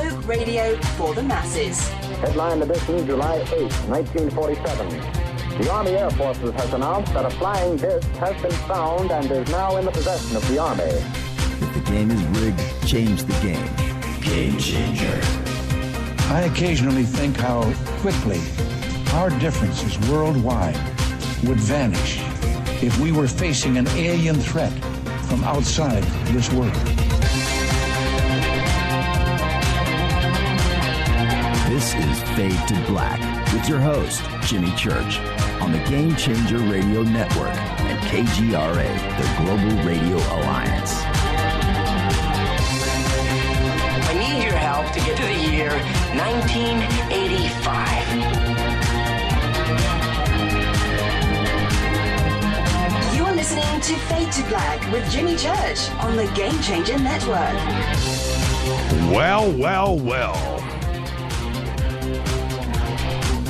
Bespoke radio for the masses. Headline edition, July 8, 1947. The Army Air Forces has announced that a flying disc has been found and is now in the possession of the Army. If the game is rigged, change the game. Game changer. I occasionally think how quickly our differences worldwide would vanish if we were facing an alien threat from outside this world. This is Fade to Black with your host, Jimmy Church, on the Game Changer Radio Network and KGRA, the Global Radio Alliance. I need your help to get to the year 1985. You're listening to Fade to Black with Jimmy Church on the Game Changer Network. Well.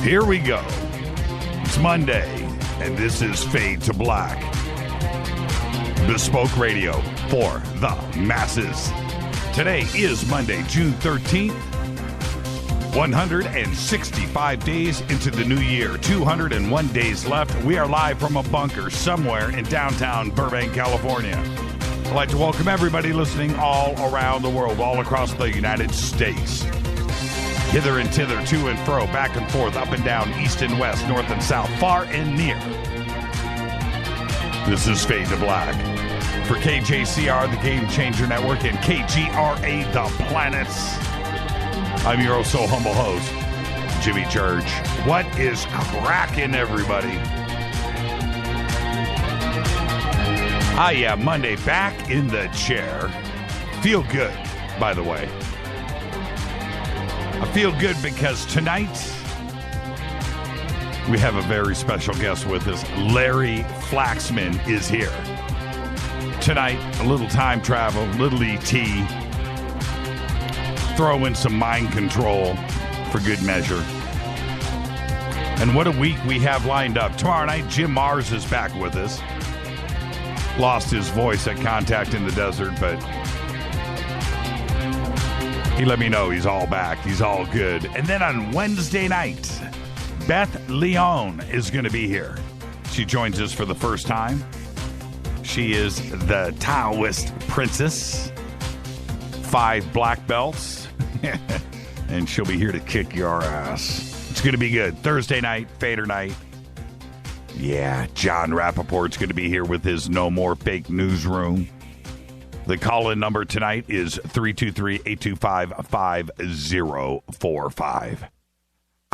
Here we go. It's Monday, and this is Fade to Black. Bespoke radio for the masses. Today is Monday, June 13th. 165 days into the new year. 201 days left. We are live from a bunker somewhere in downtown Burbank, California. I'd like to welcome everybody listening all around the world, all across the United States. Hither and thither, to and fro, back and forth, up and down, east and west, north and south, far and near. This is Fade to Black. For KJCR, the Game Changer Network, and KGRA, the planets. I'm your so humble host, Jimmy Church. What is cracking, everybody? Yeah, Monday, back in the chair. Feel good, by the way. I feel good because tonight we have a very special guest with us. Larry Flaxman is here. Tonight, a little time travel, little ET. Throw in some mind control for good measure. And what a week we have lined up. Tomorrow night, Jim Mars is back with us. Lost his voice at Contact in the Desert, but he let me know he's all back. He's all good. And then on Wednesday night, Beth Leon is going to be here. She joins us for the first time. She is the Taoist princess. 5 black belts. And she'll be here to kick your ass. It's going to be good. Thursday night, Fader night. Yeah, John Rappaport's going to be here with his No More Fake Newsroom. The call-in number tonight is 323-825-5045.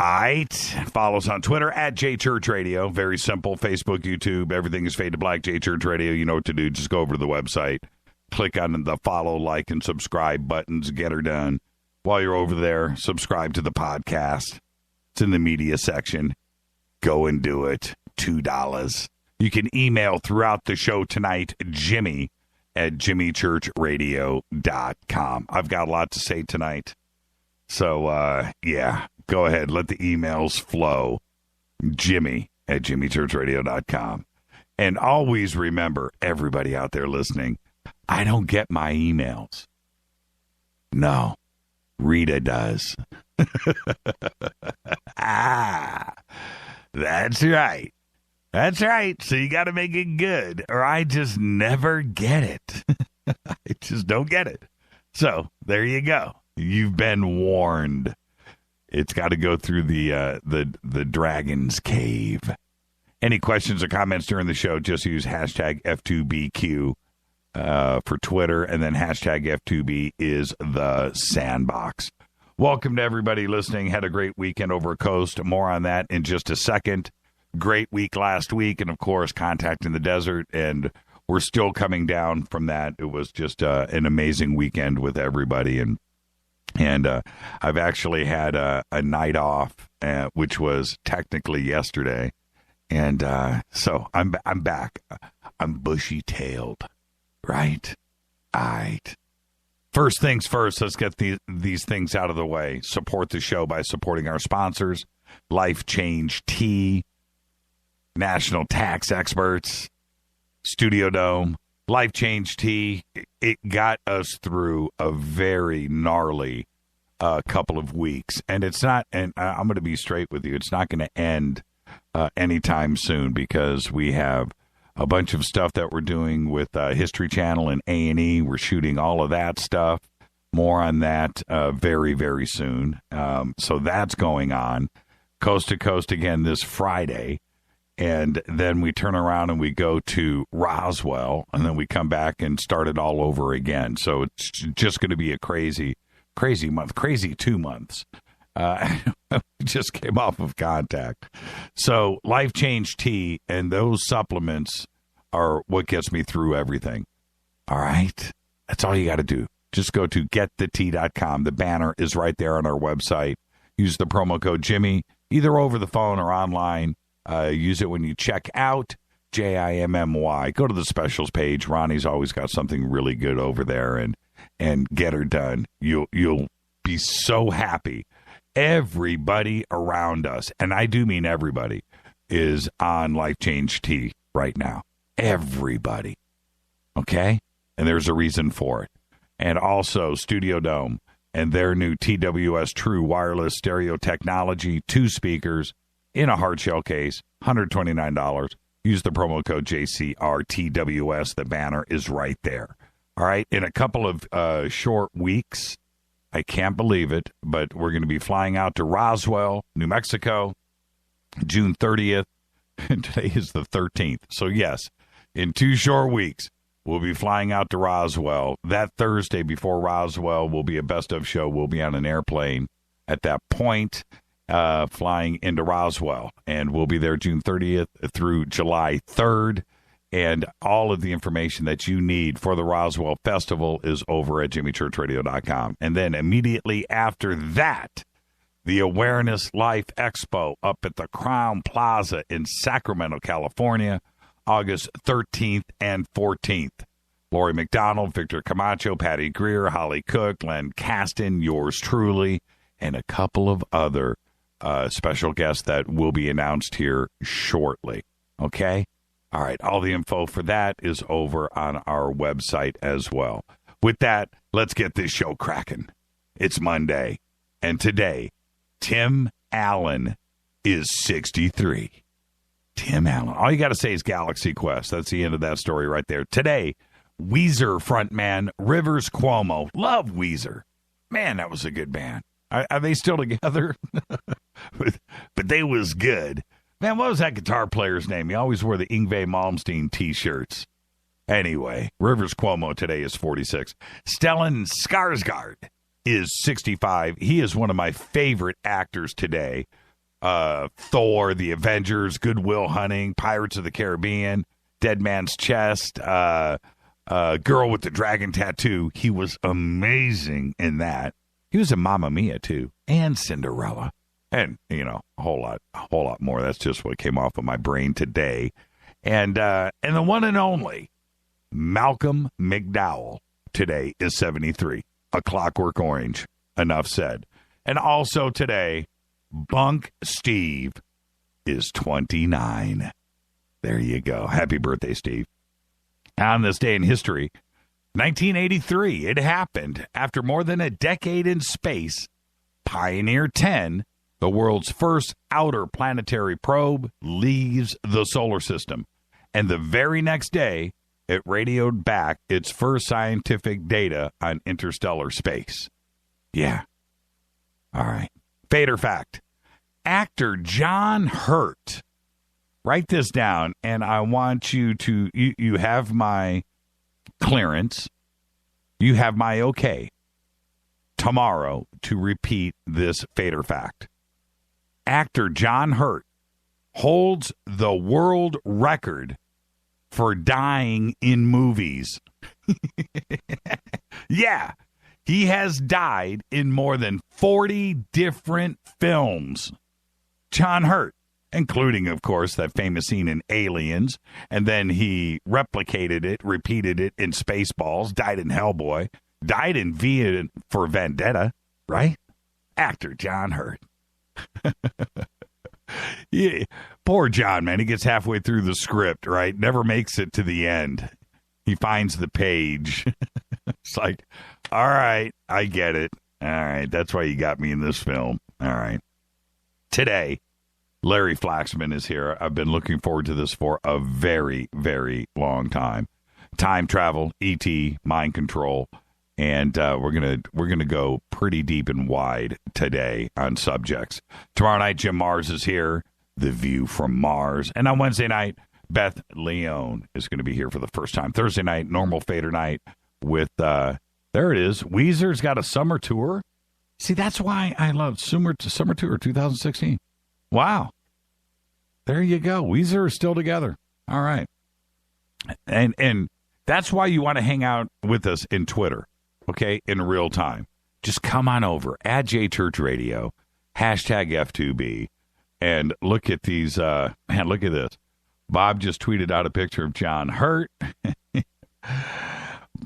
All right. Follow us on Twitter at JChurchRadio. Very simple. Facebook, YouTube, everything is Fade to Black, JChurch Radio. You know what to do. Just go over to the website. Click on the follow, like, and subscribe buttons. Get her done. While you're over there, subscribe to the podcast. It's in the media section. Go and do it. $2. You can email throughout the show tonight, Jimmy at jimmychurchradio.com. I've got a lot to say tonight. So, yeah, go ahead. Let the emails flow. Jimmy at jimmychurchradio.com. And always remember, everybody out there listening, I don't get my emails. No, Rita does. That's right. That's right. So you got to make it good, or I just never get it. I just don't get it. So there you go. You've been warned. It's got to go through the dragon's cave. Any questions or comments during the show, just use hashtag F2BQ for Twitter, and then hashtag F2B is the sandbox. Welcome to everybody listening. Had a great weekend over coast. More on that in just a second. Great week last week, and of course, Contact in the Desert, and we're still coming down from that. It was just an amazing weekend with everybody, and I've actually had a night off, which was technically yesterday, and so I'm back. I'm bushy-tailed, right? All right. First things first, let's get these things out of the way. Support the show by supporting our sponsors, Life Change Tea, National Tax Experts, Studio Dome. Life Change Tea, it got us through a very gnarly couple of weeks. And it's not, and I'm going to be straight with you, it's not going to end anytime soon, because we have a bunch of stuff that we're doing with History Channel and A&E. We're shooting all of that stuff. More on that very, very soon. So that's going on. Coast to Coast again this Friday. And then we turn around and we go to Roswell, and then we come back and start it all over again. So it's just going to be a crazy month, crazy 2 months. We just came off of contact. So Life Change Tea and those supplements are what gets me through everything. All right? That's all you got to do. Just go to getthetea.com. The banner is right there on our website. Use the promo code Jimmy, either over the phone or online. Use it when you check out, JIMMY. Go to the specials page. Ronnie's always got something really good over there, and get her done. You'll be so happy. Everybody around us, and I do mean everybody, is on Life Change Tea right now. Everybody. Okay? And there's a reason for it. And also Studio Dome and their new TWS True wireless stereo technology, 2 speakers, in a hard shell case, $129. Use the promo code JCRTWS. The banner is right there. All right. In a couple of short weeks, I can't believe it, but we're going to be flying out to Roswell, New Mexico, June 30th. And today is the 13th. So, yes, in 2 short weeks, we'll be flying out to Roswell. That Thursday before Roswell will be a best of show. We'll be on an airplane at that point. Flying into Roswell, and we'll be there June 30th through July 3rd, and all of the information that you need for the Roswell Festival is over at jimmychurchradio.com. And then immediately after that, the Awareness Life Expo up at the Crown Plaza in Sacramento, California, August 13th and 14th. Lori McDonald, Victor Camacho, Patty Greer, Holly Cook, Len Caston, yours truly, and a couple of other special guests that will be announced here shortly. Okay? All right. All the info for that is over on our website as well. With that, let's get this show cracking. It's Monday, and today, Tim Allen is 63. Tim Allen. All you got to say is Galaxy Quest. That's the end of that story right there. Today, Weezer frontman Rivers Cuomo. Love Weezer. Man, that was a good band. Are they still together? But they was good. Man, what was that guitar player's name? He always wore the Yngwie Malmsteen T-shirts. Anyway, Rivers Cuomo today is 46. Stellan Skarsgård is 65. He is one of my favorite actors today. Thor, The Avengers, Good Will Hunting, Pirates of the Caribbean, Dead Man's Chest, Girl with the Dragon Tattoo. He was amazing in that. He was in Mamma Mia, too, and Cinderella. And, you know, a whole lot more. That's just what came off of my brain today. And the one and only Malcolm McDowell today is 73. A Clockwork Orange. Enough said. And also today, Bunk Steve is 29. There you go. Happy birthday, Steve. On this day in history, 1983, it happened. After more than a decade in space, Pioneer 10, the world's first outer planetary probe, leaves the solar system. And the very next day, it radioed back its first scientific data on interstellar space. Yeah. All right. Fader fact. Actor John Hurt. Write this down, and I want you to, you have my clearance. You have my okay tomorrow to repeat this Fader fact. Actor John Hurt holds the world record for dying in movies. Yeah, he has died in more than 40 different films. John Hurt, including, of course, that famous scene in Aliens, and then he replicated it, repeated it in Spaceballs, died in Hellboy, died in V for Vendetta, right? Actor John Hurt. Yeah, poor John, man. He gets halfway through the script, right? Never makes it to the end. He finds the page. It's like, all right, I get it. All right. That's why you got me in this film. All right. Today, Larry Flaxman is here. I've been looking forward to this for a very, very long time. Time travel, ET, mind control, and we're gonna go pretty deep and wide today on subjects. Tomorrow night, Jim Mars is here. The View from Mars, and on Wednesday night, Beth Leone is going to be here for the first time. Thursday night, normal fader night with there it is. Weezer's got a summer tour. See, that's why I love summer tour 2016. Wow. There you go. Weezer is still together. All right. And that's why you want to hang out with us in Twitter, okay, in real time. Just come on over, add Church Radio, hashtag F2B, and look at these, man, look at this. Bob just tweeted out a picture of John Hurt.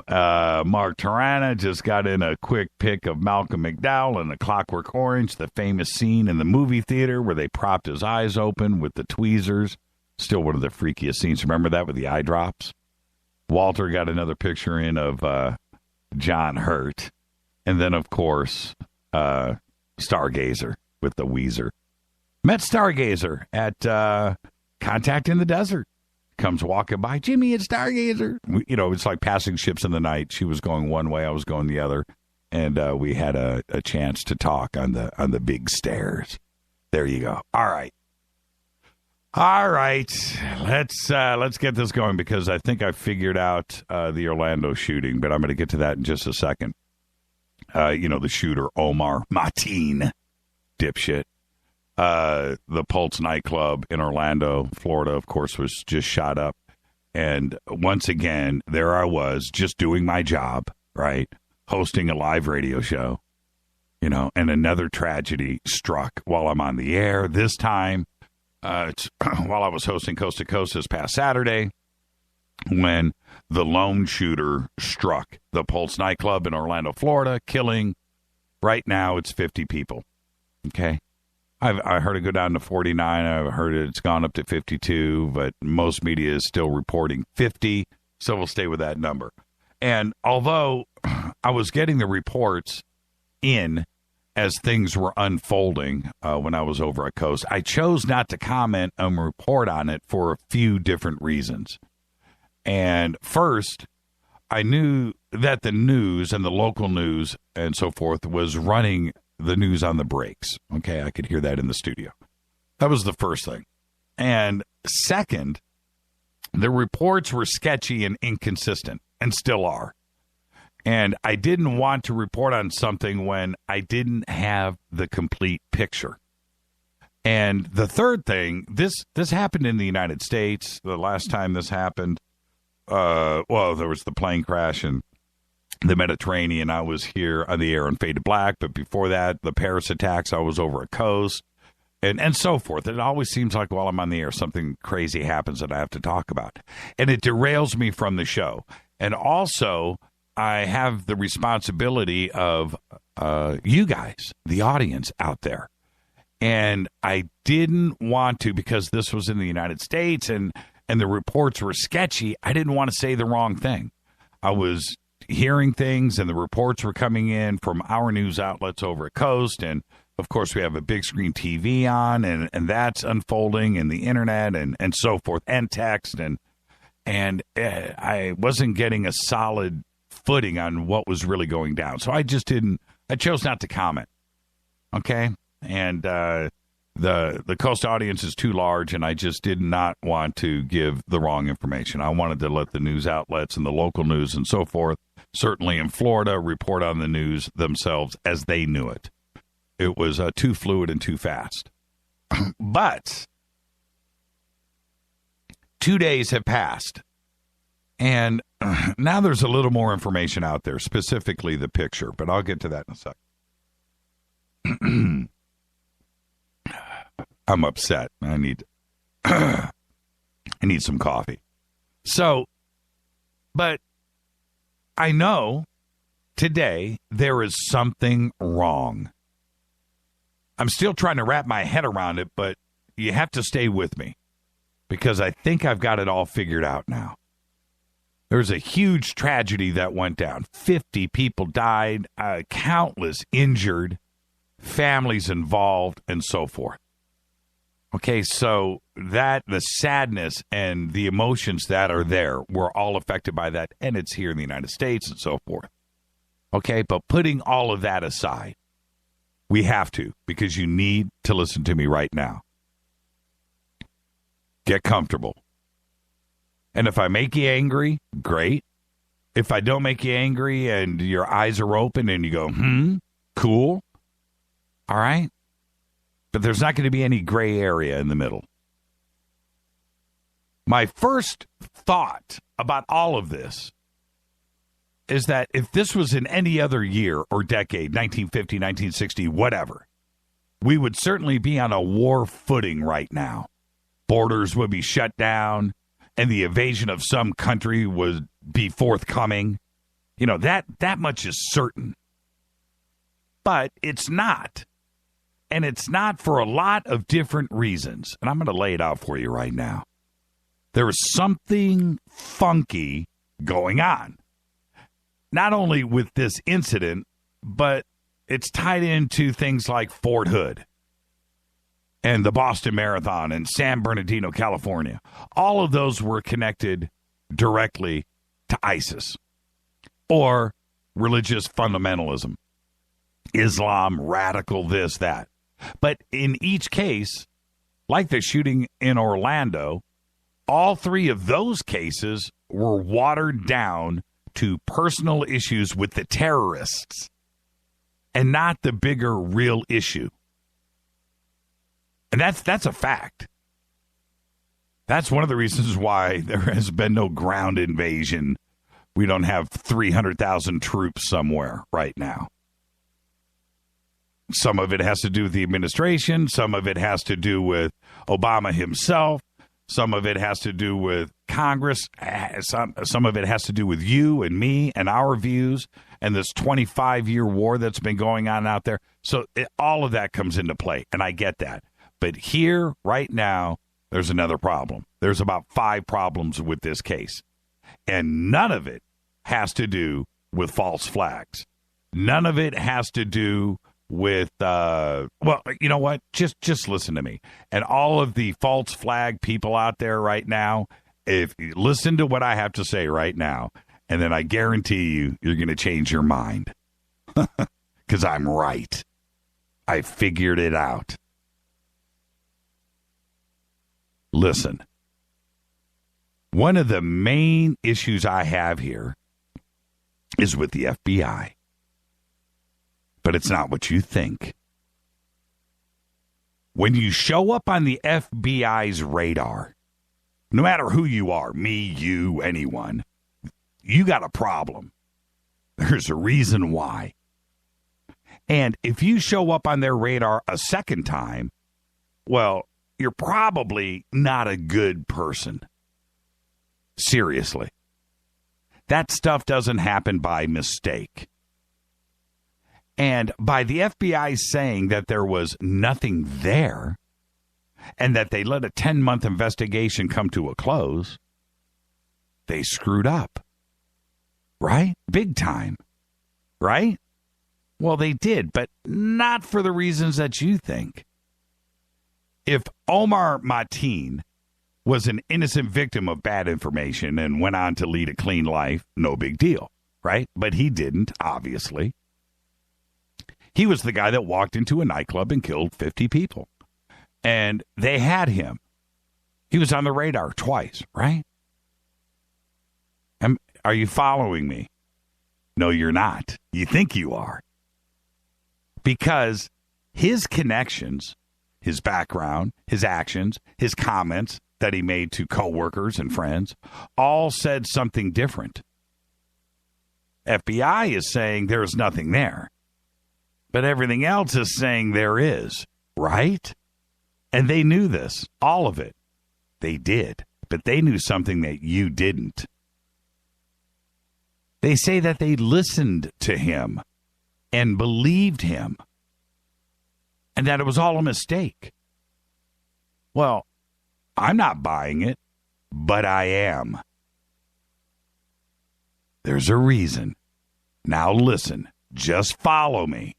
Mark Tarana just got in a quick pic of Malcolm McDowell in A Clockwork Orange, the famous scene in the movie theater where they propped his eyes open with the tweezers. Still one of the freakiest scenes. Remember that with the eye drops? Walter got another picture in of John Hurt. And then, of course, Stargazer with the Weezer. Met Stargazer at Contact in the Desert. Comes walking by. Jimmy, it's Stargazer. It's like passing ships in the night. She was going one way, I was going the other. And we had a chance to talk on the big stairs. There you go. All right. Let's get this going because I think I figured out the Orlando shooting, but I'm going to get to that in just a second. The shooter, Omar Mateen, dipshit. The Pulse nightclub in Orlando, Florida, of course, was just shot up. And once again, there I was just doing my job, right? Hosting a live radio show, and another tragedy struck while I'm on the air. This time, while I was hosting Coast to Coast this past Saturday, when the lone shooter struck the Pulse nightclub in Orlando, Florida, killing, right now, it's 50 people. Okay? I heard it go down to 49. I've heard it's gone up to 52, but most media is still reporting 50, so we'll stay with that number. And although I was getting the reports in as things were unfolding when I was over at Coast, I chose not to comment and report on it for a few different reasons. And first, I knew that the news and the local news and so forth was running the news on the breaks. Okay, I could hear that in the studio. That was the first thing. And second, the reports were sketchy and inconsistent, and still are. And I didn't want to report on something when I didn't have the complete picture. And the third thing, this happened in the United States. The last time this happened, there was the plane crash and the Mediterranean. I was here on the air on Fade to Black, but before that, the Paris attacks, I was over at Coast, and so forth. It always seems like while I'm on the air, something crazy happens that I have to talk about. And it derails me from the show. And also, I have the responsibility of you guys, the audience out there. And I didn't want to, because this was in the United States and the reports were sketchy, I didn't want to say the wrong thing. I was hearing things, and the reports were coming in from our news outlets over at Coast, and of course we have a big screen TV on, and that's unfolding, and the internet, and so forth, and text, and I wasn't getting a solid footing on what was really going down, so I chose not to comment, okay? And the Coast audience is too large, and I just did not want to give the wrong information. I wanted to let the news outlets and the local news and so forth, certainly in Florida, report on the news themselves as they knew it. It was too fluid and too fast. But 2 days have passed, and now there's a little more information out there, specifically the picture, but I'll get to that in a second. I'm upset. I need some coffee. So, but I know today there is something wrong. I'm still trying to wrap my head around it, but you have to stay with me because I think I've got it all figured out now. There was a huge tragedy that went down. 50 people died, countless injured, families involved, and so forth. Okay, so the sadness and the emotions that are there were all affected by that, and it's here in the United States and so forth. Okay, but putting all of that aside, we have to, because you need to listen to me right now. Get comfortable. And if I make you angry, great. If I don't make you angry and your eyes are open and you go, cool, all right? But there's not going to be any gray area in the middle. My first thought about all of this is that if this was in any other year or decade, 1950, 1960, whatever, we would certainly be on a war footing right now. Borders would be shut down, and the invasion of some country would be forthcoming. You know, that much is certain. But it's not. And it's not for a lot of different reasons. And I'm going to lay it out for you right now. There is something funky going on. Not only with this incident, but it's tied into things like Fort Hood and the Boston Marathon and San Bernardino, California. All of those were connected directly to ISIS or religious fundamentalism, Islam, radical this, that. But in each case, like the shooting in Orlando, all three of those cases were watered down to personal issues with the terrorists and not the bigger real issue. And that's a fact. That's one of the reasons why there has been no ground invasion. We don't have 300,000 troops somewhere right now. Some of it has to do with the administration. Some of it has to do with Obama himself. Some of it has to do with Congress. Some of it has to do with you and me and our views and this 25-year war that's been going on out there. So all of that comes into play, and I get that. But here, right now, there's another problem. There's about 5 problems with this case, and none of it has to do with false flags. None of it has to do with, well, you know what? Just listen to me. And all of the false flag people out there right now, if you listen to what I have to say right now, and then I guarantee you're going to change your mind. Because I'm right. I figured it out. Listen. One of the main issues I have here is with the FBI. But it's not what you think. When you show up on the FBI's radar, no matter who you are, me, you, anyone, you got a problem. There's a reason why. And if you show up on their radar a second time, well, you're probably not a good person. Seriously. That stuff doesn't happen by mistake. And by the FBI saying that there was nothing there and that they let a 10-month investigation come to a close, they screwed up. Right? Big time. Right? Well, they did, but not for the reasons that you think. If Omar Mateen was an innocent victim of bad information and went on to lead a clean life, no big deal, right? But he didn't, obviously. He was the guy that walked into a nightclub and killed 50 people. And they had him. He was on the radar twice, right? Are you following me? No, you're not. You think you are. Because his connections, his background, his actions, his comments that he made to coworkers and friends all said something different. FBI is saying there's nothing there. But everything else is saying there is, right? And they knew this, all of it. They did, but they knew something that you didn't. They say that they listened to him and believed him and that it was all a mistake. Well, I'm not buying it, but I am. There's a reason. Now listen, just follow me.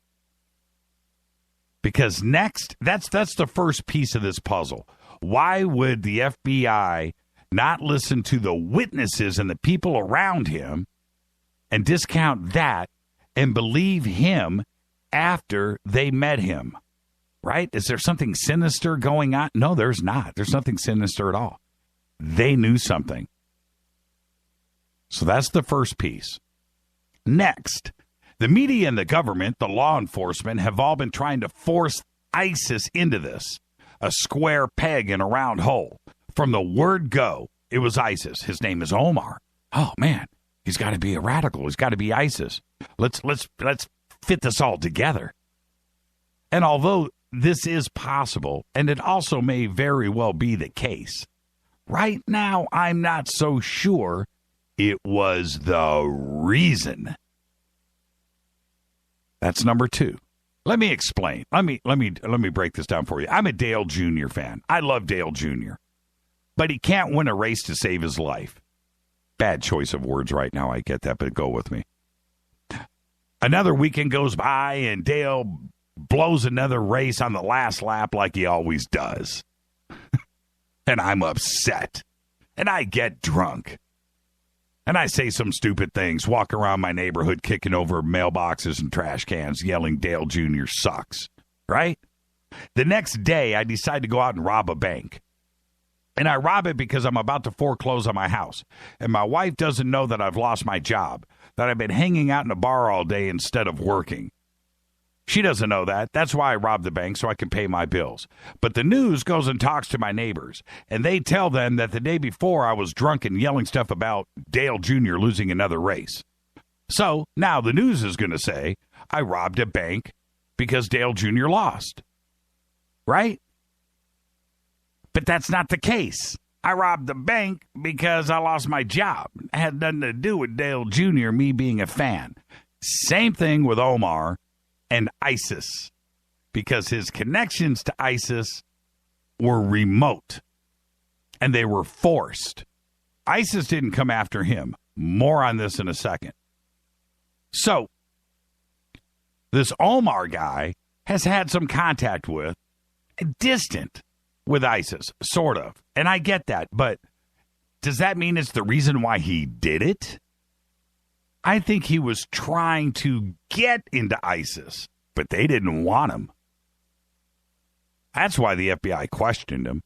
Because next, that's the first piece of this puzzle. Why would the FBI not listen to the witnesses and the people around him and discount that and believe him after they met him? Right? Is there something sinister going on? No, there's not. There's nothing sinister at all. They knew something. So that's the first piece. Next, the media and the government, the law enforcement, have all been trying to force ISIS into this. A square peg in a round hole. From the word go, it was ISIS. His name is Omar. Oh, man, he's got to be a radical. He's got to be ISIS. Let's fit this all together. And although this is possible, and it also may very well be the case, right now I'm not so sure it was the reason. That's number two. Let me explain. Let me break this down for you. I'm a Dale Jr. fan. I love Dale Jr. But he can't win a race to save his life. Bad choice of words right now. I get that, but go with me. Another weekend goes by, and Dale blows another race on the last lap like he always does. And I'm upset. And I get drunk. And I say some stupid things, walk around my neighborhood kicking over mailboxes and trash cans, yelling Dale Jr. sucks, right? The next day, I decide to go out and rob a bank. And I rob it because I'm about to foreclose on my house. And my wife doesn't know that I've lost my job, that I've been hanging out in a bar all day instead of working. She doesn't know that. That's why I robbed the bank, so I can pay my bills. But the news goes and talks to my neighbors, and they tell them that the day before I was drunk and yelling stuff about Dale Jr. losing another race. So now the news is going to say I robbed a bank because Dale Jr. lost. Right? But that's not the case. I robbed the bank because I lost my job. It had nothing to do with Dale Jr., me being a fan. Same thing with Omar and ISIS, because his connections to ISIS were remote, and they were forced. ISIS didn't come after him. More on this in a second. So, this Omar guy has had some contact with, distant with ISIS, sort of. And I get that, but does that mean it's the reason why he did it? I think he was trying to get into ISIS, but they didn't want him. That's why the FBI questioned him.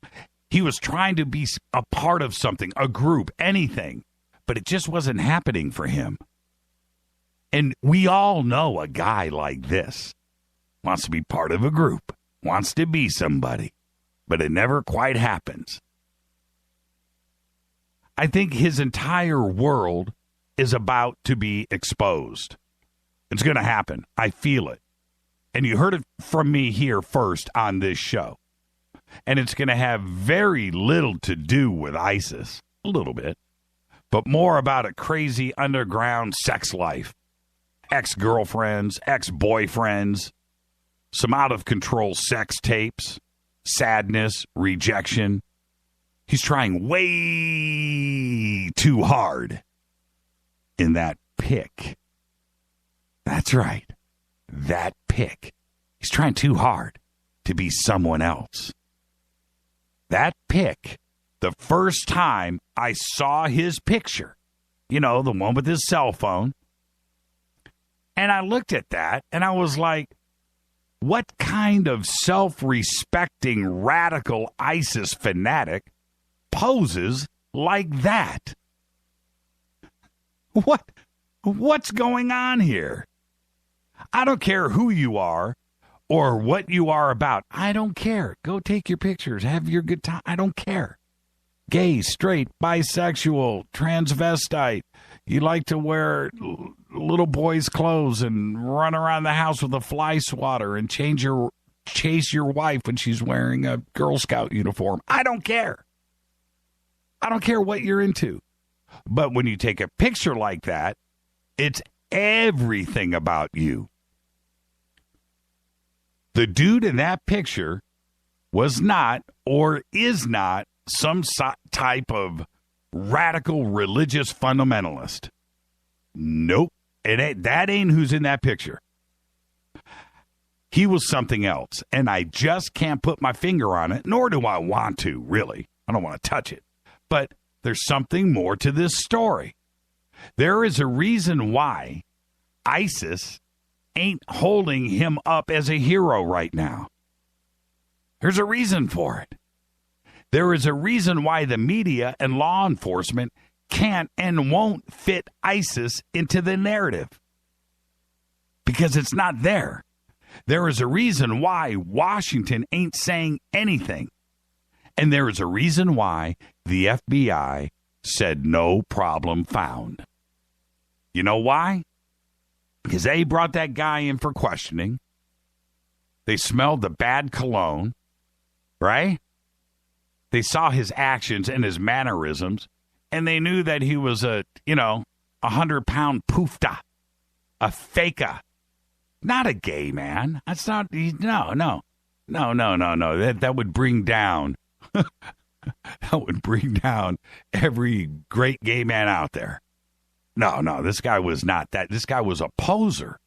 He was trying to be a part of something, a group, anything, but it just wasn't happening for him. And we all know a guy like this wants to be part of a group, wants to be somebody, but it never quite happens. I think his entire world is about to be exposed. It's going to happen. I feel it. And you heard it from me here first on this show. And it's going to have very little to do with ISIS. A little bit. But more about a crazy underground sex life. Ex-girlfriends, ex-boyfriends, some out-of-control sex tapes, sadness, rejection. He's trying way too hard in that pic. That's right. That pic. He's trying too hard to be someone else. That pic, the first time I saw his picture, you know, the one with his cell phone, and I looked at that and I was like, what kind of self-respecting radical ISIS fanatic poses like that? What's going on here? I don't care who you are or what you are about. I don't care. Go take your pictures. Have your good time. I don't care. Gay, straight, bisexual, transvestite. You like to wear little boys' clothes and run around the house with a fly swatter and chase your wife when she's wearing a Girl Scout uniform. I don't care. I don't care what you're into. But when you take a picture like that, it's everything about you. The dude in that picture was not or is not some type of radical religious fundamentalist. Nope. That ain't who's in that picture. He was something else, and I just can't put my finger on it, nor do I want to, really. I don't want to touch it. But there's something more to this story. There is a reason why ISIS ain't holding him up as a hero right now. There's a reason for it. There is a reason why the media and law enforcement can't and won't fit ISIS into the narrative. Because it's not there. There is a reason why Washington ain't saying anything. And there is a reason why the FBI said no problem found. You know why? Because they brought that guy in for questioning. They smelled the bad cologne, right? They saw his actions and his mannerisms, and they knew that he was a 100-pound poofta, a faker, not a gay man. That's not, no. That would bring down, every great gay man out there. No, this guy was not that. This guy was a poser.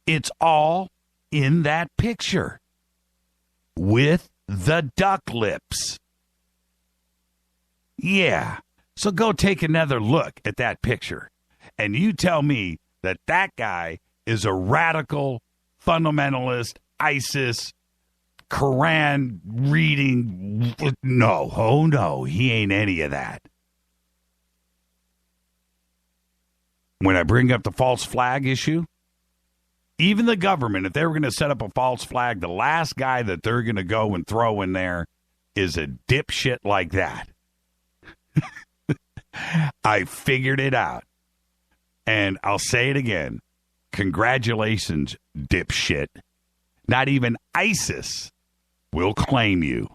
It's all in that picture with the duck lips. Yeah. So go take another look at that picture. And you tell me that that guy is a radical, fundamentalist, ISIS, Quran reading. No. Oh, no. He ain't any of that. When I bring up the false flag issue, even the government, if they were going to set up a false flag, the last guy that they're going to go and throw in there is a dipshit like that. I figured it out. And I'll say it again. Congratulations, dipshit. Not even ISIS will claim you.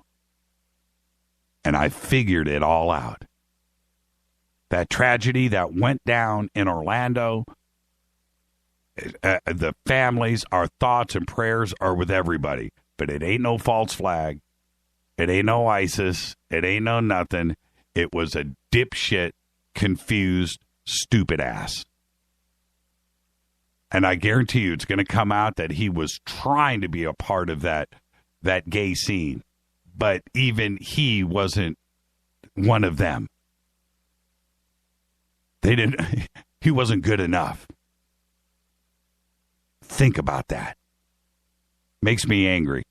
And I figured it all out. That tragedy that went down in Orlando, the families, our thoughts and prayers are with everybody. But it ain't no false flag. It ain't no ISIS. It ain't no nothing. It was a dipshit, confused, stupid ass. And I guarantee you it's going to come out that he was trying to be a part of that gay scene. But even he wasn't one of them. He wasn't good enough. Think about that. Makes me angry.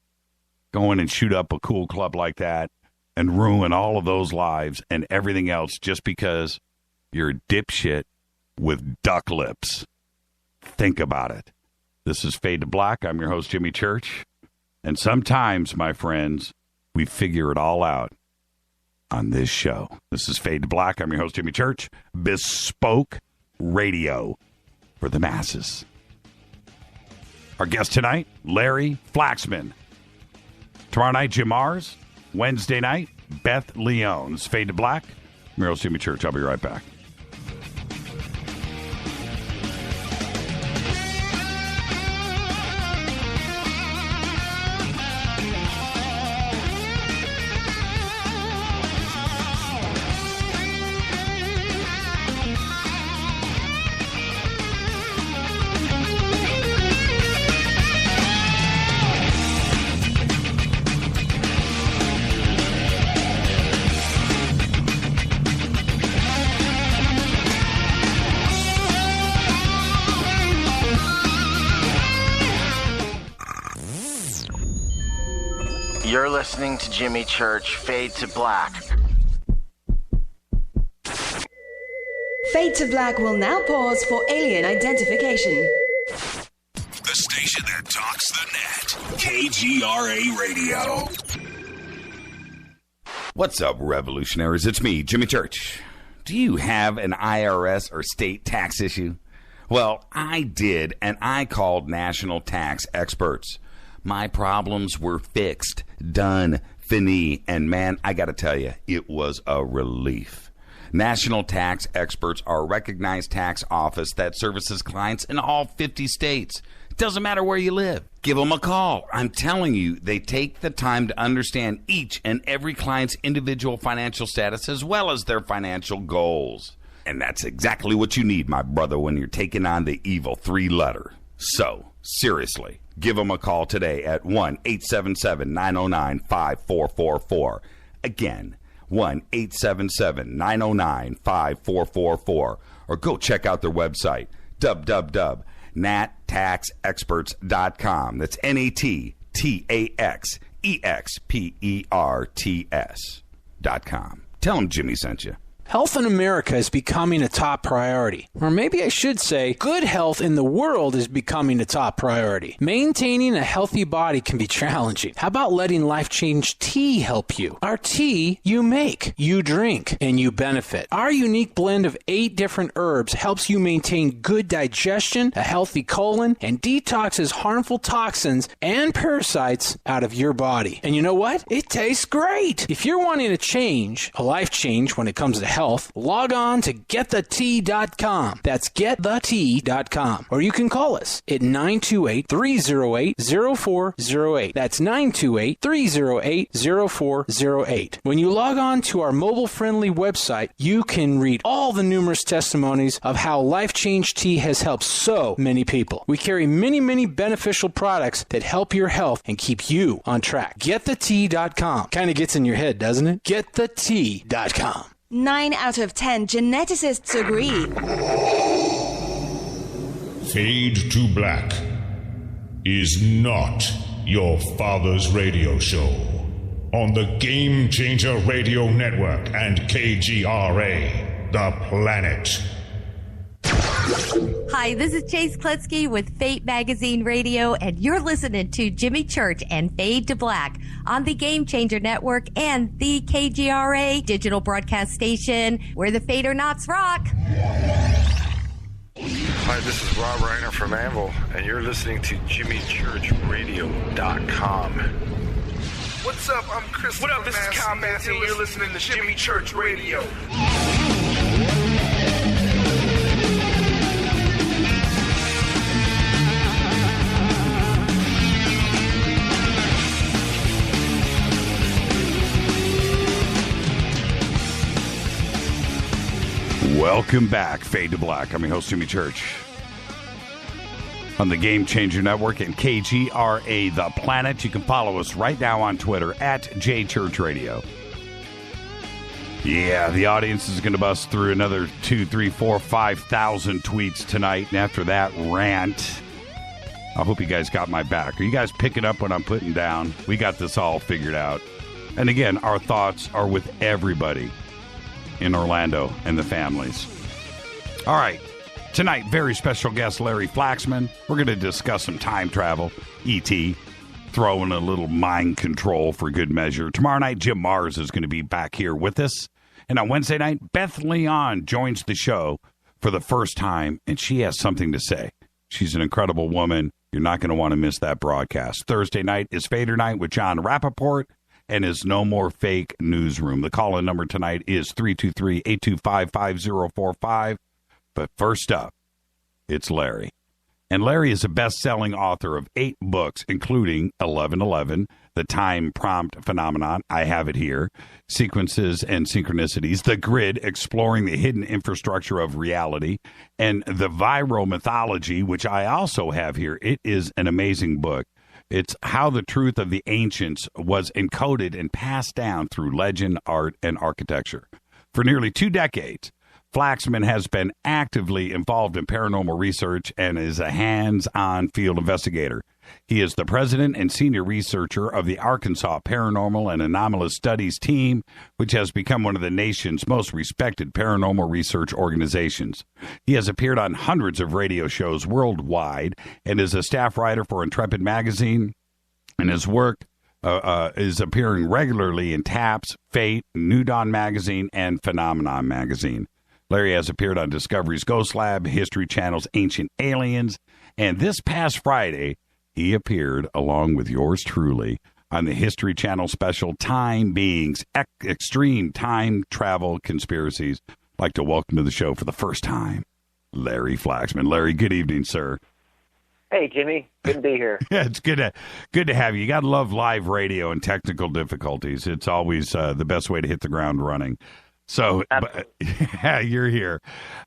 Going and shoot up a cool club like that and ruin all of those lives and everything else just because you're a dipshit with duck lips. Think about it. This is Fade to Black. I'm your host, Jimmy Church. And sometimes, my friends, we figure it all out on this show. This is Fade to Black. I'm your host, Jimmy Church. Bespoke radio for the masses. Our guest tonight, Larry Flaxman. Tomorrow night, Jim Mars. Wednesday night, Beth Leones. Fade to Black. I'm your host, Jimmy Church. I'll be right back. You're listening to Jimmy Church, Fade to Black. Fade to Black will now pause for alien identification. The station that talks the net. KGRA Radio. What's up, revolutionaries? It's me, Jimmy Church. Do you have an IRS or state tax issue? Well, I did, and I called national tax experts. My problems were fixed, done, fini, and man, I got to tell you, it was a relief. National Tax Experts are a recognized tax office that services clients in all 50 states. It doesn't matter where you live. Give them a call. I'm telling you, they take the time to understand each and every client's individual financial status as well as their financial goals. And that's exactly what you need, my brother, when you're taking on the evil 3-letter. So, seriously, give them a call today at 1-877-909-5444. Again, 1-877-909-5444. Or go check out their website, www.nattaxexperts.com. That's NATTAXEXPERTS.com. Tell them Jimmy sent you. Health in America is becoming a top priority. Or maybe I should say, good health in the world is becoming a top priority. Maintaining a healthy body can be challenging. How about letting Life Change Tea help you? Our tea you make, you drink, and you benefit. Our unique blend of 8 different herbs helps you maintain good digestion, a healthy colon, and detoxes harmful toxins and parasites out of your body. And you know what? It tastes great. If you're wanting a change, a life change when it comes to health, log on to getthetea.com. That's getthetea.com. Or you can call us at 928-308-0408. That's 928-308-0408. When you log on to our mobile-friendly website, you can read all the numerous testimonies of how Life Change Tea has helped so many people. We carry many, many beneficial products that help your health and keep you on track. Getthetea.com. Kind of gets in your head, doesn't it? Getthetea.com. 9 out of 10 geneticists agree. Fade to Black is not your father's radio show on the Game Changer Radio Network and KGRA, The Planet. Hi, this is Chase Kletsky with Fate Magazine Radio, and you're listening to Jimmy Church and Fade to Black on the Game Changer Network and the KGRA digital broadcast station, where the Fade-or-Nots rock. Hi, this is Rob Reiner from Anvil, and you're listening to JimmyChurchRadio.com. What's up? I'm Chris. What up? This is Kyle Massey. You're listening to Jimmy Church Radio. Welcome back, Fade to Black. I'm your host, Jimmy Church. On the Game Changer Network and KGRA, The Planet. You can follow us right now on Twitter at JChurchRadio. Yeah, the audience is going to bust through another 2, 3, 4, 5,000 tweets tonight. And after that rant, I hope you guys got my back. Are you guys picking up what I'm putting down? We got this all figured out. And again, our thoughts are with everybody in Orlando and the families. All right. Tonight, very special guest Larry Flaxman. We're going to discuss some time travel, E.T., throw in a little mind control for good measure. Tomorrow night, Jim Mars is going to be back here with us. And on Wednesday night, Beth Leon joins the show for the first time, and she has something to say. She's an incredible woman. You're not going to want to miss that broadcast. Thursday night is Fader Night with John Rappaport and his No More Fake Newsroom. The call-in number tonight is 323-825-5045. But first up, it's Larry. And Larry is a best-selling author of 8 books, including 1111, The Time Prompt Phenomenon, I have it here, Sequences and Synchronicities, The Grid, Exploring the Hidden Infrastructure of Reality, and The Viral Mythology, which I also have here. It is an amazing book. It's how the truth of the ancients was encoded and passed down through legend, art, and architecture. For nearly 2 decades, Flaxman has been actively involved in paranormal research and is a hands-on field investigator. He is the president and senior researcher of the Arkansas Paranormal and Anomalous Studies team, which has become one of the nation's most respected paranormal research organizations. He has appeared on hundreds of radio shows worldwide and is a staff writer for Intrepid magazine, and his work is appearing regularly in TAPS, Fate, New Dawn magazine, and Phenomenon magazine. Larry has appeared on Discovery's Ghost Lab, History Channel's Ancient Aliens, and this past Friday, he appeared, along with yours truly, on the History Channel special Time Beings, Extreme Time Travel Conspiracies. I'd like to welcome to the show for the first time, Larry Flaxman. Larry, good evening, sir. Hey, Jimmy. Good to be here. Yeah, it's good to have you. You got to love live radio and technical difficulties. It's always the best way to hit the ground running. So, yeah, you're here.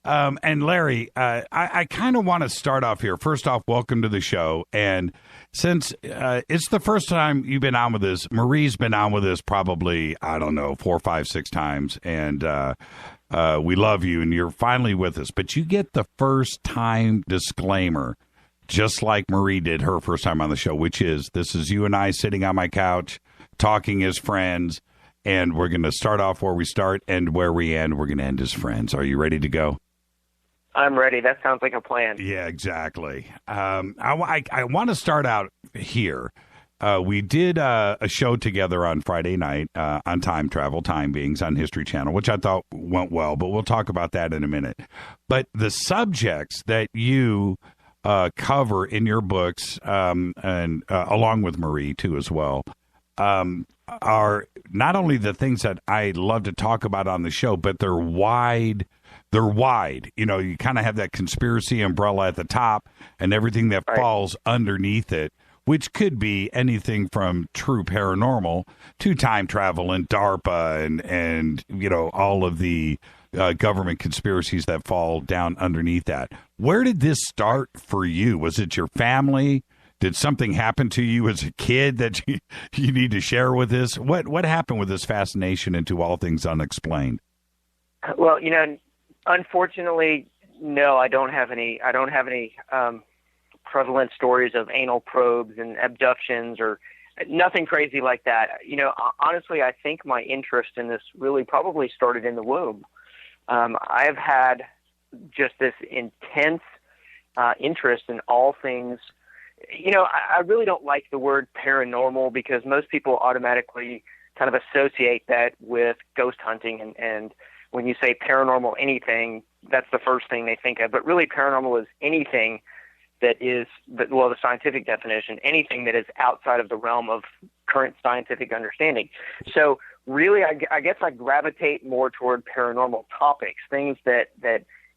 And Larry, I kind of want to start off here. First off, welcome to the show. And since it's the first time you've been on with us, Marie's been on with us probably, I don't know, 4, 5, 6 times. And we love you, and you're finally with us. But you get the first time disclaimer, just like Marie did her first time on the show, which is, this is you and I sitting on my couch, talking as friends. And we're going to start off where we start, and where we end, we're going to end as friends. Are you ready to go? I'm ready. That sounds like a plan. Yeah, exactly. I want to start out here. We did a show together on Friday night on time travel, time beings on History Channel, which I thought went well, but we'll talk about that in a minute. But the subjects that you cover in your books, and along with Marie, too, as well, are not only the things that I love to talk about on the show, but they're wide. They're wide. You know, you kind of have that conspiracy umbrella at the top and everything that falls underneath it, which could be anything from true paranormal to time travel and DARPA and you know, all of the government conspiracies that fall down underneath that. Where did this start for you? Was it your family? Did something happen to you as a kid that you need to share with us? What happened with this fascination into all things unexplained? Well, you know, unfortunately, no, I don't have any prevalent stories of anal probes and abductions or nothing crazy like that. You know, honestly, I think my interest in this really probably started in the womb. I've had just this intense interest in all things. You know, I really don't like the word paranormal because most people automatically kind of associate that with ghost hunting. And when you say paranormal anything, that's the first thing they think of. But really, paranormal is anything that is, well, the scientific definition, anything that is outside of the realm of current scientific understanding. So really, I guess I gravitate more toward paranormal topics, things that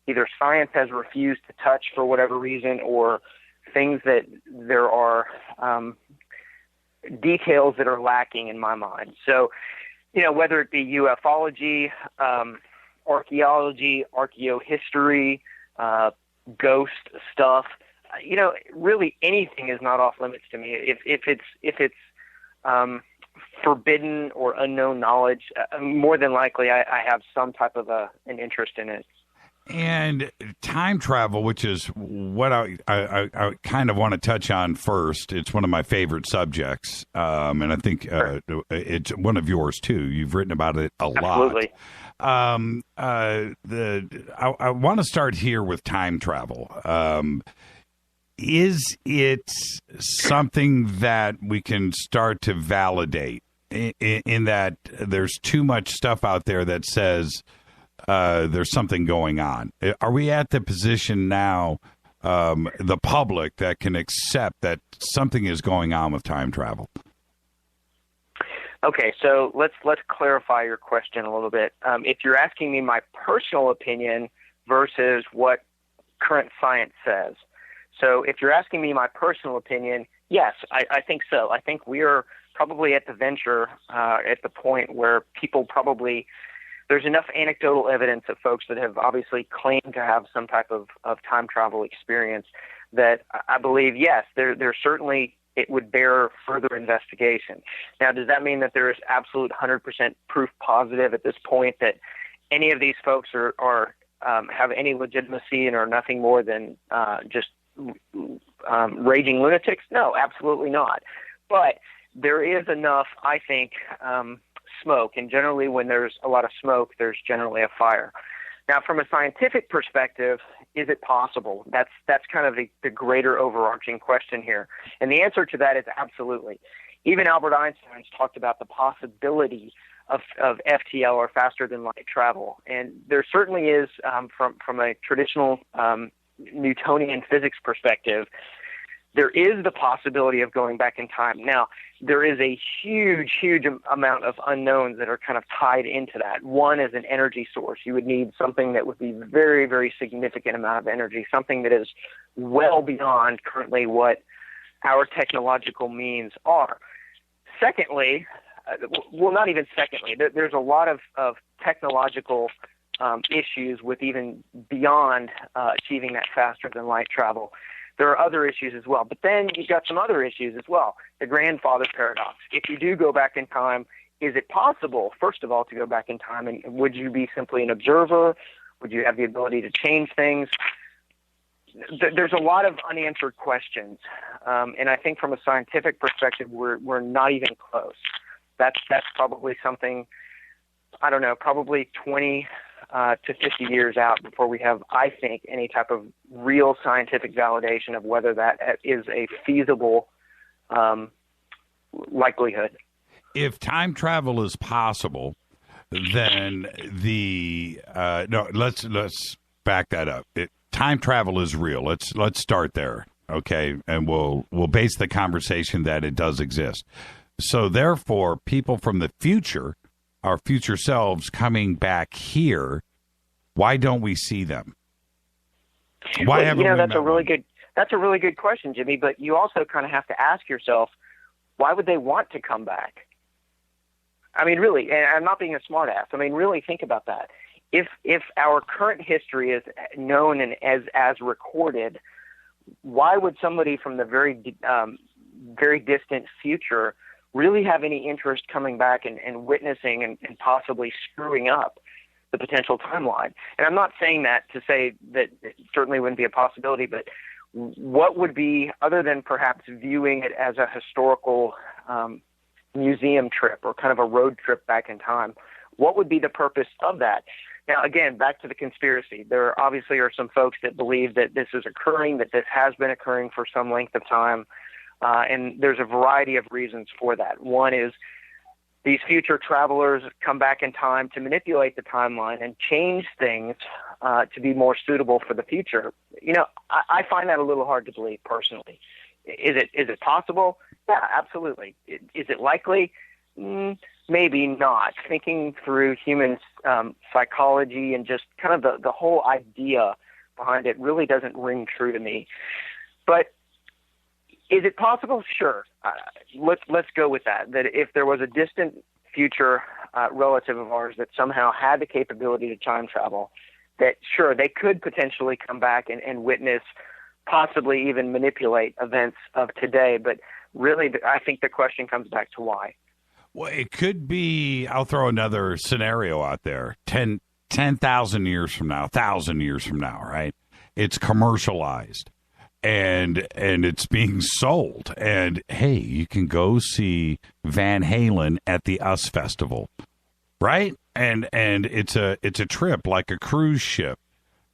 either science has refused to touch for whatever reason, or things that there are details that are lacking in my mind. So, you know, whether it be ufology, archaeology, archaeohistory, ghost stuff, you know, really anything is not off limits to me. If it's forbidden or unknown knowledge, more than likely I have some type of an interest in it. And time travel, which is what I kind of want to touch on first. It's one of my favorite subjects, and I think it's one of yours too. You've written about it a lot. Absolutely. I want to start here with time travel. Is it something that we can start to validate in that there's too much stuff out there that says there's something going on? Are we at the position now, the public, that can accept that something is going on with time travel? Okay, so let's clarify your question a little bit. If you're asking me my personal opinion versus what current science says. So if you're asking me my personal opinion, yes, I think so. I think we are probably at the venture, at the point where people probably, there's enough anecdotal evidence of folks that have obviously claimed to have some type of time travel experience that I believe, yes, there certainly, it would bear further investigation. Now, does that mean that there is absolute 100% proof positive at this point that any of these folks are have any legitimacy and are nothing more than just raging lunatics? No, absolutely not. But there is enough, I think, smoke, and generally when there's a lot of smoke, there's generally a fire. Now, from a scientific perspective, is it possible? That's kind of the greater overarching question here. And the answer to that is absolutely. Even Albert Einstein's talked about the possibility of FTL, or faster than light travel. And there certainly is, from a traditional Newtonian physics perspective, there is the possibility of going back in time. Now, there is a huge, huge amount of unknowns that are kind of tied into that. One is an energy source. You would need something that would be very, very significant amount of energy, something that is well beyond currently what our technological means are. Secondly, well, not even secondly. There's a lot of technological issues with even beyond achieving that faster than light travel. There are other issues as well. But then you've got some other issues as well. The grandfather paradox. If you do go back in time, is it possible, first of all, to go back in time? And would you be simply an observer? Would you have the ability to change things? There's a lot of unanswered questions. And I think from a scientific perspective, we're not even close. That's probably something, I don't know, probably 20 to 50 years out before we have, I think, any type of real scientific validation of whether that is a feasible likelihood. If time travel is possible, then let's back that up. Time travel is real. Let's start there, okay? And we'll base the conversation that it does exist. So therefore, people from the future, our future selves coming back here, why don't we see them? Why haven't we that's a really good question, Jimmy, but you also kind of have to ask yourself, why would they want to come back? I mean, really, and I'm not being a smartass. I mean, really think about that. If our current history is known and as recorded, why would somebody from the very distant future really have any interest coming back and witnessing and possibly screwing up the potential timeline? And I'm not saying that to say that it certainly wouldn't be a possibility, but what would be, other than perhaps viewing it as a historical museum trip or kind of a road trip back in time, what would be the purpose of that? Now, again, back to the conspiracy. There obviously are some folks that believe that this is occurring, that this has been occurring for some length of time, and there's a variety of reasons for that. One is these future travelers come back in time to manipulate the timeline and change things to be more suitable for the future. You know, I find that a little hard to believe personally. Is it possible? Yeah, absolutely. Is it likely? Maybe not. Thinking through human psychology and just kind of the whole idea behind it really doesn't ring true to me. But is it possible? Sure. Let's go with that. That if there was a distant future relative of ours that somehow had the capability to time travel, that sure, they could potentially come back and witness, possibly even manipulate events of today. But really, I think the question comes back to why. Well, it could be, I'll throw another scenario out there, 10,000 years from now, 1,000 years from now, right? It's commercialized and it's being sold. And, hey, you can go see Van Halen at the US Festival, right? And it's a trip like a cruise ship.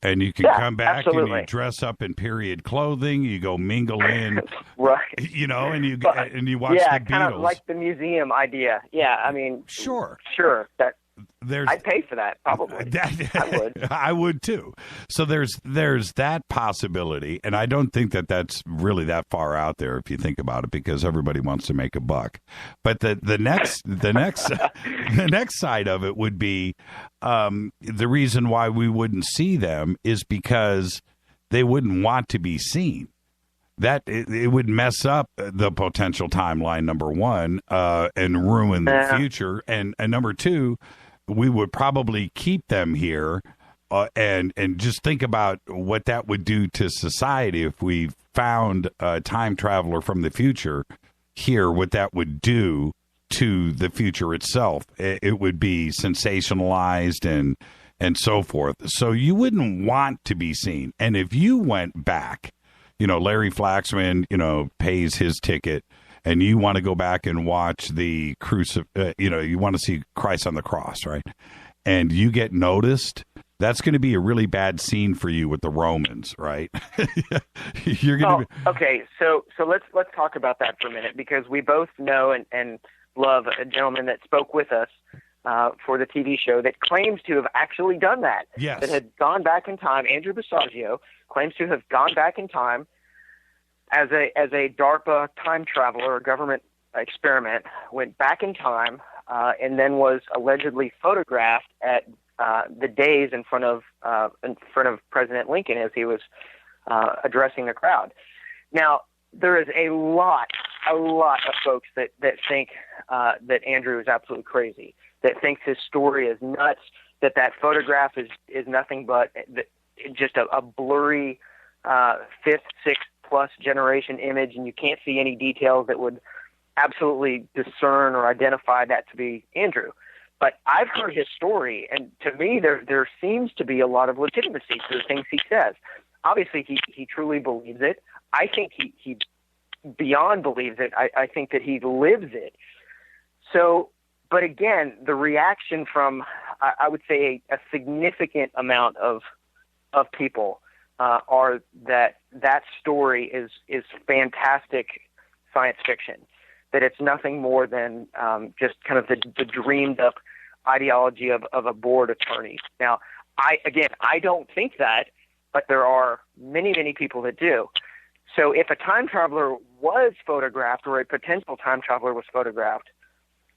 And you can come back absolutely. And you dress up in period clothing. You go mingle in, right? You know, and you watch the Beatles. Yeah, kind of like the museum idea. Yeah, I mean, sure. That I'd pay for that probably. I would. I would too. So there's that possibility, and I don't think that that's really that far out there if you think about it, because everybody wants to make a buck. But the next side of it would be the reason why we wouldn't see them is because they wouldn't want to be seen. That it would mess up the potential timeline, number one, and ruin the future, and number two, we would probably keep them here, and just think about what that would do to society if we found a time traveler from the future here. What that would do to the future itself, it would be sensationalized and so forth. So you wouldn't want to be seen. And if you went back, you know, Larry Flaxman, you know, pays his ticket, and you want to go back and watch the you want to see Christ on the cross, right? And you get noticed, that's going to be a really bad scene for you with the Romans, right? You're going to be... Okay, so let's talk about that for a minute, because we both know and love a gentleman that spoke with us for the TV show that claims to have actually done that. Yes. That had gone back in time. Andrew Basiago claims to have gone back in time as a DARPA time traveler, a government experiment, went back in time, and then was allegedly photographed at the days in front of President Lincoln as he was addressing the crowd. Now, there is a lot of folks that think that Andrew is absolutely crazy, that thinks his story is nuts, that photograph is nothing but just a blurry fifth, sixth plus generation image, and you can't see any details that would absolutely discern or identify that to be Andrew. But I've heard his story, and to me, there seems to be a lot of legitimacy to the things he says. Obviously, he truly believes it. I think he beyond believes it. I think that he lives it. So, but again, the reaction from, I would say, a significant amount of people are that story is fantastic science fiction, that it's nothing more than just kind of the dreamed up ideology of a bored attorney. Now, I don't think that, but there are many, many people that do. So if a time traveler was photographed, or a potential time traveler was photographed,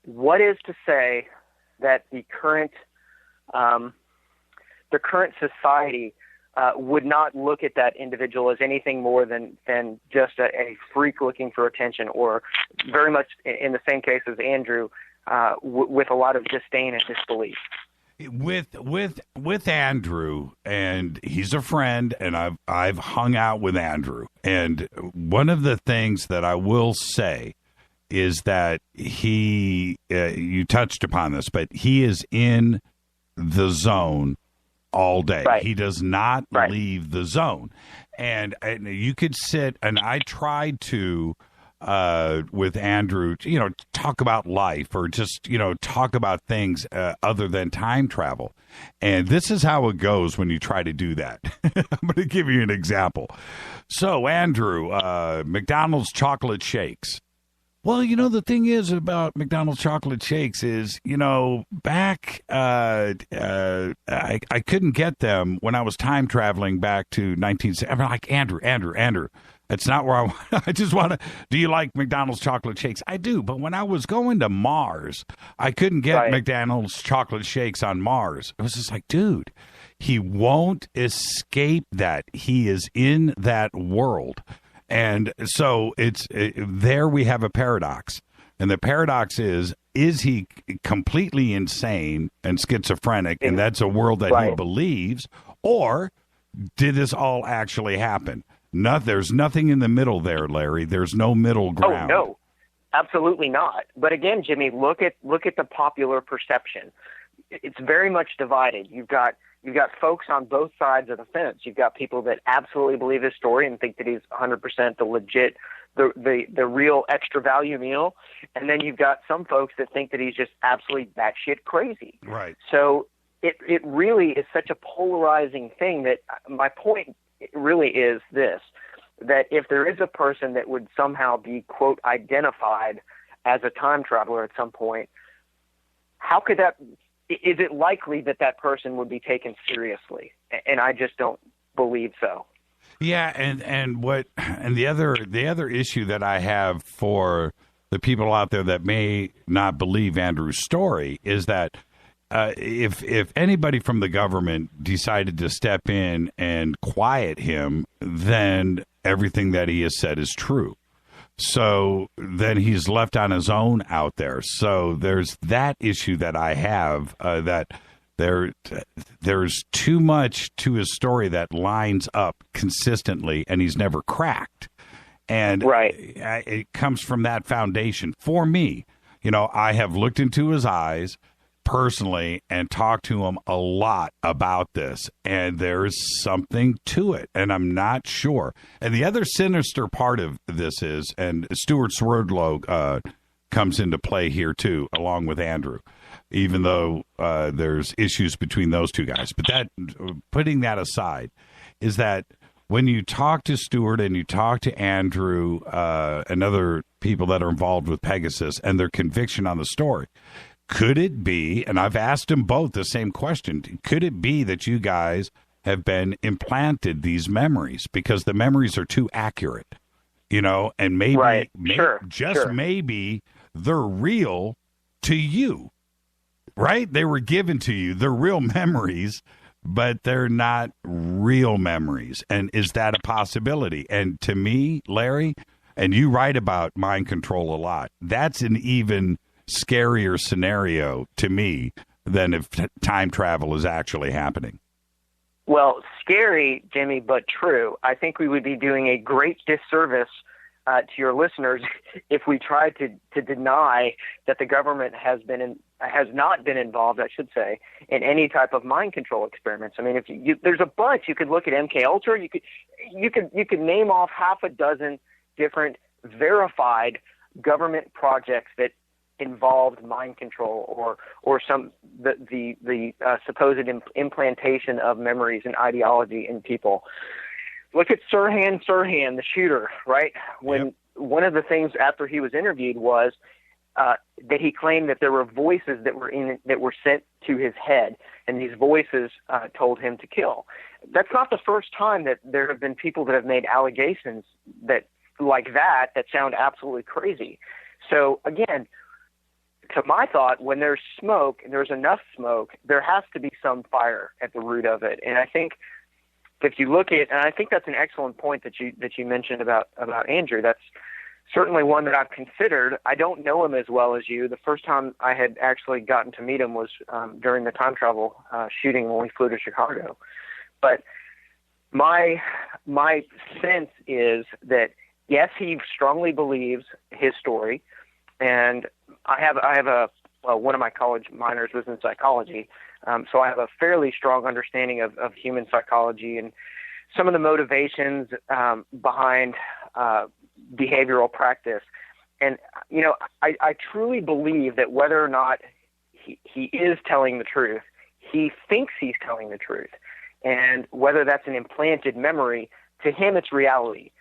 what is to say that the current society would not look at that individual as anything more than just a freak looking for attention, or very much in the same case as Andrew, with a lot of disdain and disbelief? With Andrew, and he's a friend, and I've hung out with Andrew, and one of the things that I will say is that you touched upon this, but he is in the zone all day. Right. He does not leave the zone. And you could sit, and I tried to, with Andrew, talk about life, or just, talk about things other than time travel. And this is how it goes when you try to do that. I'm going to give you an example. So, Andrew, McDonald's chocolate shakes. Well, the thing is about McDonald's chocolate shakes is, back, I couldn't get them when I was time traveling back to 1970. I'm like, Andrew, that's not where I just want to, do you like McDonald's chocolate shakes? I do, but when I was going to Mars, I couldn't get McDonald's chocolate shakes on Mars. It was just like, dude, he won't escape that. He is in that world. And so there we have a paradox. And the paradox is he completely insane and schizophrenic, and that's a world that he believes, or did this all actually happen? There's nothing in the middle there, Larry. There's no middle ground. Oh, no, absolutely not. But again, Jimmy, look at the popular perception. It's very much divided. You've got folks on both sides of the fence. You've got people that absolutely believe his story and think that he's 100% the legit, the real extra value meal. And then you've got some folks that think that he's just absolutely batshit crazy. Right. So it really is such a polarizing thing that my point really is this, that if there is a person that would somehow be, quote, identified as a time traveler at some point, how could that... Is it likely that person would be taken seriously? And I just don't believe so. Yeah, and the other issue that I have for the people out there that may not believe Andrew's story is that if anybody from the government decided to step in and quiet him, then everything that he has said is true. So then he's left on his own out there. So there's that issue that I have, that there's too much to his story that lines up consistently, and he's never cracked. And it comes from that foundation. For me, I have looked into his eyes personally and talked to him a lot about this, and there's something to it, and I'm not sure. And the other sinister part of this is, and Stuart Swerdlow comes into play here too, along with Andrew, even though there's issues between those two guys. But putting that aside, is that when you talk to Stuart and you talk to Andrew and other people that are involved with Pegasus and their conviction on the story, could it be, and I've asked them both the same question, could it be that you guys have been implanted these memories because the memories are too accurate, and maybe, maybe they're real to you, right? They were given to you. They're real memories, but they're not real memories. And is that a possibility? And to me, Larry, and you write about mind control a lot, that's an even scarier scenario to me than if time travel is actually happening. Well, scary, Jimmy, but true. I think we would be doing a great disservice to your listeners if we tried to deny that the government has not been involved, I should say, in any type of mind control experiments. I mean, if there's a bunch. You could look at MK Ultra. You could name off half a dozen different verified government projects that involved mind control or some the supposed implantation of memories and ideology in people. Look at Sirhan, the shooter, right? When one of the things after he was interviewed was that he claimed that there were voices that were sent to his head, and these voices told him to kill. That's not the first time that there have been people that have made allegations that sound absolutely crazy. So again, to my thought, when there's smoke, and there's enough smoke, there has to be some fire at the root of it. And I think if you look at, and I think that's an excellent point that you mentioned about Andrew. That's certainly one that I've considered. I don't know him as well as you. The first time I had actually gotten to meet him was during the time travel shooting when we flew to Chicago. But my sense is that yes, he strongly believes his story, and I have one of my college minors was in psychology. So I have a fairly strong understanding of human psychology and some of the motivations behind behavioral practice. And, I truly believe that whether or not he is telling the truth, he thinks he's telling the truth. And whether that's an implanted memory, to him it's reality.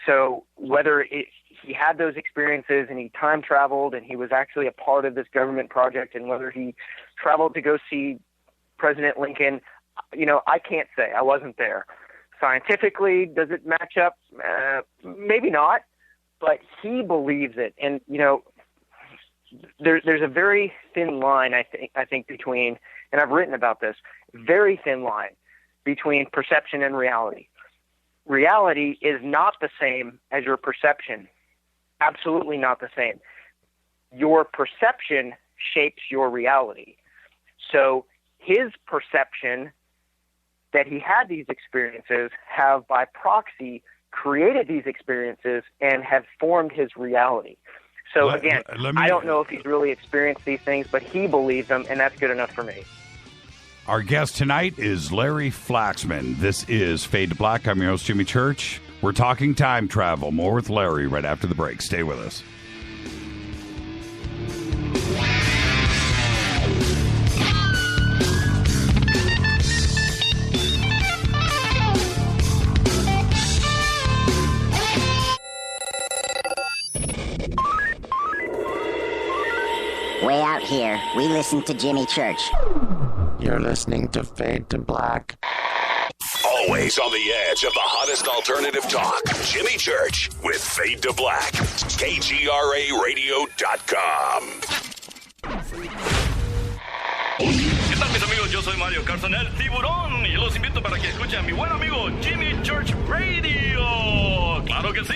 So whether he had those experiences and he time traveled and he was actually a part of this government project, and whether he traveled to go see President Lincoln, I can't say. I wasn't there. Scientifically, does it match up? Maybe not, but he believes it. And, there's a very thin line, I think between, and I've written about this, very thin line between perception and reality. Reality is not the same as your perception. Absolutely not the same. Your perception shapes your reality. So his perception that he had these experiences have by proxy created these experiences and have formed his reality. So again, I don't know if he's really experienced these things, but he believes them, and that's good enough for me. Our guest tonight is Larry Flaxman. This is Fade to Black. I'm your host, Jimmy Church. We're talking time travel. More with Larry right after the break. Stay with us. Way out here, we listen to Jimmy Church. You're listening to Fade to Black. Always on the edge of the hottest alternative talk. Jimmy Church with Fade to Black. KGRARadio.com. ¿Qué tal, mis amigos? Yo soy Mario Carson, el tiburón, y los invito para que escuchen a mi buen amigo Jimmy Church Radio. ¡Claro que sí!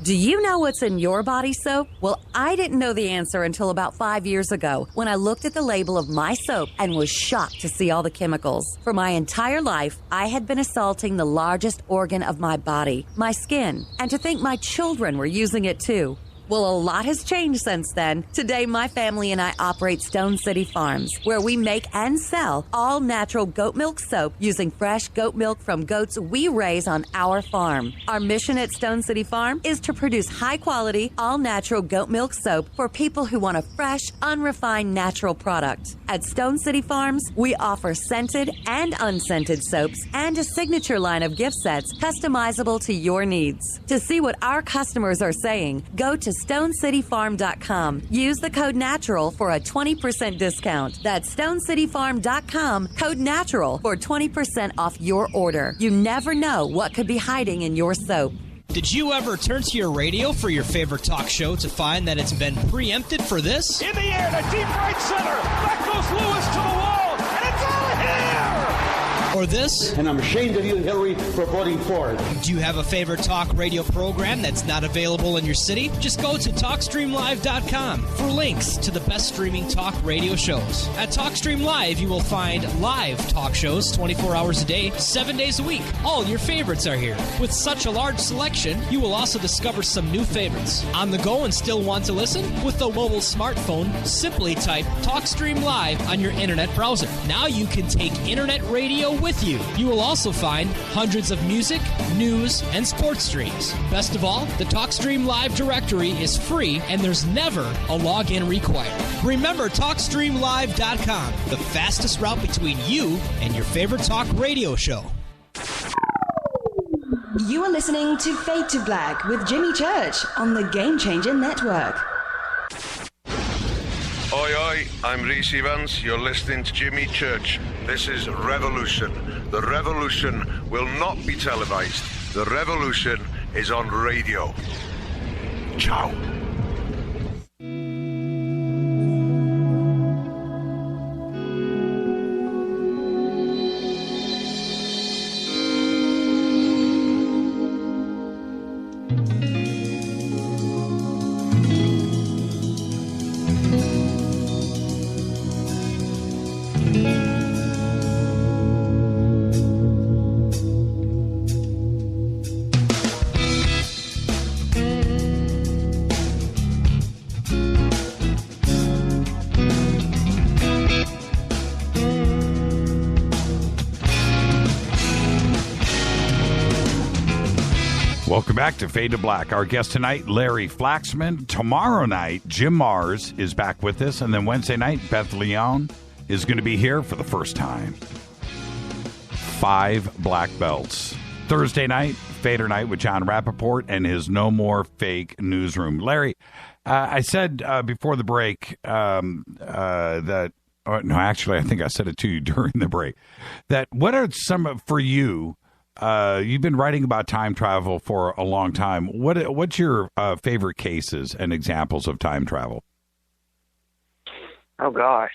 Do you know what's in your body soap? Well, I didn't know the answer until about 5 years ago when I looked at the label of my soap and was shocked to see all the chemicals. For my entire life, I had been assaulting the largest organ of my body, my skin, and to think my children were using it too. Well, a lot has changed since then. Today, my family and I operate Stone City Farms, where we make and sell all natural goat milk soap using fresh goat milk from goats we raise on our farm. Our mission at Stone City Farm is to produce high-quality, all-natural goat milk soap for people who want a fresh, unrefined, natural product. At Stone City Farms, we offer scented and unscented soaps and a signature line of gift sets customizable to your needs. To see what our customers are saying, go to StoneCityFarm.com. Use the code NATURAL for a 20% discount. That's StoneCityFarm.com, code NATURAL for 20% off your order. You never know what could be hiding in your soap. Did you ever turn to your radio for your favorite talk show to find that it's been preempted for this? In the air to deep right center. Back goes Lewis to the wall, and it's out of here! Or this? And I'm ashamed of you and Hillary for voting for it. Do you have a favorite talk radio program that's not available in your city? Just go to TalkStreamLive.com for links to the best streaming talk radio shows. At TalkStream Live, you will find live talk shows 24 hours a day, 7 days a week. All your favorites are here. With such a large selection, you will also discover some new favorites. On the go and still want to listen? With a mobile smartphone, simply type TalkStream Live on your internet browser. Now you can take internet radio with you. You will also find hundreds of music, news, and sports streams. Best of all, the TalkStream Live directory is free and there's never a login required. Remember TalkStreamLive.com, the fastest route between you and your favorite talk radio show. You are listening to Fade to Black with Jimmy Church on the Game Changer Network. Oi, oi, I'm Reese Evans. You're listening to Jimmy Church. This is Revolution. The revolution will not be televised. The revolution is on radio. Ciao. Welcome back to Fade to Black. Our guest tonight, Larry Flaxman. Tomorrow night, Jim Mars is back with us. And then Wednesday night, Beth Leon is going to be here for the first time. 5 black belts. Thursday night, Fader Night with John Rappaport and his No More Fake newsroom. Larry, I said before the break that, no, actually, I think I said it to you during the break, that what are some, for you, you've been writing about time travel for a long time. What's your favorite cases and examples of time travel? Oh gosh,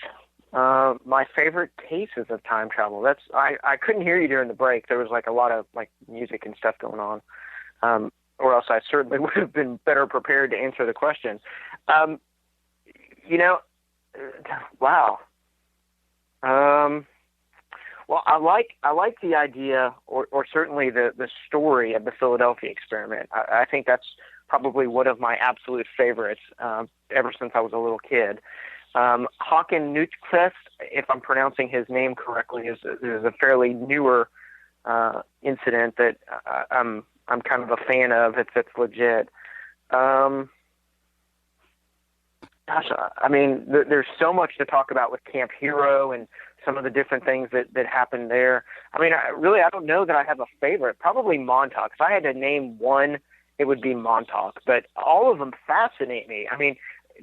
my favorite cases of time travel. I couldn't hear you during the break. There was like a lot of like music and stuff going on, or else I certainly would have been better prepared to answer the question. Wow. Well, I like the idea, or certainly the story of the Philadelphia experiment. I think that's probably one of my absolute favorites ever since I was a little kid. Håkan Nutqvist, if I'm pronouncing his name correctly, is a fairly newer incident that I'm kind of a fan of. It's legit. Gosh, I mean, there's so much to talk about with Camp Hero and some of the different things that happened there. I mean, I don't know that I have a favorite. Probably Montauk. If I had to name one, it would be Montauk. But all of them fascinate me. I mean,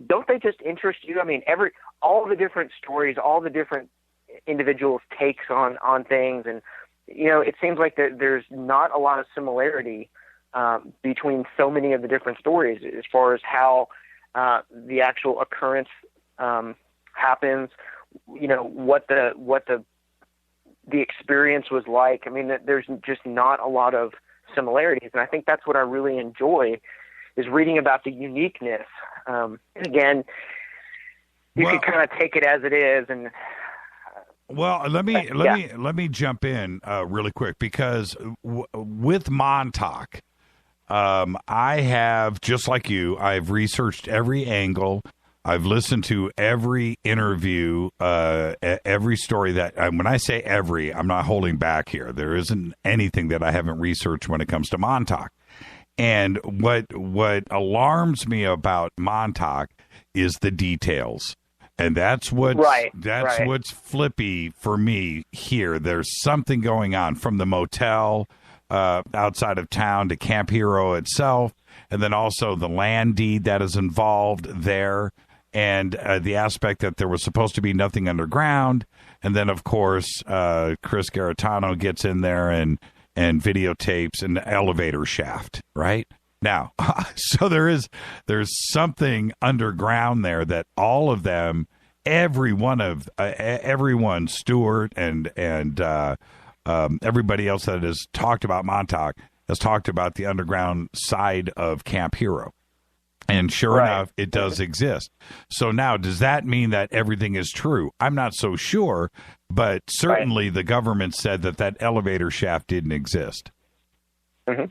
don't they just interest you? I mean, all the different stories, all the different individuals' takes on things, and it seems like there's not a lot of similarity between so many of the different stories as far as how the actual occurrence happens. What the experience was like. I mean, there's just not a lot of similarities, and I think that's what I really enjoy is reading about the uniqueness. And again, you can kind of take it as it is. And well, let me jump in really quick because with Montauk, I have, just like you, I've researched every angle. I've listened to every interview, every story that, when I say every, I'm not holding back here. There isn't anything that I haven't researched when it comes to Montauk. And what alarms me about Montauk is the details. And that's what's flippy for me here. There's something going on from the motel outside of town to Camp Hero itself, and then also the land deed that is involved there. And the aspect that there was supposed to be nothing underground. And then, of course, Chris Garitano gets in there and videotapes an elevator shaft, right? Now, so there's something underground there that all of them, everyone, Stewart and Everybody else that has talked about Montauk has talked about the underground side of Camp Hero. And sure enough, it does exist. So now, does that mean that everything is true? I'm not so sure, but certainly the government said that elevator shaft didn't exist. Mm-hmm.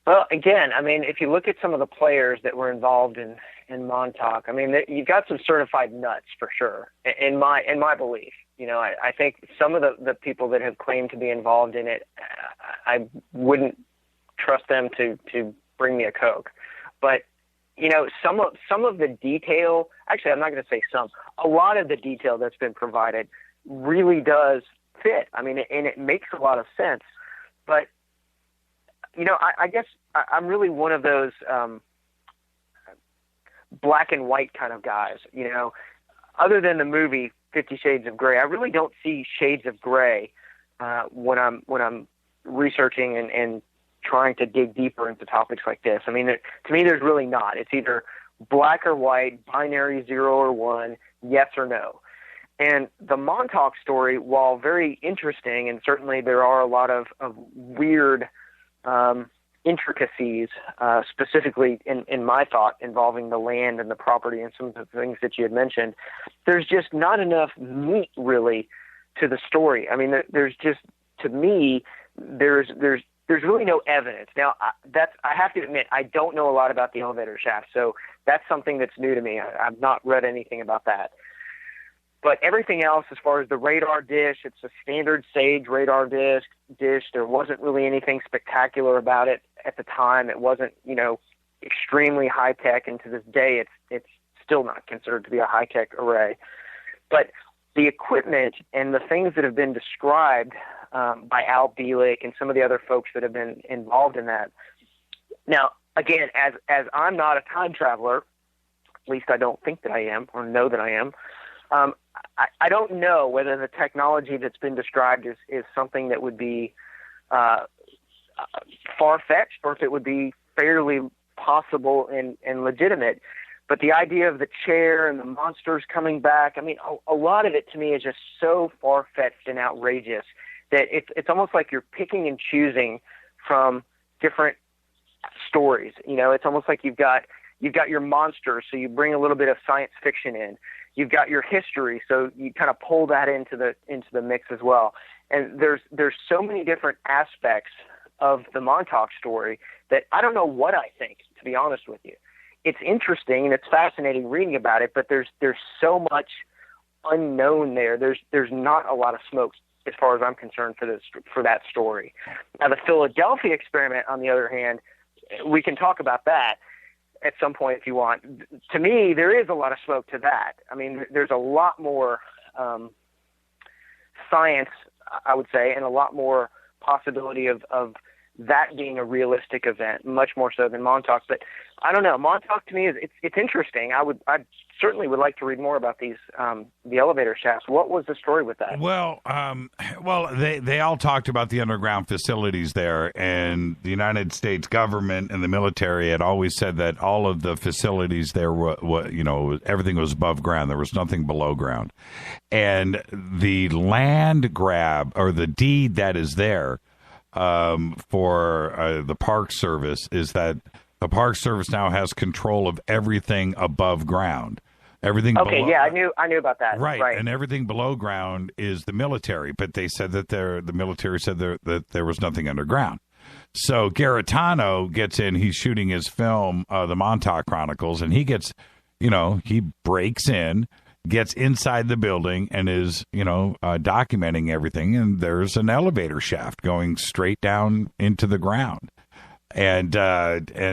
Well, again, I mean, if you look at some of the players that were involved in Montauk, I mean, you've got some certified nuts for sure, in my belief. You know, I think some of the people that have claimed to be involved in it, I wouldn't trust them to bring me a Coke. But, you know, some of the detail, actually, I'm not going to say some, a lot of the detail that's been provided really does fit. I mean, and it makes a lot of sense. But, you know, I guess I'm really one of those black and white kind of guys, you know. Other than the movie 50 Shades of Grey, I really don't see shades of gray when I'm researching and trying to dig deeper into topics like this. I mean, to me, there's really not. It's either black or white, binary 0 or 1, yes or no. And the Montauk story, while very interesting, and certainly there are a lot of weird intricacies, specifically in my thought, involving the land and the property and some of the things that you had mentioned, there's just not enough meat really to the story. I mean, there's just, to me, there's really no evidence. Now, I have to admit, I don't know a lot about the elevator shaft, so that's something that's new to me. I've not read anything about that. But everything else, as far as the radar dish, it's a standard Sage radar dish. There wasn't really anything spectacular about it at the time. It wasn't, you know, extremely high tech, and to this day, it's still not considered to be a high tech array. But the equipment and the things that have been described by Al Bielek and some of the other folks that have been involved in that. Now, again, as I'm not a time traveler, at least I don't think that I am, or know that I am. I don't know whether the technology that's been described is something that would be far-fetched, or if it would be fairly possible and legitimate. But the idea of the chair and the monsters coming back, I mean, a lot of it to me is just so far-fetched and outrageous that it's almost like you're picking and choosing from different stories. You know, it's almost like you've got your monsters, so you bring a little bit of science fiction in. You've got your history, so you kind of pull that into the mix as well. And there's so many different aspects of the Montauk story that I don't know what I think, to be honest with you. It's interesting and it's fascinating reading about it, but there's so much unknown there. There's not a lot of smoke as far as I'm concerned for that story. Now, the Philadelphia experiment, on the other hand, we can talk about that at some point if you want. To me, there is a lot of smoke to that. I mean, there's a lot more science, I would say, and a lot more possibility of that being a realistic event, much more so than Montauk. But I don't know. Montauk to me it's interesting. I certainly would like to read more about these the elevator shafts. What was the story with that? Well, they all talked about the underground facilities there, and the United States government and the military had always said that all of the facilities there were everything was above ground. There was nothing below ground, and the land grab or the deed that is there for the Park Service is that the Park Service now has control of everything above ground. Everything. Okay, below, yeah, I knew about that. Right, and everything below ground is the military, but they said that the military said that there was nothing underground. So Garitano gets in. He's shooting his film, The Montauk Chronicles, and he gets, he breaks in, gets inside the building, and is, documenting everything. And there's an elevator shaft going straight down into the ground, and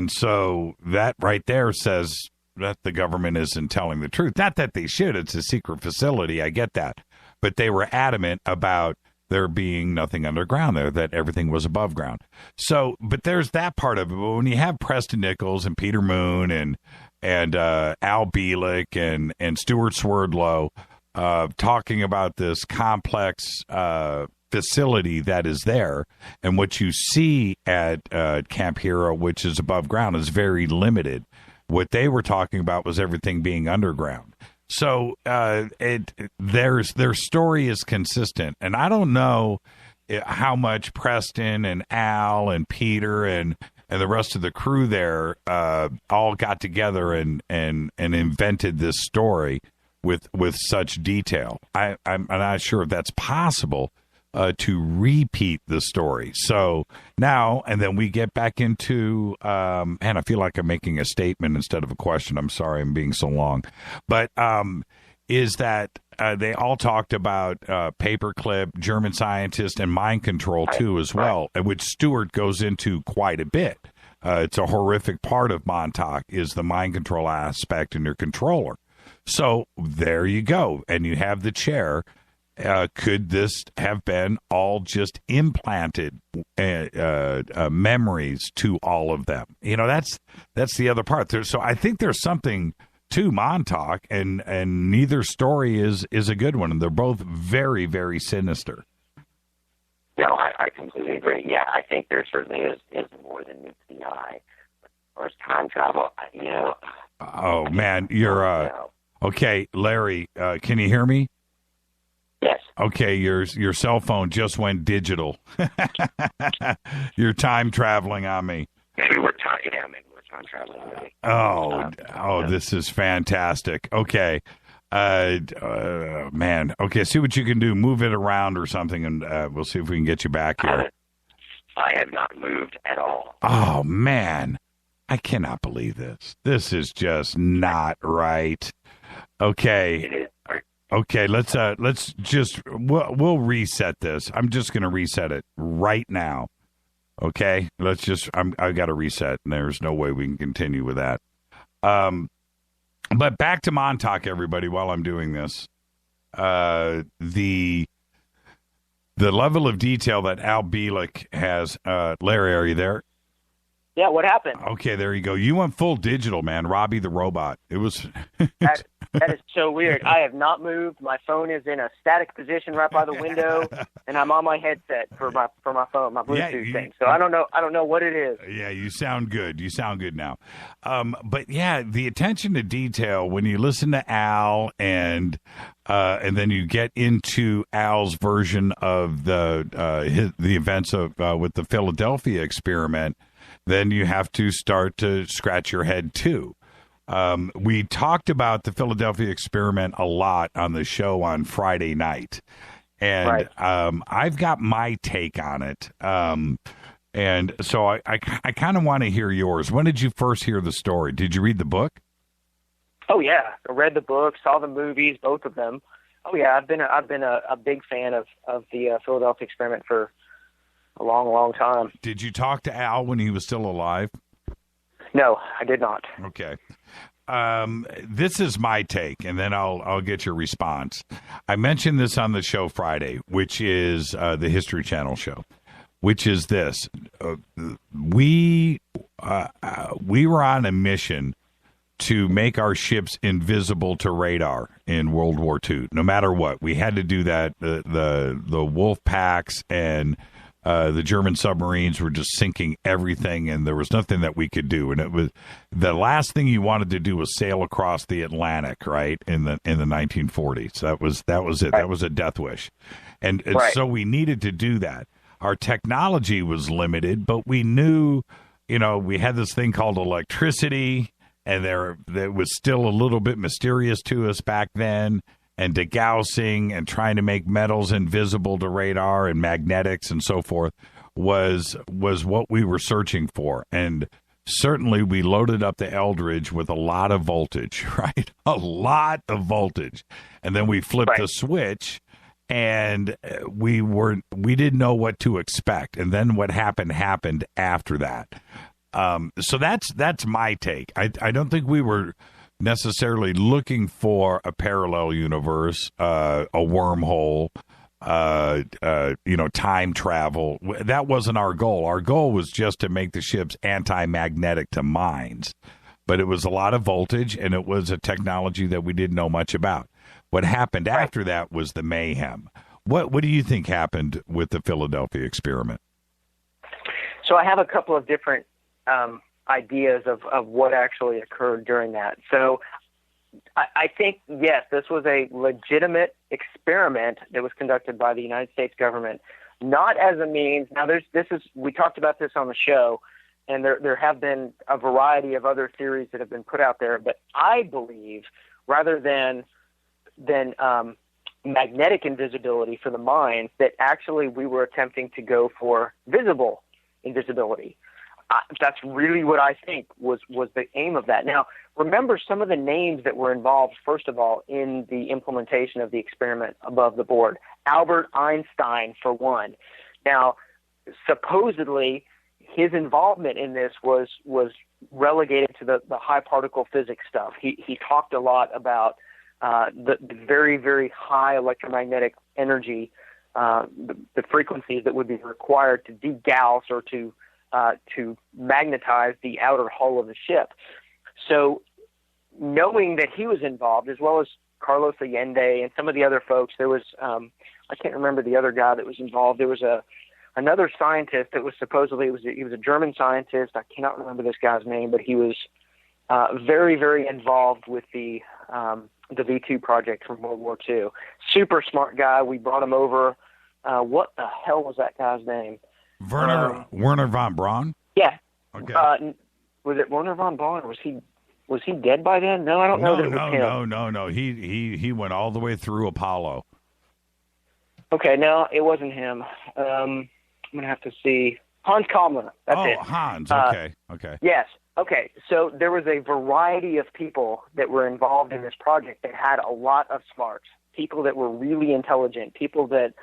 so that right there says that the government isn't telling the truth. Not that they should. It's a secret facility. I get that. But they were adamant about there being nothing underground there, that everything was above ground. So, but there's that part of it. But when you have Preston Nichols and Peter Moon and Al Bielek and Stuart Swerdlow talking about this complex facility that is there, and what you see at Camp Hero, which is above ground, is very limited. What they were talking about was everything being underground. So their story is consistent, and I don't know how much Preston and Al and Peter and the rest of the crew there all got together and invented this story with such detail. I'm not sure if that's possible to repeat the story. So now, and then we get back into, and I feel like I'm making a statement instead of a question. I'm sorry I'm being so long. But is that they all talked about paperclip, German scientist, and mind control, too, as well, which Stewart goes into quite a bit. It's a horrific part of Montauk is the mind control aspect in your controller. So there you go. And you have the chair. Could this have been all just implanted memories to all of them? You know, that's the other part. So I think there's something to Montauk, and neither story is a good one, and they're both very, very sinister. No, I completely agree. Yeah, I think there certainly is more than meets the eye. As far as time travel, Oh man, you're okay, Larry. Can you hear me? Yes. Okay, your cell phone just went digital. You're time traveling on me. We're time traveling. Really. Oh, this is fantastic. Okay. Man. Okay, see what you can do. Move it around or something, and we'll see if we can get you back here. I have not moved at all. Oh, man. I cannot believe this. This is just not right. Okay. It is. Okay, let's just we'll reset this. I'm just going to reset it right now. Okay? I've got to reset, and there's no way we can continue with that. But back to Montauk, everybody, while I'm doing this. The level of detail that Al Bielek has, Larry, are you there? Yeah, what happened? Okay, there you go. You went full digital, man. Robbie the robot. It was... That is so weird. I have not moved. My phone is in a static position right by the window, and I'm on my headset for my phone, my Bluetooth thing. So I don't know what it is. Yeah, you sound good. You sound good now. But yeah, the attention to detail when you listen to Al and then you get into Al's version of the events of with the Philadelphia experiment, then you have to start to scratch your head too. We talked about the Philadelphia experiment a lot on the show on Friday night, and I've got my take on it. And so I kind of want to hear yours. When did you first hear the story? Did you read the book? Oh yeah, I read the book, saw the movies, both of them. Oh yeah, I've been a big fan of the Philadelphia experiment for a long time. Did you talk to Al when he was still alive? No, I did not. Okay. This is my take, and then I'll get your response. I mentioned this on the show Friday, which is the History Channel show, which is this. We were on a mission to make our ships invisible to radar in World War II, no matter what. We had to do that. The wolf packs and the German submarines were just sinking everything, and there was nothing that we could do. And it was the last thing you wanted to do was sail across the Atlantic, right? In the 1940s, that was it. That was a death wish, and so we needed to do that. Our technology was limited, but we knew, we had this thing called electricity, and that was still a little bit mysterious to us back then. And degaussing and trying to make metals invisible to radar and magnetics and so forth was what we were searching for. And certainly we loaded up the Eldridge with a lot of voltage, right? A lot of voltage. And then we flipped the switch, and we didn't know what to expect. And then what happened after that. So that's my take. I don't think we were necessarily looking for a parallel universe, a wormhole, time travel. That wasn't our goal. Our goal was just to make the ships anti-magnetic to mines. But it was a lot of voltage, and it was a technology that we didn't know much about. What happened after that was the mayhem. What do you think happened with the Philadelphia experiment? So I have a couple of different ideas of what actually occurred during that. So I think, yes, this was a legitimate experiment that was conducted by the United States government, not as a means. Now, we talked about this on the show, and there have been a variety of other theories that have been put out there, but I believe rather than magnetic invisibility for the mind, that actually we were attempting to go for visible invisibility. That's really what I think was the aim of that. Now, remember some of the names that were involved, first of all, in the implementation of the experiment above the board. Albert Einstein, for one. Now, supposedly, his involvement in this was relegated to the high particle physics stuff. He talked a lot about the very, very high electromagnetic energy, the frequencies that would be required to de-Gauss or to magnetize the outer hull of the ship. So knowing that he was involved, as well as Carlos Allende and some of the other folks, there was, I can't remember the other guy that was involved. There was another scientist that was supposedly, he was a German scientist. I cannot remember this guy's name, but he was very, very involved with the V2 project from World War II. Super smart guy. We brought him over. What the hell was that guy's name? Werner von Braun? Yeah. Okay. Was it Werner von Braun, or was he dead by then? No, I don't know that it was him. No. He went all the way through Apollo. Okay, no, it wasn't him. I'm going to have to see. Hans Kammler. That's it. Oh, Hans. Okay. Yes. Okay. So there was a variety of people that were involved in this project that had a lot of smarts, people that were really intelligent, people that,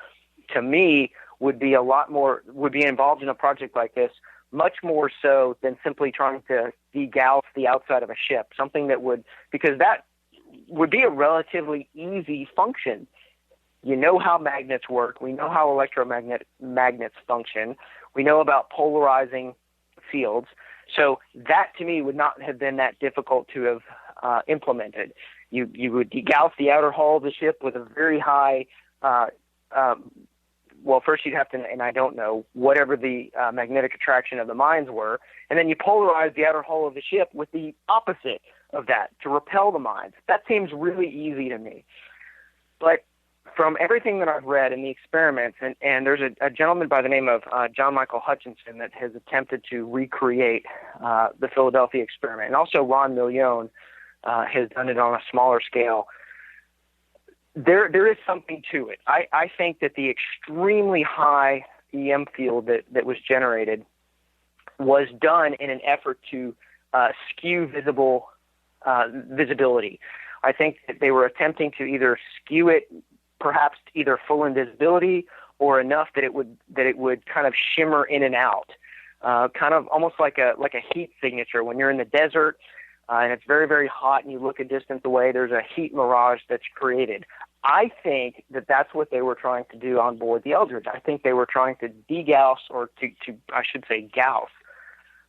to me, would be involved in a project like this much more so than simply trying to de-Gauss the outside of a ship, something that because that would be a relatively easy function. You know how magnets work. We know how magnets function. We know about polarizing fields. So that, to me, would not have been that difficult to have implemented. You would de-Gauss the outer hull of the ship with a very high well, first you'd have to, and I don't know, whatever the magnetic attraction of the mines were, and then you polarize the outer hull of the ship with the opposite of that to repel the mines. That seems really easy to me. But from everything that I've read in the experiments, and there's a gentleman by the name of John Michael Hutchinson that has attempted to recreate the Philadelphia experiment, and also Ron Million has done it on a smaller scale. There is something to it. I think that the extremely high EM field that was generated was done in an effort to skew visibility. I think that they were attempting to either skew it, perhaps either full invisibility, or enough that it would kind of shimmer in and out, kind of almost like a heat signature. When you're in the desert and it's very, very hot, and you look a distance away, there's a heat mirage that's created. I think that that's what they were trying to do on board the Eldridge. I think they were trying to de-Gauss, or to I should say Gauss,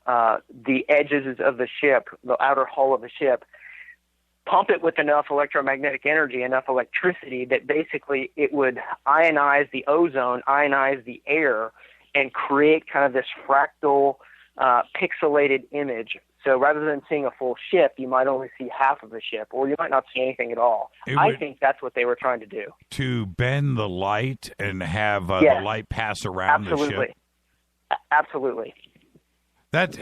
the edges of the ship, the outer hull of the ship, pump it with enough electromagnetic energy, enough electricity that basically it would ionize the ozone, ionize the air, and create kind of this fractal, pixelated image. So rather than seeing a full ship, you might only see half of the ship, or you might not see anything at all. I think that's what they were trying to do. To bend the light and have the light pass around the ship? Absolutely. That's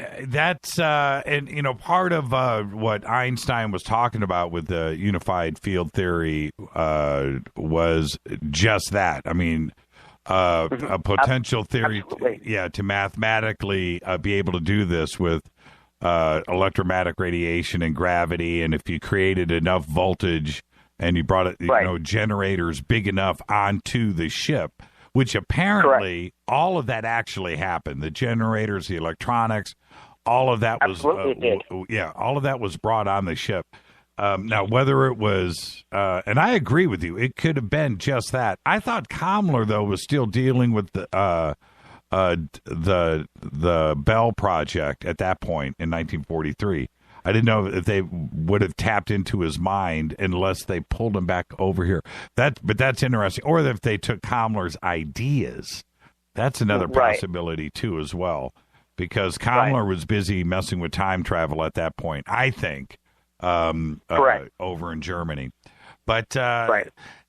and part of what Einstein was talking about with the unified field theory was just that. I mean, a potential theory, to mathematically be able to do this with electromagnetic radiation and gravity, and if you created enough voltage and you brought it, generators big enough onto the ship, which apparently all of that actually happened. The generators, the electronics, all of that was all of that was brought on the ship. Now, whether it was, and I agree with you, it could have been just that. I thought Kammler, though, was still dealing with the Bell Project at that point in 1943. I didn't know if they would have tapped into his mind unless they pulled him back over here. But that's interesting. Or if they took Kammler's ideas. That's another possibility, too, as well. Because Kammler was busy messing with time travel at that point, I think. over in Germany. But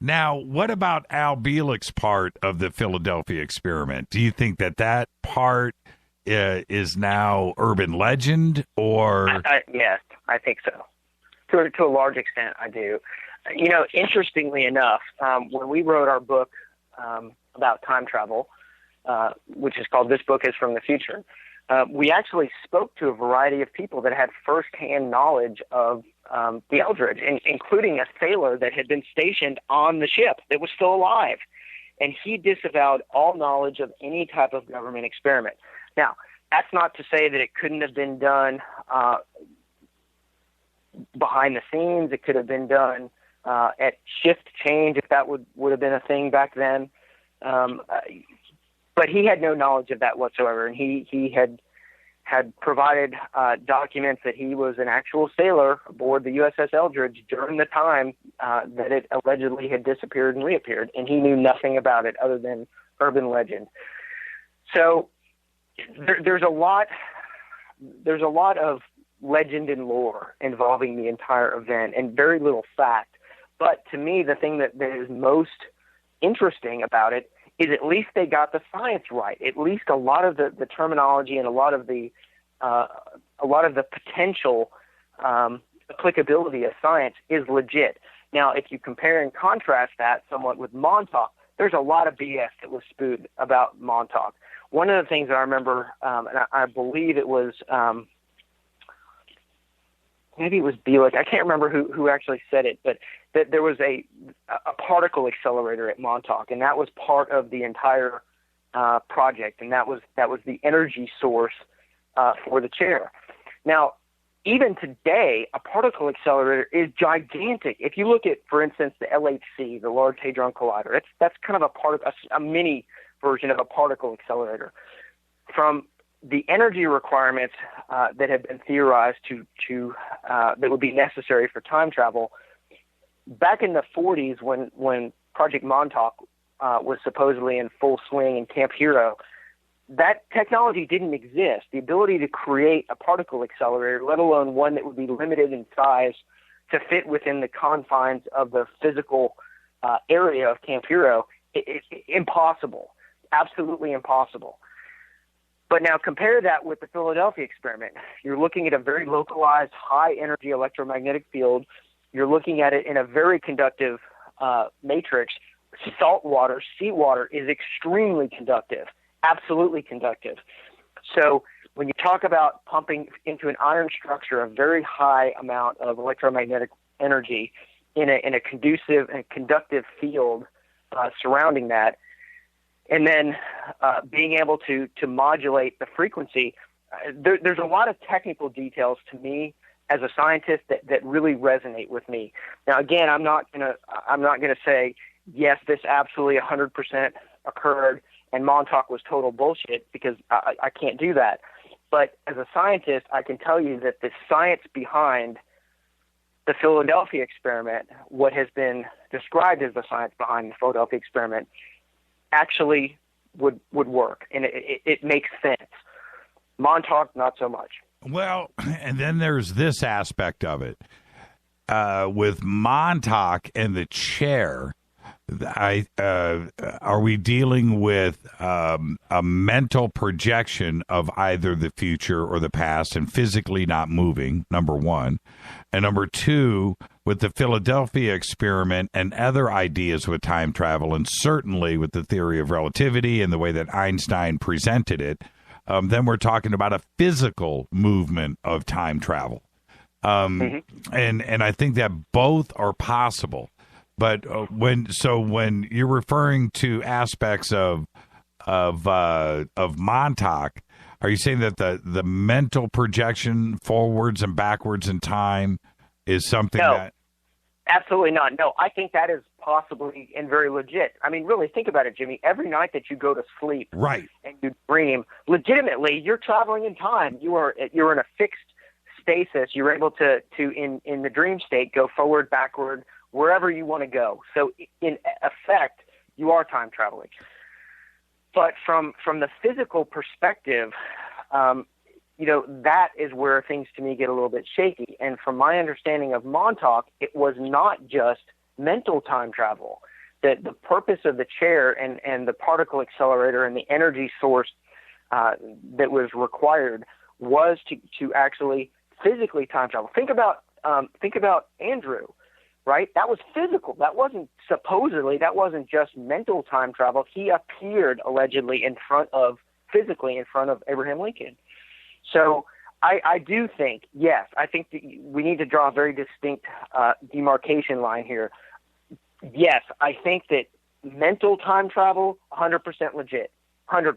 now, what about Al Bielek's part of the Philadelphia experiment? Do you think that part is now urban legend, or? Yes, I think so. To a large extent, I do. Interestingly enough, when we wrote our book about time travel, which is called This Book is from the Future, we actually spoke to a variety of people that had firsthand knowledge of the Eldridge, including a sailor that had been stationed on the ship that was still alive. And he disavowed all knowledge of any type of government experiment. Now, that's not to say that it couldn't have been done behind the scenes. It could have been done at shift change, if that would have been a thing back then. But he had no knowledge of that whatsoever, and he had provided documents that he was an actual sailor aboard the USS Eldridge during the time that it allegedly had disappeared and reappeared, and he knew nothing about it other than urban legend. So there's a lot of legend and lore involving the entire event, and very little fact. But to me, the thing that is most interesting about it is at least they got the science right. At least a lot of the terminology and a lot of the potential applicability of science is legit. Now, if you compare and contrast that somewhat with Montauk, there's a lot of BS that was spewed about Montauk. One of the things that I remember, and I believe it was maybe it was Bielek. I can't remember who actually said it, but that there was a particle accelerator at Montauk, and that was part of the entire project, and that was the energy source for the chair. Now, even today, a particle accelerator is gigantic. If you look at, for instance, the LHC, the Large Hadron Collider, that's kind of a mini version of a particle accelerator. From the energy requirements that have been theorized to that would be necessary for time travel, back in the 40s when Project Montauk was supposedly in full swing in Camp Hero, that technology didn't exist. The ability to create a particle accelerator, let alone one that would be limited in size to fit within the confines of the physical area of Camp Hero, it's impossible, absolutely impossible. But now compare that with the Philadelphia experiment. You're looking at a very localized, high-energy electromagnetic field. You're looking at it in a very conductive matrix. Salt water, seawater is extremely conductive, absolutely conductive. So when you talk about pumping into an iron structure a very high amount of electromagnetic energy in a conducive and conductive field surrounding that, and then being able to modulate the frequency, there's a lot of technical details to me as a scientist that really resonate with me. Now, again, I'm not gonna say yes, this absolutely 100% occurred and Montauk was total bullshit, because I can't do that. But as a scientist, I can tell you that the science behind the Philadelphia experiment, what has been described as the science behind the Philadelphia experiment, actually would work, and it makes sense. Montauk, not so much. Well, and then there's this aspect of it. With Montauk and the chair, are we dealing with a mental projection of either the future or the past and physically not moving, number one? And number two, with the Philadelphia experiment and other ideas with time travel, and certainly with the theory of relativity and the way that Einstein presented it, then we're talking about a physical movement of time travel. And I think that both are possible. But when you're referring to aspects of Montauk, are you saying that the mental projection forwards and backwards in time is something that? Absolutely not. No, I think that is possibly and very legit. I mean, really, think about it, Jimmy. Every night that you go to sleep, right, and you dream, legitimately, you're traveling in time. You're in a fixed stasis. You're able to in the dream state go forward, backward, wherever you want to go. So in effect, you are time traveling. But from the physical perspective, that is where things to me get a little bit shaky. And from my understanding of Montauk, it was not just mental time travel. That the purpose of the chair and the particle accelerator and the energy source that was required was to actually physically time travel. Think about Andrew, right? That was physical. That wasn't just mental time travel. He appeared allegedly physically in front of Abraham Lincoln. So I do think, yes, I think that we need to draw a very distinct demarcation line here. Yes, I think that mental time travel, 100% legit, 100%.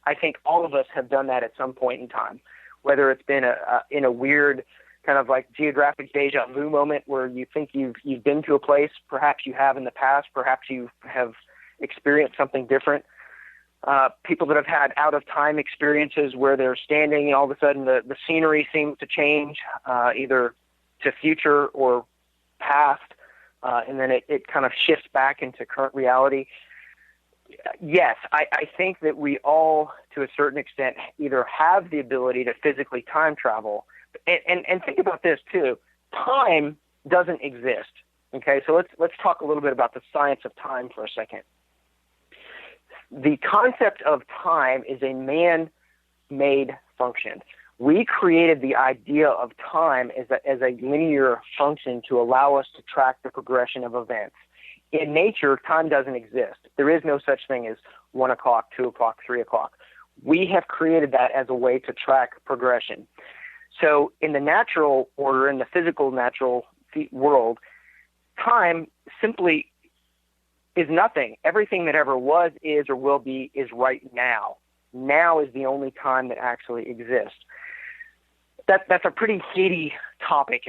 I think all of us have done that at some point in time, whether it's been in a weird kind of like geographic deja vu moment where you think you've been to a place, perhaps you have in the past, perhaps you have experienced something different. People that have had out-of-time experiences where they're standing and all of a sudden the scenery seems to change, either to future or past, and then it kind of shifts back into current reality. Yes, I think that we all, to a certain extent, either have the ability to physically time travel, and think about this too. Time doesn't exist. Okay, so let's talk a little bit about the science of time for a second. The concept of time is a man-made function. We created the idea of time as a linear function to allow us to track the progression of events. In nature, time doesn't exist. There is no such thing as 1 o'clock, 2 o'clock, 3 o'clock. We have created that as a way to track progression. So in the natural order, in the physical natural world, time simply is nothing. Everything that ever was, is, or will be is right now. Now is the only time that actually exists. That's a pretty heady topic,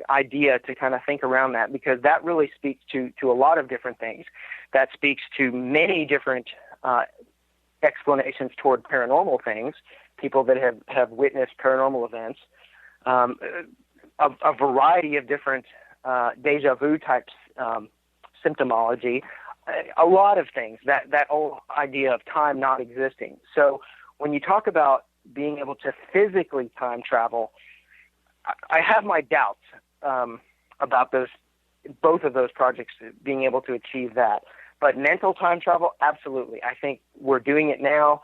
idea to kind of think around that, because that really speaks to a lot of different things. That speaks to many different explanations toward paranormal things, people that have witnessed paranormal events, a variety of different deja vu types symptomology, a lot of things, that whole idea of time not existing. So when you talk about being able to physically time travel, I have my doubts about both of those projects being able to achieve that. But mental time travel, absolutely. I think we're doing it now.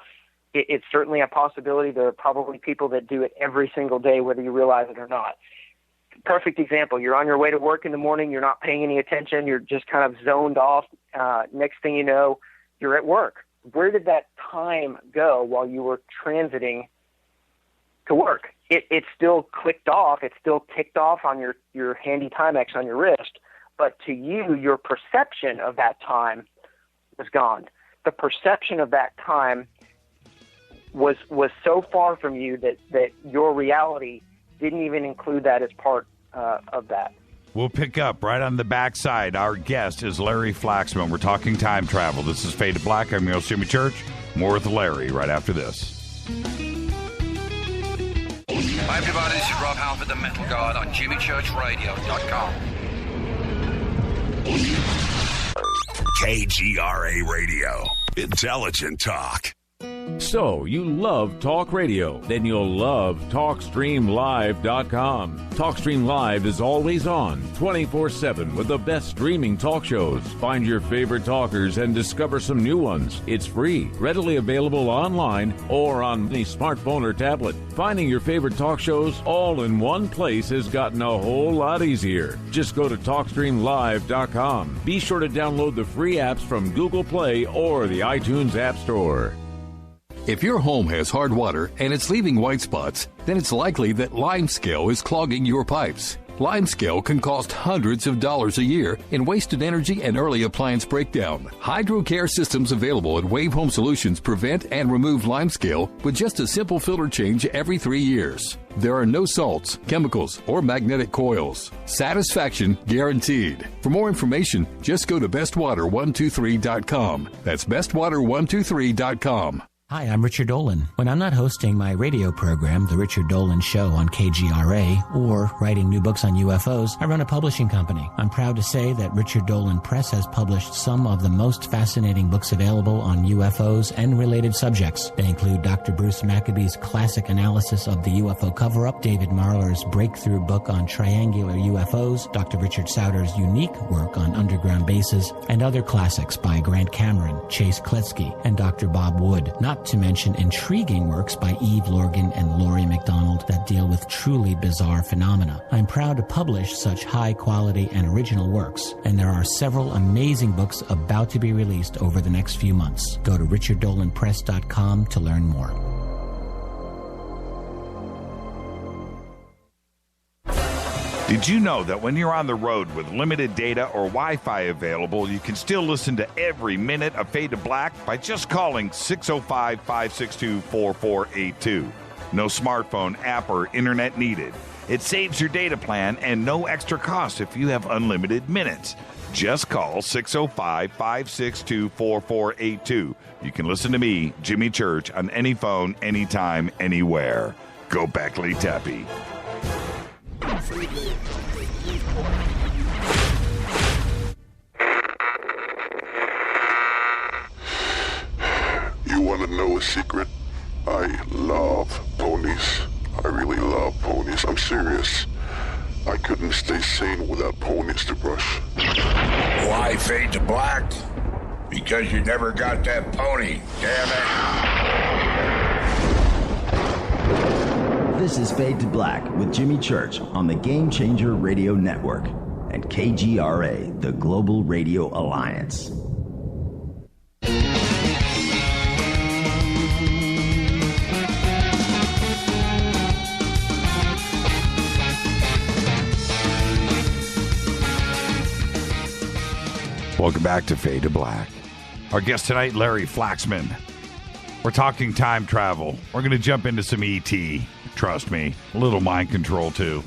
It's certainly a possibility. There are probably people that do it every single day, whether you realize it or not. Perfect example. You're on your way to work in the morning. You're not paying any attention. You're just kind of zoned off. Next thing you know, you're at work. Where did that time go while you were transiting to work? It still clicked off. It still ticked off on your handy Timex on your wrist. But to you, your perception of that time was gone. The perception of that time was so far from you that your reality didn't even include that as part of that. We'll pick up right on the backside. Our guest is Larry Flaxman. We're talking time travel. This is Fade to Black. I'm your host, Jimmy Church. More with Larry right after this. Hi, everybody. This is Rob Halford, the Metal Guard on JimmyChurchRadio.com. KGRA Radio. Intelligent talk. So, you love talk radio? Then you'll love TalkStreamLive.com. TalkStream Live is always on, 24/7, with the best streaming talk shows. Find your favorite talkers and discover some new ones. It's free, readily available online or on any smartphone or tablet. Finding your favorite talk shows all in one place has gotten a whole lot easier. Just go to TalkStreamLive.com. Be sure to download the free apps from Google Play or the iTunes App Store. If your home has hard water and it's leaving white spots, then it's likely that limescale is clogging your pipes. Limescale can cost hundreds of dollars a year in wasted energy and early appliance breakdown. HydroCare systems available at Wave Home Solutions prevent and remove limescale with just a simple filter change every 3 years. There are no salts, chemicals, or magnetic coils. Satisfaction guaranteed. For more information, just go to bestwater123.com. That's bestwater123.com. Hi, I'm Richard Dolan. When I'm not hosting my radio program, The Richard Dolan Show on KGRA, or writing new books on UFOs, I run a publishing company. I'm proud to say that Richard Dolan Press has published some of the most fascinating books available on UFOs and related subjects. They include Dr. Bruce Maccabee's classic analysis of the UFO cover-up, David Marler's breakthrough book on triangular UFOs, Dr. Richard Sauter's unique work on underground bases, and other classics by Grant Cameron, Chase Kletsky, and Dr. Bob Wood, not to mention intriguing works by Eve Lorgan and Laurie MacDonald that deal with truly bizarre phenomena. I'm proud to publish such high-quality and original works, and there are several amazing books about to be released over the next few months. Go to richarddolanpress.com to learn more. Did you know that when you're on the road with limited data or Wi-Fi available, you can still listen to every minute of Fade to Black by just calling 605-562-4482? No smartphone, app, or internet needed. It saves your data plan and no extra cost if you have unlimited minutes. Just call 605-562-4482. You can listen to me, Jimmy Church, on any phone, anytime, anywhere. Go Beckley Tappy. You want to know a secret? I love ponies. I really love ponies. I'm serious. I couldn't stay sane without ponies to brush. Why Fade to Black? Because you never got that pony, damn it. This is Fade to Black with Jimmy Church on the Game Changer Radio Network and KGRA, the Global Radio Alliance. Welcome back to Fade to Black. Our guest tonight, Larry Flaxman. We're talking time travel. We're going to jump into some E.T., trust me. A little mind control, too.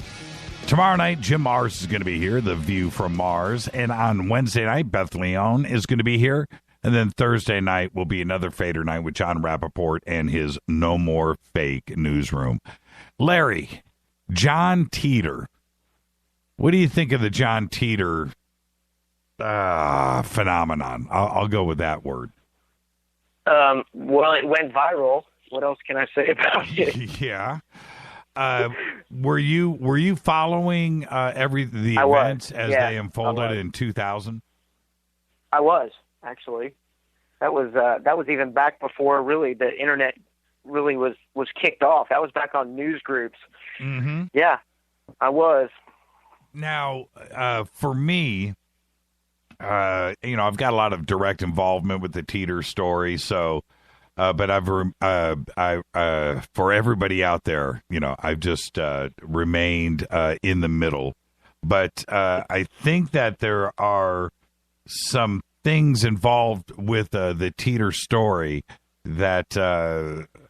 Tomorrow night, Jim Mars is going to be here, The View from Mars. And on Wednesday night, Beth Leon is going to be here. And then Thursday night will be another Fader night with John Rappaport and his No More Fake newsroom. Larry, John Titor. What do you think of the John Titor phenomenon? I'll go with that word. Well, it went viral. What else can I say about it? Yeah. Were you following the events as they unfolded in 2000? I was, actually. That was even back before really the internet really was kicked off. That was back on news groups. Mm-hmm. Yeah, I was. Now, for me, I've got a lot of direct involvement with the Titor story, so, but for everybody out there, I've just remained in the middle. But I think that there are some things involved with the Titor story that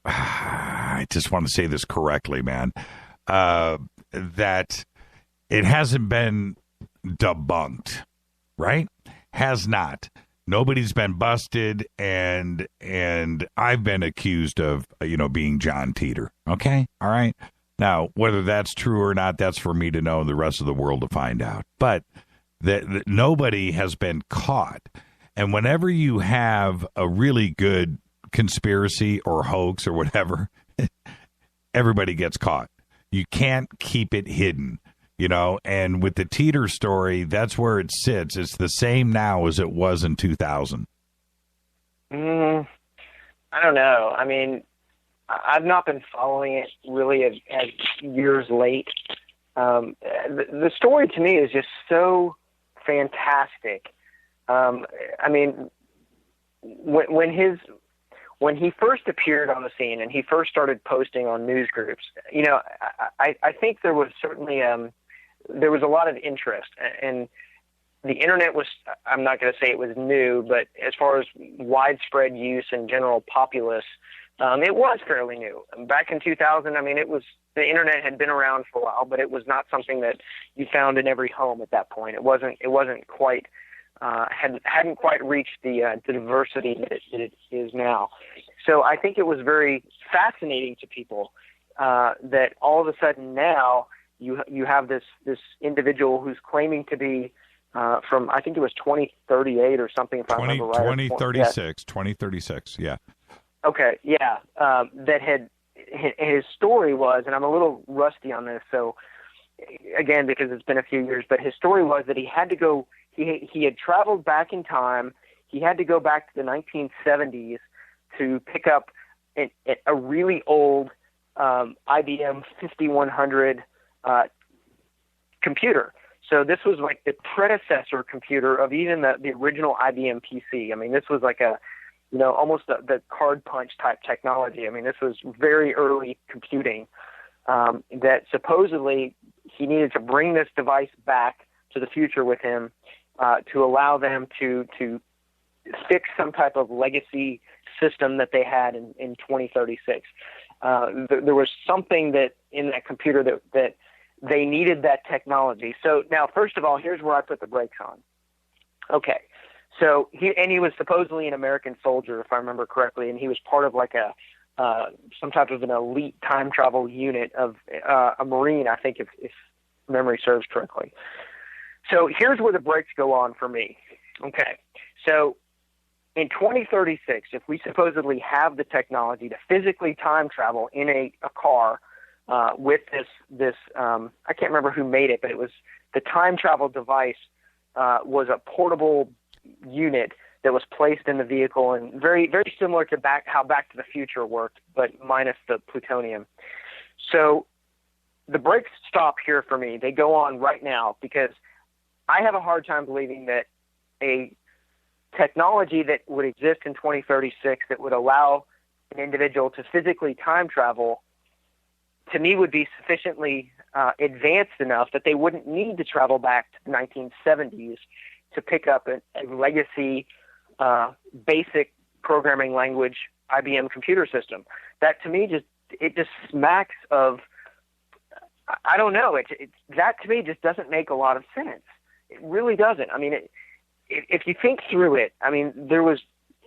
I just want to say this correctly, man, that it hasn't been debunked. Right? Has not. Nobody's been busted, and I've been accused of, being John Titor. Okay? All right? Now, whether that's true or not, that's for me to know and the rest of the world to find out. But that nobody has been caught. And whenever you have a really good conspiracy or hoax or whatever, everybody gets caught. You can't keep it hidden. And with the Titor story, that's where it sits. It's the same now as it was in 2000. I don't know. I mean, I've not been following it really as years late. The story to me is just so fantastic. I mean, when he first appeared on the scene and he first started posting on news groups, I think there was certainly there was a lot of interest, and the internet was, I'm not going to say it was new, but as far as widespread use and general populace, it was fairly new. Back in 2000, I mean, the internet had been around for a while, but it was not something that you found in every home at that point. It wasn't quite hadn't quite reached the diversity that it is now. So I think it was very fascinating to people that all of a sudden now you have this individual who's claiming to be from, I think it was 2038 or something, if I remember right. 2036, yeah. Okay, yeah. That his story was, and I'm a little rusty on this, so again, because it's been a few years, but his story was that he had to go, he had traveled back in time, he had to go back to the 1970s to pick up a really old IBM 5100 computer. So this was like the predecessor computer of even the original IBM PC. I mean, this was like almost the card punch type technology. I mean, this was very early computing that supposedly he needed to bring this device back to the future with him to allow them to fix some type of legacy system that they had in 2036. There was something that in that computer that they needed that technology. So now, first of all, here's where I put the brakes on. Okay. So he was supposedly an American soldier, if I remember correctly, and he was part of like some type of an elite time travel unit of a Marine, I think, if memory serves correctly. So here's where the brakes go on for me. Okay. So in 2036, if we supposedly have the technology to physically time travel in a car with this I can't remember who made it, but it was the time travel device was a portable unit that was placed in the vehicle, and very, very similar to how Back to the Future worked, but minus the plutonium. So the brakes stop here for me. They go on right now because I have a hard time believing that a technology that would exist in 2036 that would allow an individual to physically time travel, to me, would be sufficiently advanced enough that they wouldn't need to travel back to the 1970s to pick up a legacy basic programming language IBM computer system. That to me just smacks of, I don't know, that to me just doesn't make a lot of sense. It really doesn't. I mean, if you think through it, I mean,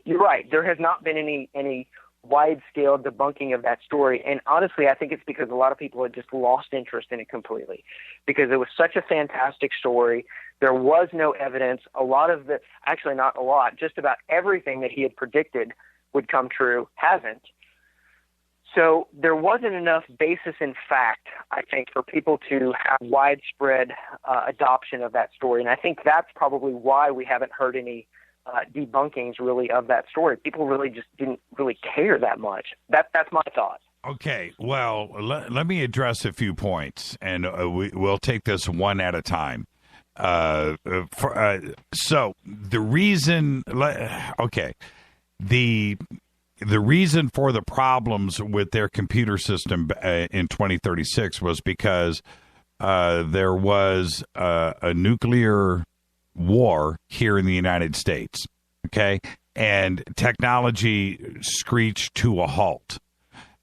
you're right, there has not been any wide-scale debunking of that story. And honestly, I think it's because a lot of people had just lost interest in it completely because it was such a fantastic story. There was no evidence. A lot of the, actually not a lot, just about everything that he had predicted would come true hasn't. So there wasn't enough basis in fact, I think, for people to have widespread adoption of that story. And I think that's probably why we haven't heard any debunkings really of that story. People really just didn't really care that much. That's my thought. Okay, well, let me address a few points, and we'll take this one at a time. So the reason, the reason for the problems with their computer system in 2036 was because there was a nuclear war here in the United States, okay? And technology screeched to a halt.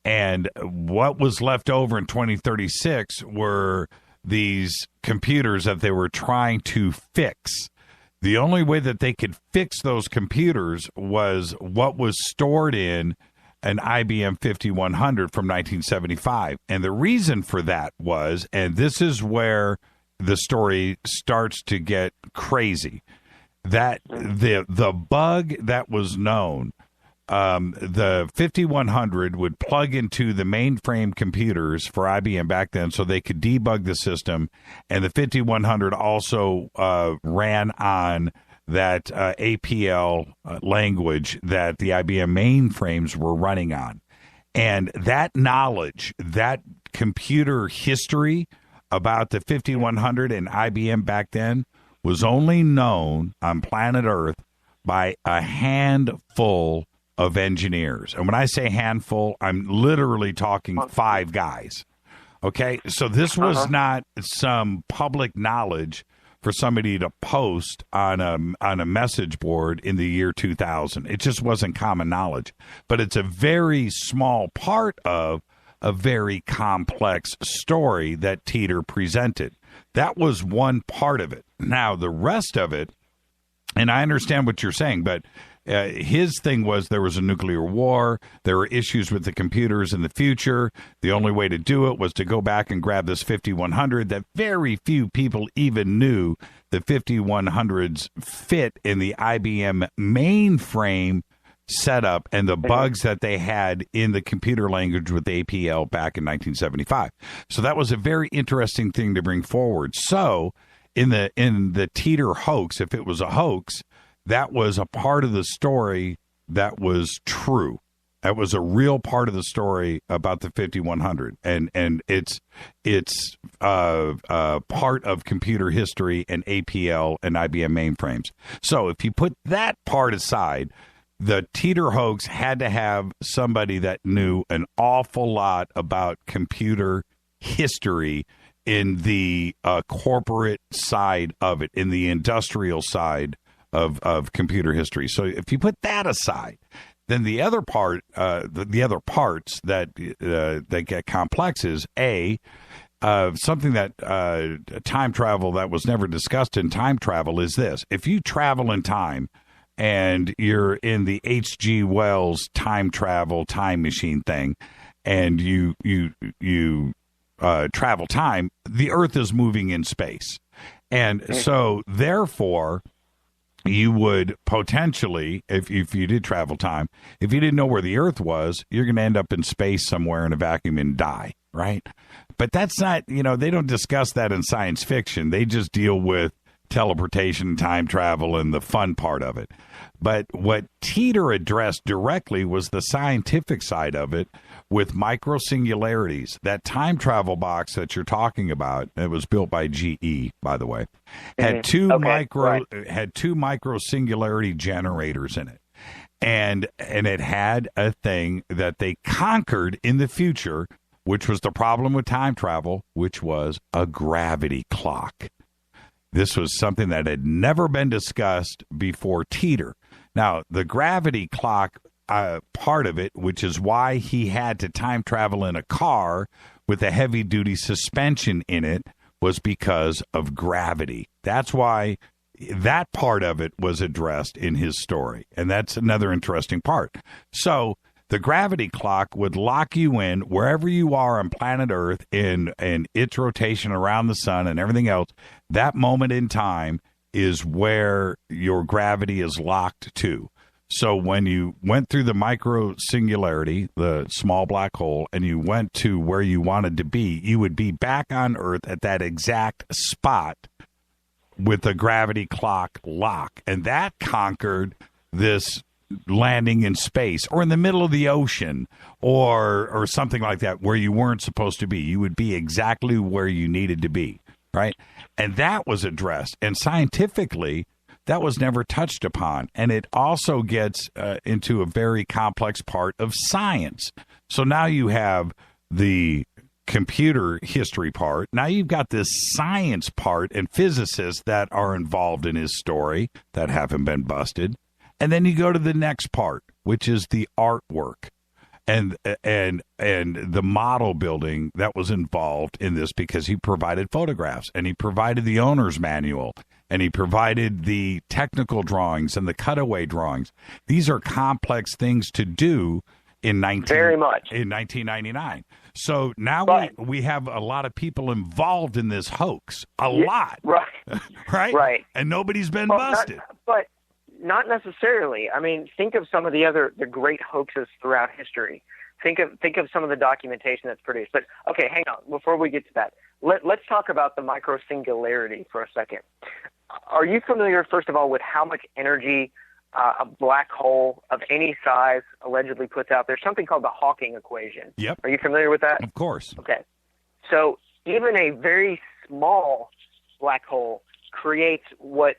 And what was left over in 2036 were these computers that they were trying to fix. The only way that they could fix those computers was what was stored in an IBM 5100 from 1975. And the reason for that was, and this is where the story starts to get crazy, that the bug that was known, the 5100 would plug into the mainframe computers for IBM back then so they could debug the system, and the 5100 also ran on that APL language that the IBM mainframes were running on. And that knowledge, that computer history about the 5100 and IBM back then was only known on planet Earth by a handful of engineers. And when I say handful, I'm literally talking 5 guys. Okay? So this was not some public knowledge for somebody to post on a message board in the year 2000. It just wasn't common knowledge. But it's a very small part of a very complex story that Titor presented. That was one part of it. Now, the rest of it, and I understand what you're saying, but his thing was there was a nuclear war. There were issues with the computers in the future. The only way to do it was to go back and grab this 5100 that very few people even knew the 5100s fit in the IBM mainframe setup and the bugs that they had in the computer language with APL back in 1975. So that was a very interesting thing to bring forward. So in the Titor hoax, if it was a hoax, that was a part of the story that was true. That was a real part of the story about the 5100, and it's part of computer history and APL and IBM mainframes. So if you put that part aside, the Titor hoax had to have somebody that knew an awful lot about computer history in the corporate side of it, in the industrial side of computer history. So if you put that aside, then the other part, the other parts that get complex is something that time travel that was never discussed in time travel is this: if you travel in time and you're in the H.G. Wells time machine thing, and you travel time, the Earth is moving in space, and so therefore, you would potentially, if you did travel time, if you didn't know where the Earth was, you're going to end up in space somewhere in a vacuum and die, right? But that's not, they don't discuss that in science fiction. They just deal with teleportation, time travel, and the fun part of it. But what Titor addressed directly was the scientific side of it with microsingularities. That time travel box that you're talking about, it was built by GE, by the way, had two microsingularity generators in it. And it had a thing that they conquered in the future, which was the problem with time travel, which was a gravity clock. This was something that had never been discussed before Titor. Now, the gravity clock part of it, which is why he had to time travel in a car with a heavy-duty suspension in it, was because of gravity. That's why that part of it was addressed in his story, and that's another interesting part. So the gravity clock would lock you in wherever you are on planet Earth in its rotation around the sun and everything else. That moment in time is where your gravity is locked to. So when you went through the microsingularity, the small black hole, and you went to where you wanted to be, you would be back on Earth at that exact spot with the gravity clock lock. And that conquered this landing in space or in the middle of the ocean or something like that where you weren't supposed to be. You would be exactly where you needed to be, right? And that was addressed. And scientifically, that was never touched upon. And it also gets into a very complex part of science. So now you have the computer history part. Now you've got this science part and physicists that are involved in his story that haven't been busted. And then you go to the next part, which is the artwork and the model building that was involved in this, because he provided photographs and he provided the owner's manual and he provided the technical drawings and the cutaway drawings. These are complex things to do in 1999. So now we have a lot of people involved in this hoax, a lot, right? And nobody's been busted. Not necessarily. I mean, think of some of the great hoaxes throughout history. Think of some of the documentation that's produced. But okay, hang on. Before we get to that, let's talk about the microsingularity for a second. Are you familiar, first of all, with how much energy a black hole of any size allegedly puts out? There's something called the Hawking equation. Yep. Are you familiar with that? Of course. Okay. So even a very small black hole creates what,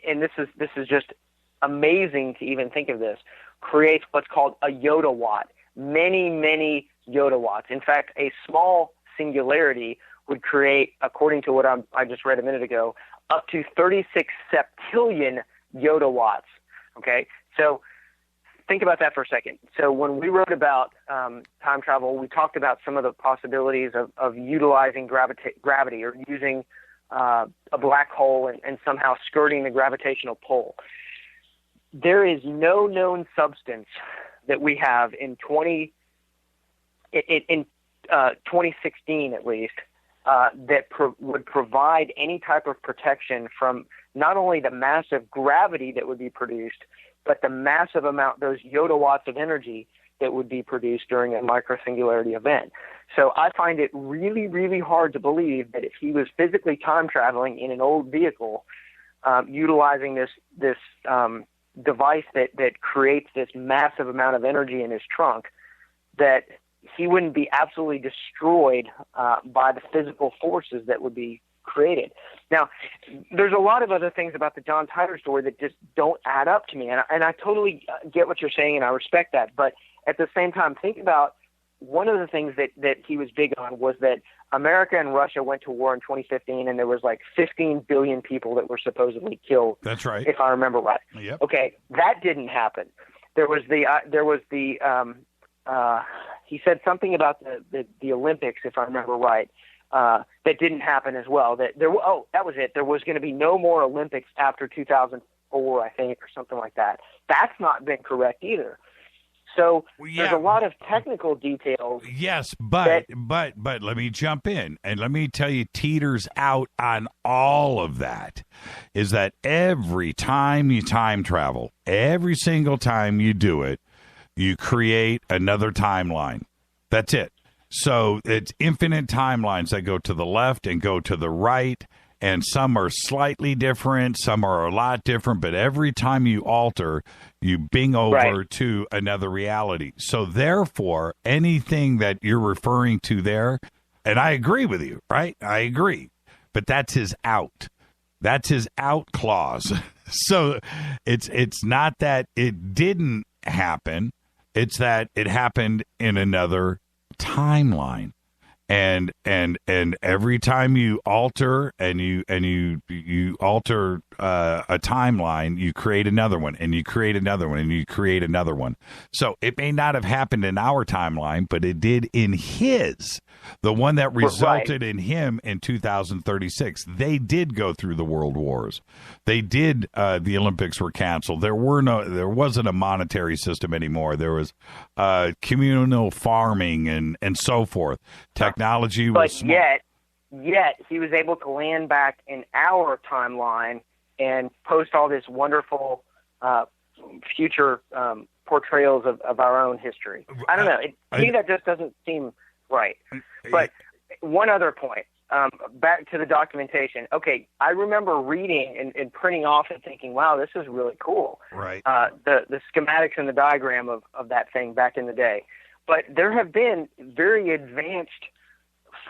and this is just amazing to even think of this, creates what's called a yottawatt. Many yottawatts. In fact, a small singularity would create, according to what I just read a minute ago, up to 36 septillion yottawatts. Okay, so think about that for a second. So when we wrote about time travel, we talked about some of the possibilities of utilizing gravity or using a black hole and somehow skirting the gravitational pull. there is no known substance that we have in 2016 at least that would provide any type of protection from not only the massive gravity that would be produced, but the massive amount, those yodawatts of energy that would be produced during a microsingularity event. So I find it really, really hard to believe that if he was physically time traveling in an old vehicle, utilizing this device that creates this massive amount of energy in his trunk, that he wouldn't be absolutely destroyed by the physical forces that would be created. Now, there's a lot of other things about the John Titor story that just don't add up to me, and I totally get what you're saying, and I respect that. But at the same time, think about one of the things that he was big on was that America and Russia went to war in 2015, and there was like 15 billion people that were supposedly killed. That's right, if I remember right. Yep. Okay, that didn't happen. There was he said something about the Olympics, if I remember right, that didn't happen as well. That was it. There was going to be no more Olympics after 2004, I think, or something like that. That's not been correct either. So there's a lot of technical details. Yes, but let me jump in and let me tell you, Titor's out on all of that. Is that every time you time travel, every single time you do it, you create another timeline. That's it. So it's infinite timelines that go to the left and go to the right, and some are slightly different, some are a lot different, but every time you alter, you bing over to another reality. So therefore, anything that you're referring to there, and I agree with you, right? I agree. But that's his out. That's his out clause. So it's not that it didn't happen. It's that it happened in another timeline. And every time you alter and you alter a timeline, you create another one, and you create another one, and you create another one. So it may not have happened in our timeline, but it did in his, the one that resulted in him in 2036. They did go through the world wars. They did. The Olympics were canceled. There wasn't a monetary system anymore. There was communal farming and so forth. Technology was small. Yet he was able to land back in our timeline and post all this wonderful future portrayals of our own history. I don't know. To me, that just doesn't seem right. But one other point, back to the documentation. Okay, I remember reading and printing off and thinking, wow, this is really cool. Right. The schematics and the diagram of that thing back in the day. But there have been very advanced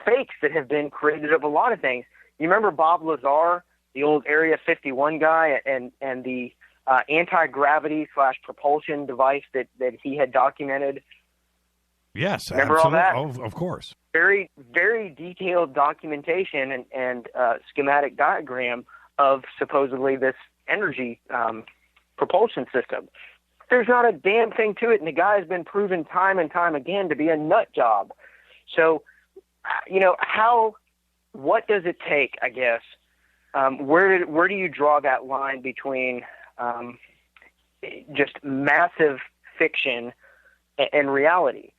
fakes that have been created of a lot of things. You remember Bob Lazar, the old Area 51 guy, and the anti-gravity / propulsion device that he had documented? Yes, remember absolutely. all that? Oh, of course. Very, very detailed documentation and schematic diagram of supposedly this energy propulsion system. There's not a damn thing to it, and the guy has been proven time and time again to be a nut job. So, what does it take, I guess? Where do you draw that line between just massive fiction and reality?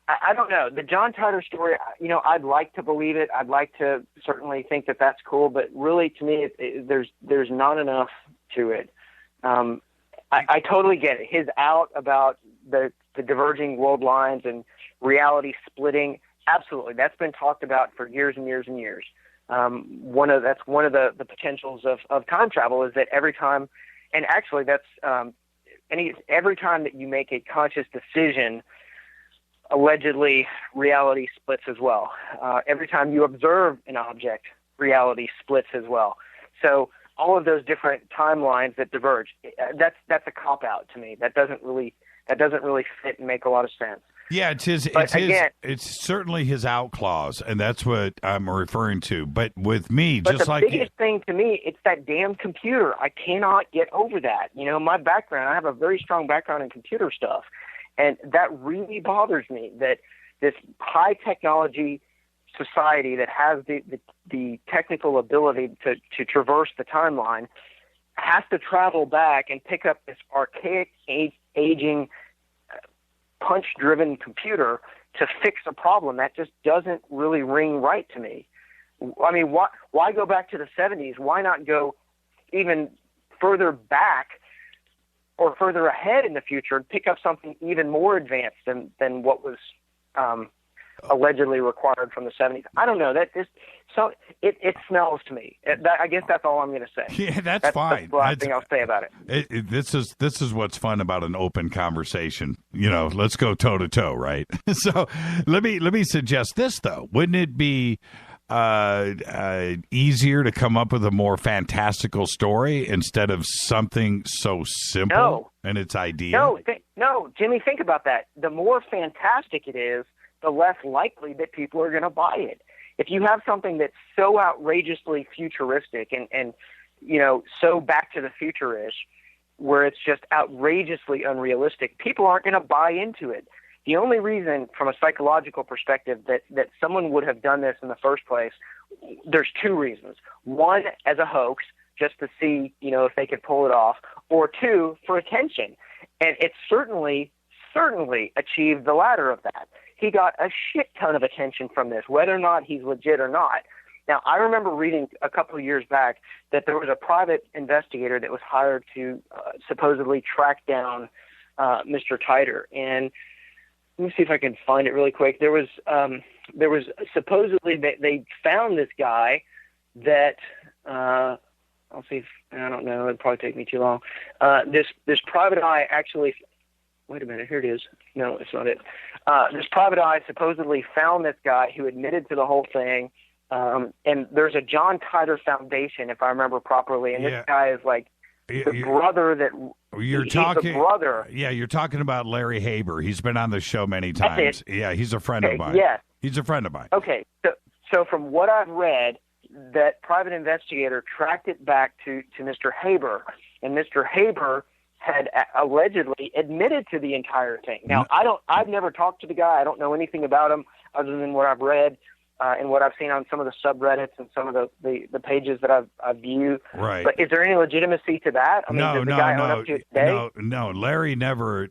I don't know. The John Titor story, I'd like to believe it. I'd like to certainly think that that's cool, but really, to me, there's not enough to it. I totally get it. His out about the diverging world lines and reality splitting, absolutely. That's been talked about for years and years and years. That's one of the potentials of time travel is that every time, and actually that's every time that you make a conscious decision, allegedly reality splits as well. Every time you observe an object, reality splits as well. So all of those different timelines that diverge, that's a cop-out to me. That doesn't really fit and make a lot of sense. Yeah, it's certainly his out clause, and that's what I'm referring to. But with me, just like the biggest thing to me, it's that damn computer. I cannot get over that. My background, I have a very strong background in computer stuff, and that really bothers me that this high technology society that has the technical ability to traverse the timeline has to travel back and pick up this archaic, aging, punch-driven computer to fix a problem. That just doesn't really ring right to me. I mean, why go back to the 70s? Why not go even further back or further ahead in the future and pick up something even more advanced than what was allegedly required from the 70s? I don't know. It smells to me. I guess that's all I'm going to say. Yeah, that's fine. That's the last thing I'll say about it. This is what's fun about an open conversation. Let's go toe to toe, right? So let me suggest this though. Wouldn't it be easier to come up with a more fantastical story instead of something so simple in its idea? No, Jimmy, think about that. The more fantastic it is, the less likely that people are going to buy it. If you have something that's so outrageously futuristic and so Back to the Future-ish, where it's just outrageously unrealistic, people aren't going to buy into it. The only reason, from a psychological perspective, that someone would have done this in the first place, there's two reasons. One, as a hoax, just to see, if they could pull it off, or two, for attention. And it certainly achieved the latter of that. He got a shit ton of attention from this, whether or not he's legit or not. Now, I remember reading a couple of years back that there was a private investigator that was hired to supposedly track down Mr. Titor. And let me see if I can find it really quick. There was supposedly they found this guy that I'll see if I don't know. It'd probably take me too long. This private eye actually. Wait a minute. Here it is. No, it's not it. This private eye supposedly found this guy who admitted to the whole thing. And there's a John Titor Foundation, if I remember properly. And this guy is like the brother that. You're talking. The brother. Yeah, you're talking about Larry Haber. He's been on the show many times. Yeah, he's a friend of mine. Yes. He's a friend of mine. Okay. So from what I've read, that private investigator tracked it back to Mr. Haber, and Mr. Haber had allegedly admitted to the entire thing. Now, I've never talked to the guy. I don't know anything about him other than what I've read and what I've seen on some of the subreddits and some of the pages that I've viewed. Right. But is there any legitimacy to that? I mean, does the guy own up to it today? No. Larry never.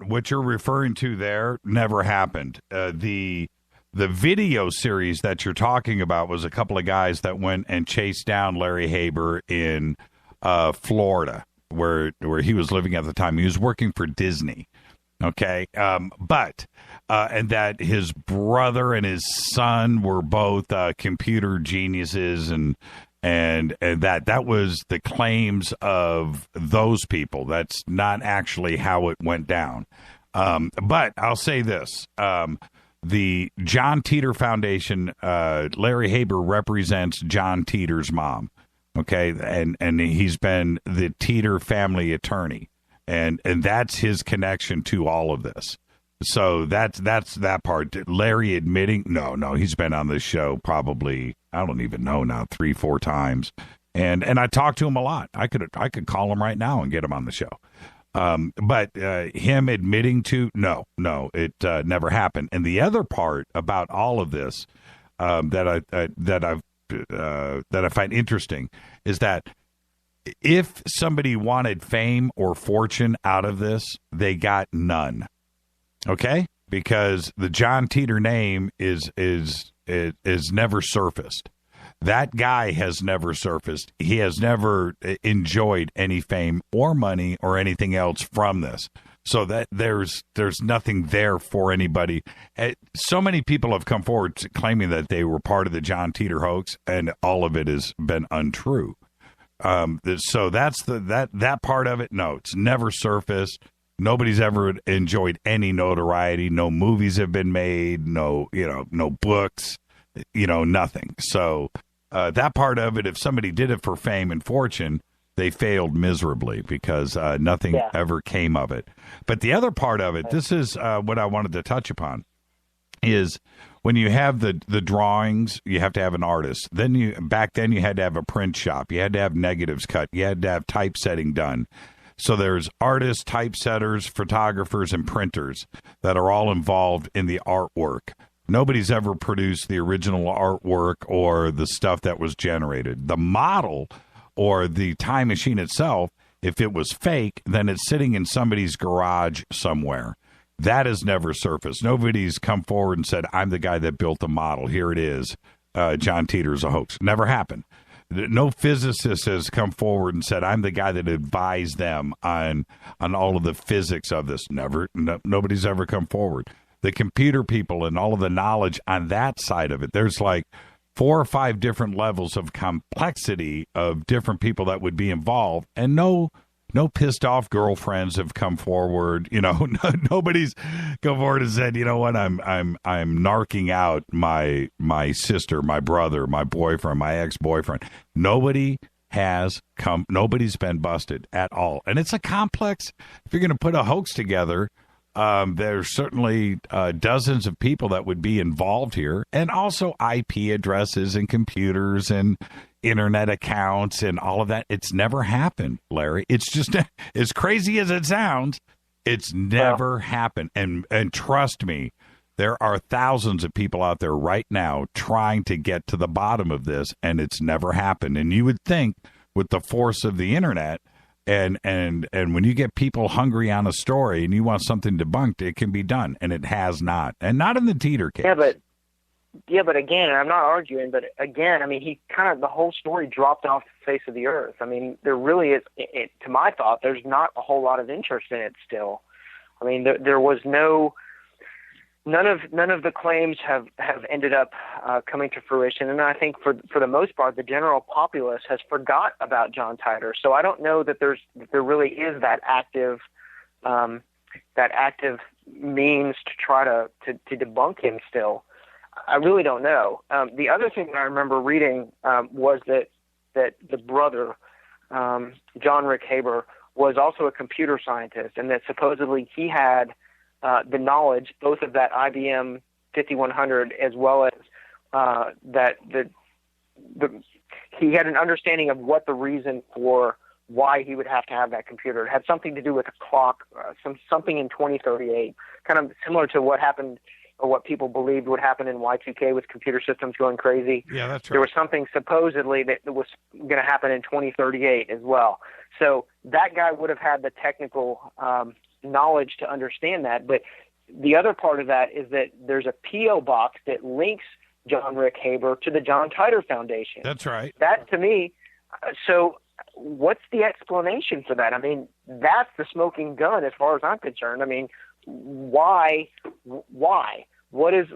What you're referring to there never happened. The video series that you're talking about was a couple of guys that went and chased down Larry Haber in Florida, where he was living at the time. He was working for Disney. Okay. And that his brother and his son were both computer geniuses, and that was the claims of those people. That's not actually how it went down. But I'll say this. The John Titor Foundation, Larry Haber represents John Titor's mom. Okay. And he's been the Titor family attorney. And that's his connection to all of this. So that's that part. Larry admitting, no, he's been on this show probably, I don't even know now, 3-4 times. And I talked to him a lot. I could call him right now and get him on the show. But him admitting to, no, it never happened. And the other part about all of this that I find interesting is that if somebody wanted fame or fortune out of this, they got none. Okay? Because the John Titor name is never surfaced. That guy has never surfaced. He has never enjoyed any fame or money or anything else from this. So that there's nothing there for anybody. So many people have come forward claiming that they were part of the John Titor hoax, and all of it has been untrue. So that's that part of it. No, it's never surfaced. Nobody's ever enjoyed any notoriety. No movies have been made. No books. Nothing. So that part of it, if somebody did it for fame and fortune, they failed miserably because nothing ever came of it. But the other part of it, this is what I wanted to touch upon, is when you have the drawings, you have to have an artist. Back then you had to have a print shop. You had to have negatives cut. You had to have typesetting done. So there's artists, typesetters, photographers, and printers that are all involved in the artwork. Nobody's ever produced the original artwork or the stuff that was generated. The model or the time machine itself, if it was fake, then it's sitting in somebody's garage somewhere. That has never surfaced. Nobody's come forward and said, I'm the guy that built the model. Here it is. John Titor's a hoax. Never happened. No physicist has come forward and said, I'm the guy that advised them on all of the physics of this. Nobody's ever come forward. The computer people and all of the knowledge on that side of it, there's like 4 or 5 different levels of complexity of different people that would be involved, and no pissed off girlfriends have come forward. Nobody's come forward and said, you know what, I'm narking out my sister, my brother, my boyfriend, my ex-boyfriend. Nobody's been busted at all. And it's a complex, if you're going to put a hoax together, there's certainly dozens of people that would be involved here, and also IP addresses and computers and internet accounts and all of that. It's never happened, Larry. It's just as crazy as it sounds. It's never happened. And trust me, there are thousands of people out there right now trying to get to the bottom of this, and it's never happened. And you would think with the force of the internet, and when you get people hungry on a story and you want something debunked, it can be done, and it has not. And not in the Titor case. Yeah, but again, and I'm not arguing, but again, I mean, the whole story dropped off the face of the earth. I mean, there really is, to my thought, there's not a whole lot of interest in it still. I mean, there was none of the claims have ended up coming to fruition, and I think for the most part, the general populace has forgot about John Titor. So I don't know that there really is that active means to try to debunk him still. I really don't know. The other thing that I remember reading was that the brother, John Rick Haber, was also a computer scientist, and that supposedly he had the knowledge both of that IBM 5100 as well as that he had an understanding of what the reason for why he would have to have that computer. It had something to do with a clock, something in 2038, kind of similar to what happened or what people believed would happen in Y2K with computer systems going crazy. Yeah, that's right. There was something supposedly that was going to happen in 2038 as well. So that guy would have had the technical knowledge to understand that. But the other part of that is that there's a P.O. box that links John Rick Haber to the John Titor Foundation. That's right. That, to me, so what's the explanation for that? I mean, that's the smoking gun as far as I'm concerned. I mean, why? What has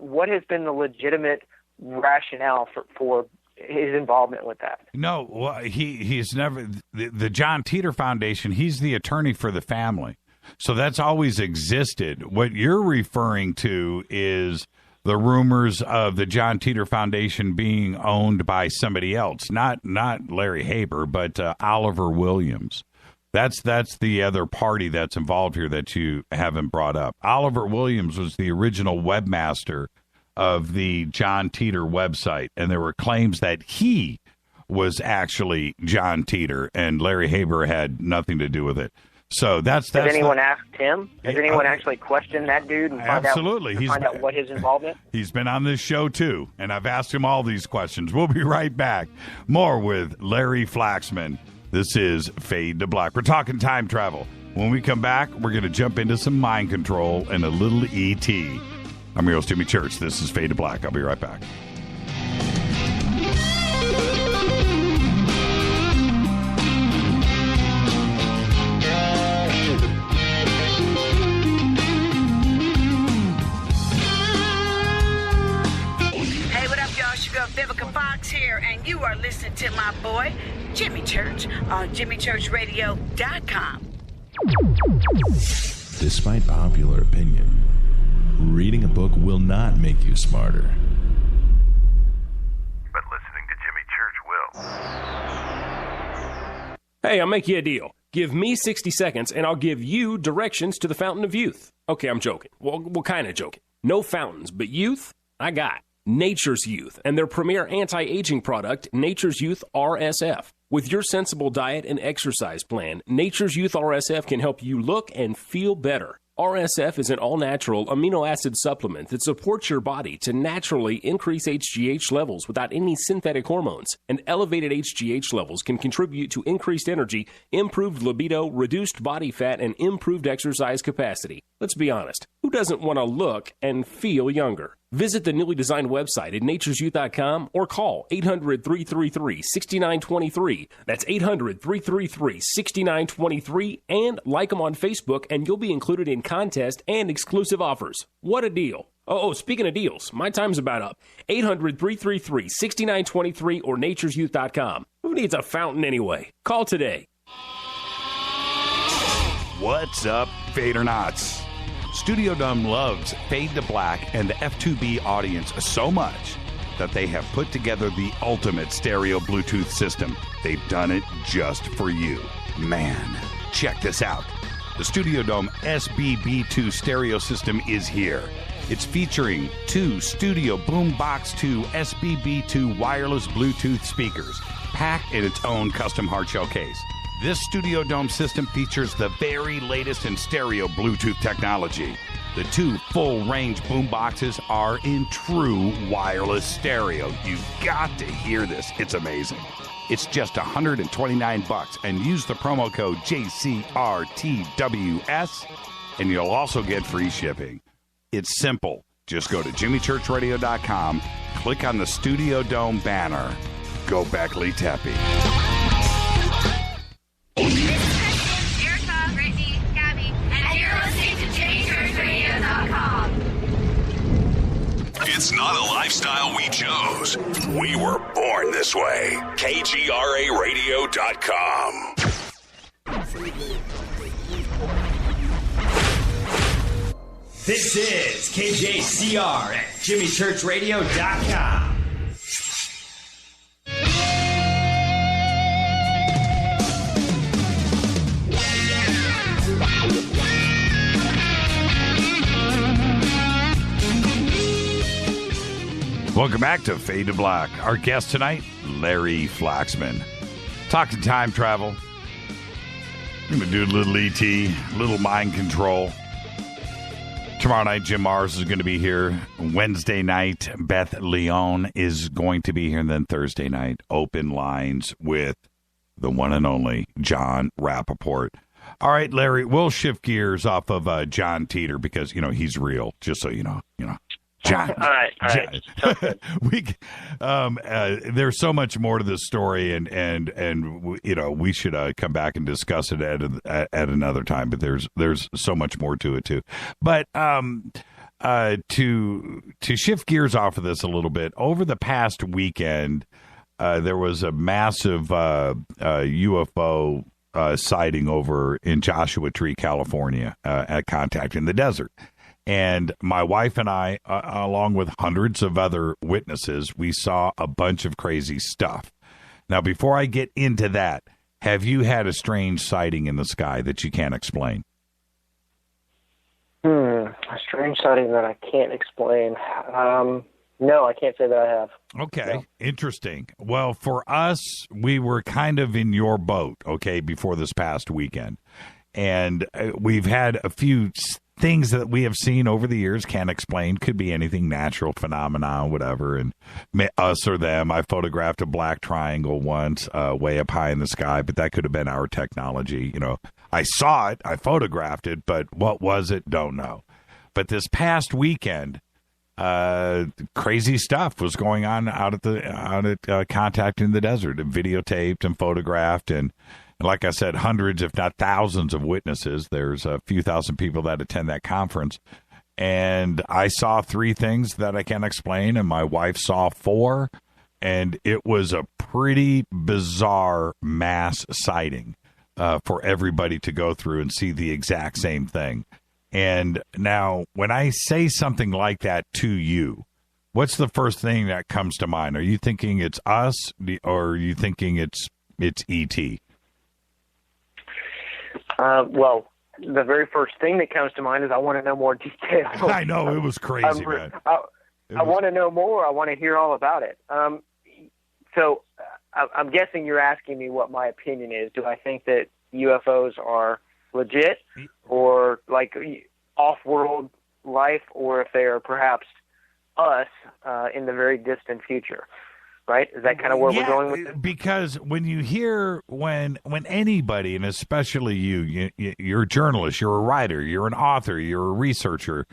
been the legitimate rationale for his involvement with that? No, well, he's never the John Titor Foundation. He's the attorney for the family, so that's always existed. What you're referring to is the rumors of the John Titor Foundation being owned by somebody else, not Larry Haber, but Oliver Williams. That's the other party that's involved here that you haven't brought up. Oliver Williams was the original webmaster of the John Titor website, and there were claims that he was actually John Titor, and Larry Haber had nothing to do with it. So that's Has anyone asked him? Has anyone actually questioned that dude and find out what his involvement? He's been on this show too, and I've asked him all these questions. We'll be right back. More with Larry Flaxman. This is Fade to Black. We're talking time travel. When we come back, we're going to jump into some mind control and a little E.T. I'm your host, Jimmy Church. This is Fade to Black. I'll be right back. Hey, what up, y'all? Sugar Vivica Fox here, and you are listening to my boy, Jimmy Church, on JimmyChurchRadio.com. Despite popular opinion, reading a book will not make you smarter. But listening to Jimmy Church will. Hey, I'll make you a deal. Give me 60 seconds, and I'll give you directions to the Fountain of Youth. Okay, I'm joking. Well, kind of joking. No fountains, but youth, I got. Nature's Youth, and their premier anti-aging product, Nature's Youth RSF. With your sensible diet and exercise plan, Nature's Youth RSF can help you look and feel better. RSF is an all-natural amino acid supplement that supports your body to naturally increase HGH levels without any synthetic hormones. And elevated HGH levels can contribute to increased energy, improved libido, reduced body fat, and improved exercise capacity. Let's be honest, who doesn't want to look and feel younger? Visit the newly designed website at naturesyouth.com or call 800-333-6923. That's 800-333-6923, and like them on Facebook, and you'll be included in contest and exclusive offers. What a deal. Oh, speaking of deals, my time's about up. 800-333-6923 or naturesyouth.com. Who needs a fountain anyway? Call today. What's up, Fadernauts? Studio Dome loves Fade to Black and the F2B audience so much that they have put together the ultimate stereo Bluetooth system. They've done it just for you. Man, check this out. The Studio Dome SBB2 stereo system is here. It's featuring 2 Studio Boombox 2 SBB2 wireless Bluetooth speakers, packed in its own custom hardshell case. This Studio Dome system features the very latest in stereo Bluetooth technology. The 2 full-range boomboxes are in true wireless stereo. You've got to hear this. It's amazing. It's just $129, and use the promo code JCRTWS, and you'll also get free shipping. It's simple. Just go to jimmychurchradio.com, click on the Studio Dome banner. Go Beckley Teppy. This is Kristen, Erica, Brittany, Gabby, and you're listening to JChurchRadio.com. It's not a lifestyle we chose. We were born this way. KGRARadio.com. This is KJCR at JimmyChurchRadio.com. Welcome back to Fade to Black. Our guest tonight, Larry Flaxman. Talking time travel. I'm going to do a little ET, little mind control. Tomorrow night, Jim Mars is going to be here. Wednesday night, Beth Leon is going to be here. And then Thursday night, open lines with the one and only John Rappaport. All right, Larry, we'll shift gears off of John Titor because, he's real, just so you know. John. All right. There's so much more to this story, and we should come back and discuss it at another time. But there's so much more to it too. But to shift gears off of this a little bit, over the past weekend, there was a massive UFO sighting over in Joshua Tree, California, at Contact in the Desert. And my wife and I, along with hundreds of other witnesses, we saw a bunch of crazy stuff. Now, before I get into that, have you had a strange sighting in the sky that you can't explain? A strange sighting that I can't explain. No, I can't say that I have. Okay, no. Interesting. Well, for us, we were kind of in your boat, okay, before this past weekend. And we've had a few things that we have seen over the years, can't explain, could be anything, natural phenomena, whatever, and us or them. I photographed a black triangle once way up high in the sky, but that could have been our technology. I saw it, I photographed it, but what was it? Don't know. But this past weekend, crazy stuff was going on out at Contact in the Desert, videotaped and photographed, and like I said, hundreds, if not thousands of witnesses. There's a few thousand people that attend that conference. And I saw 3 things that I can't explain, and my wife saw 4. And it was a pretty bizarre mass sighting for everybody to go through and see the exact same thing. And now, when I say something like that to you, what's the first thing that comes to mind? Are you thinking it's us, or are you thinking it's E.T.? Well, the very first thing that comes to mind is I want to know more details. I know, it was crazy, man. I want to know more. I want to hear all about it. So I'm guessing you're asking me what my opinion is. Do I think that UFOs are legit, or like off-world life, or if they are perhaps us in the very distant future. Right? Is that kind of where we're going with this? Because when you hear, when anybody, and especially you're a journalist, you're a writer, you're an author, you're a researcher,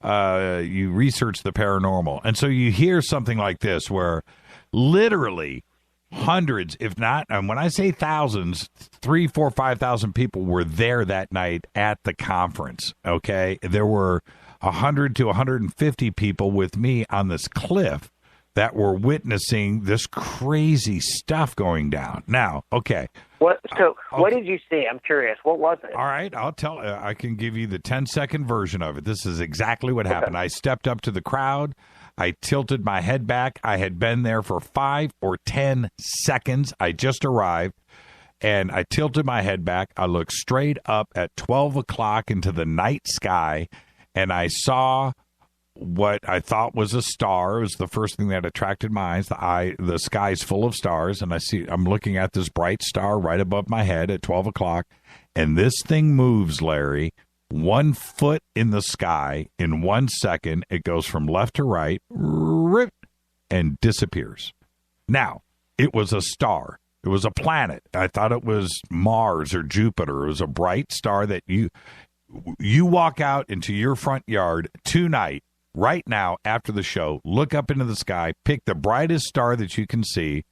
you research the paranormal. And so you hear something like this where literally hundreds, if not, and when I say thousands, 3,000, 4,000, 5,000 people were there that night at the conference, okay? There were 100 to 150 people with me on this cliff that were witnessing this crazy stuff going down. Now, okay. What did you see? I'm curious. What was it? All right, I'll tell. I can give you the 10-second version of it. This is exactly what happened. I stepped up to the crowd. I tilted my head back. I had been there for 5 or 10 seconds. I just arrived, and I tilted my head back. I looked straight up at 12 o'clock into the night sky, and I saw what I thought was a star. It was the first thing that attracted my eyes. The sky's full of stars, and I'm looking at this bright star right above my head at 12 o'clock, and this thing moves, Larry, 1 foot in the sky in 1 second. It goes from left to right, and disappears. Now, it was a star. It was a planet. I thought it was Mars or Jupiter. It was a bright star that you walk out into your front yard tonight, right now, after the show, look up into the sky, pick the brightest star that you can see,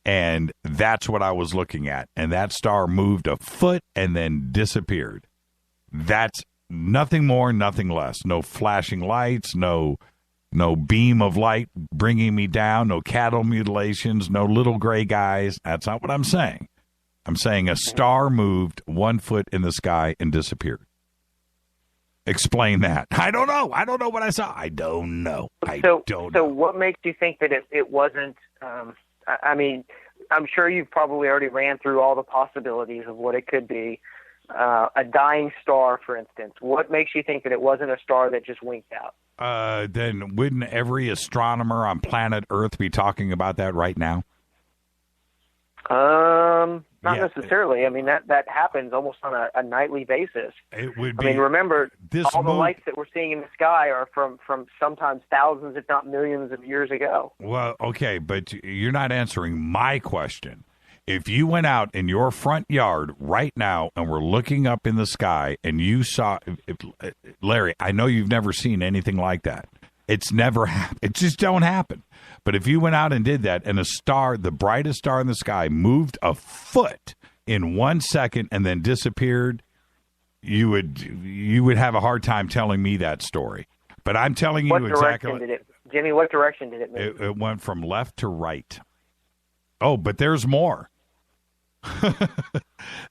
and that's what I was looking at. And that star moved a foot and then disappeared. That's nothing more, nothing less. No flashing lights, no beam of light bringing me down, no cattle mutilations, no little gray guys. That's not what I'm saying. I'm saying a star moved 1 foot in the sky and disappeared. Explain that. I don't know. I don't know what I saw. I don't know. So what makes you think that it wasn't, I mean, I'm sure you've probably already ran through all the possibilities of what it could be. A dying star, for instance. What makes you think that it wasn't a star that just winked out? Then wouldn't every astronomer on planet Earth be talking about that right now? Not necessarily. I mean, that happens almost on a nightly basis. It would be. I mean, remember, all the lights that we're seeing in the sky are from sometimes thousands, if not millions of years ago. Well, okay, but you're not answering my question. If you went out in your front yard right now and were looking up in the sky and you saw, Larry, I know you've never seen anything like that. It's never happened. It just don't happen. But if you went out and did that and a star, the brightest star in the sky, moved a foot in 1 second and then disappeared, you would have a hard time telling me that story. But I'm telling you exactly. Jimmy, what direction did it move? It went from left to right. Oh, but there's more.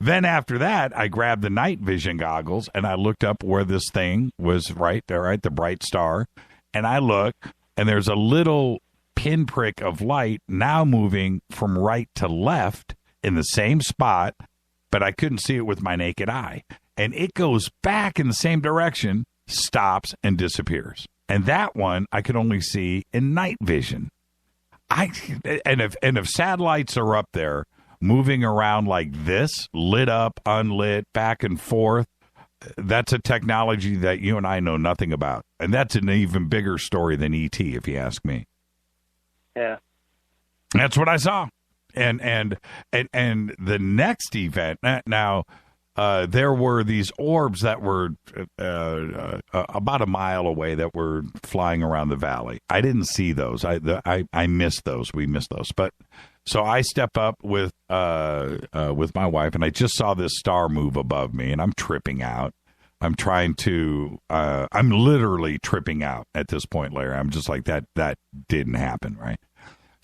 Then after that, I grabbed the night vision goggles and I looked up where this thing was right there, right, the bright star. And I look, and there's a little pinprick of light now moving from right to left in the same spot, but I couldn't see it with my naked eye. And it goes back in the same direction, stops, and disappears. And that one I could only see in night vision. If satellites are up there moving around like this, lit up, unlit, back and forth, that's a technology that you and I know nothing about. And that's an even bigger story than E.T., if you ask me. Yeah. That's what I saw. And the next event, now, there were these orbs that were about a mile away that were flying around the valley. I didn't see those. I missed those. We missed those. But so I step up with my wife, and I just saw this star move above me, and I'm tripping out. I'm literally tripping out at this point, Larry. I'm just like, that didn't happen, right?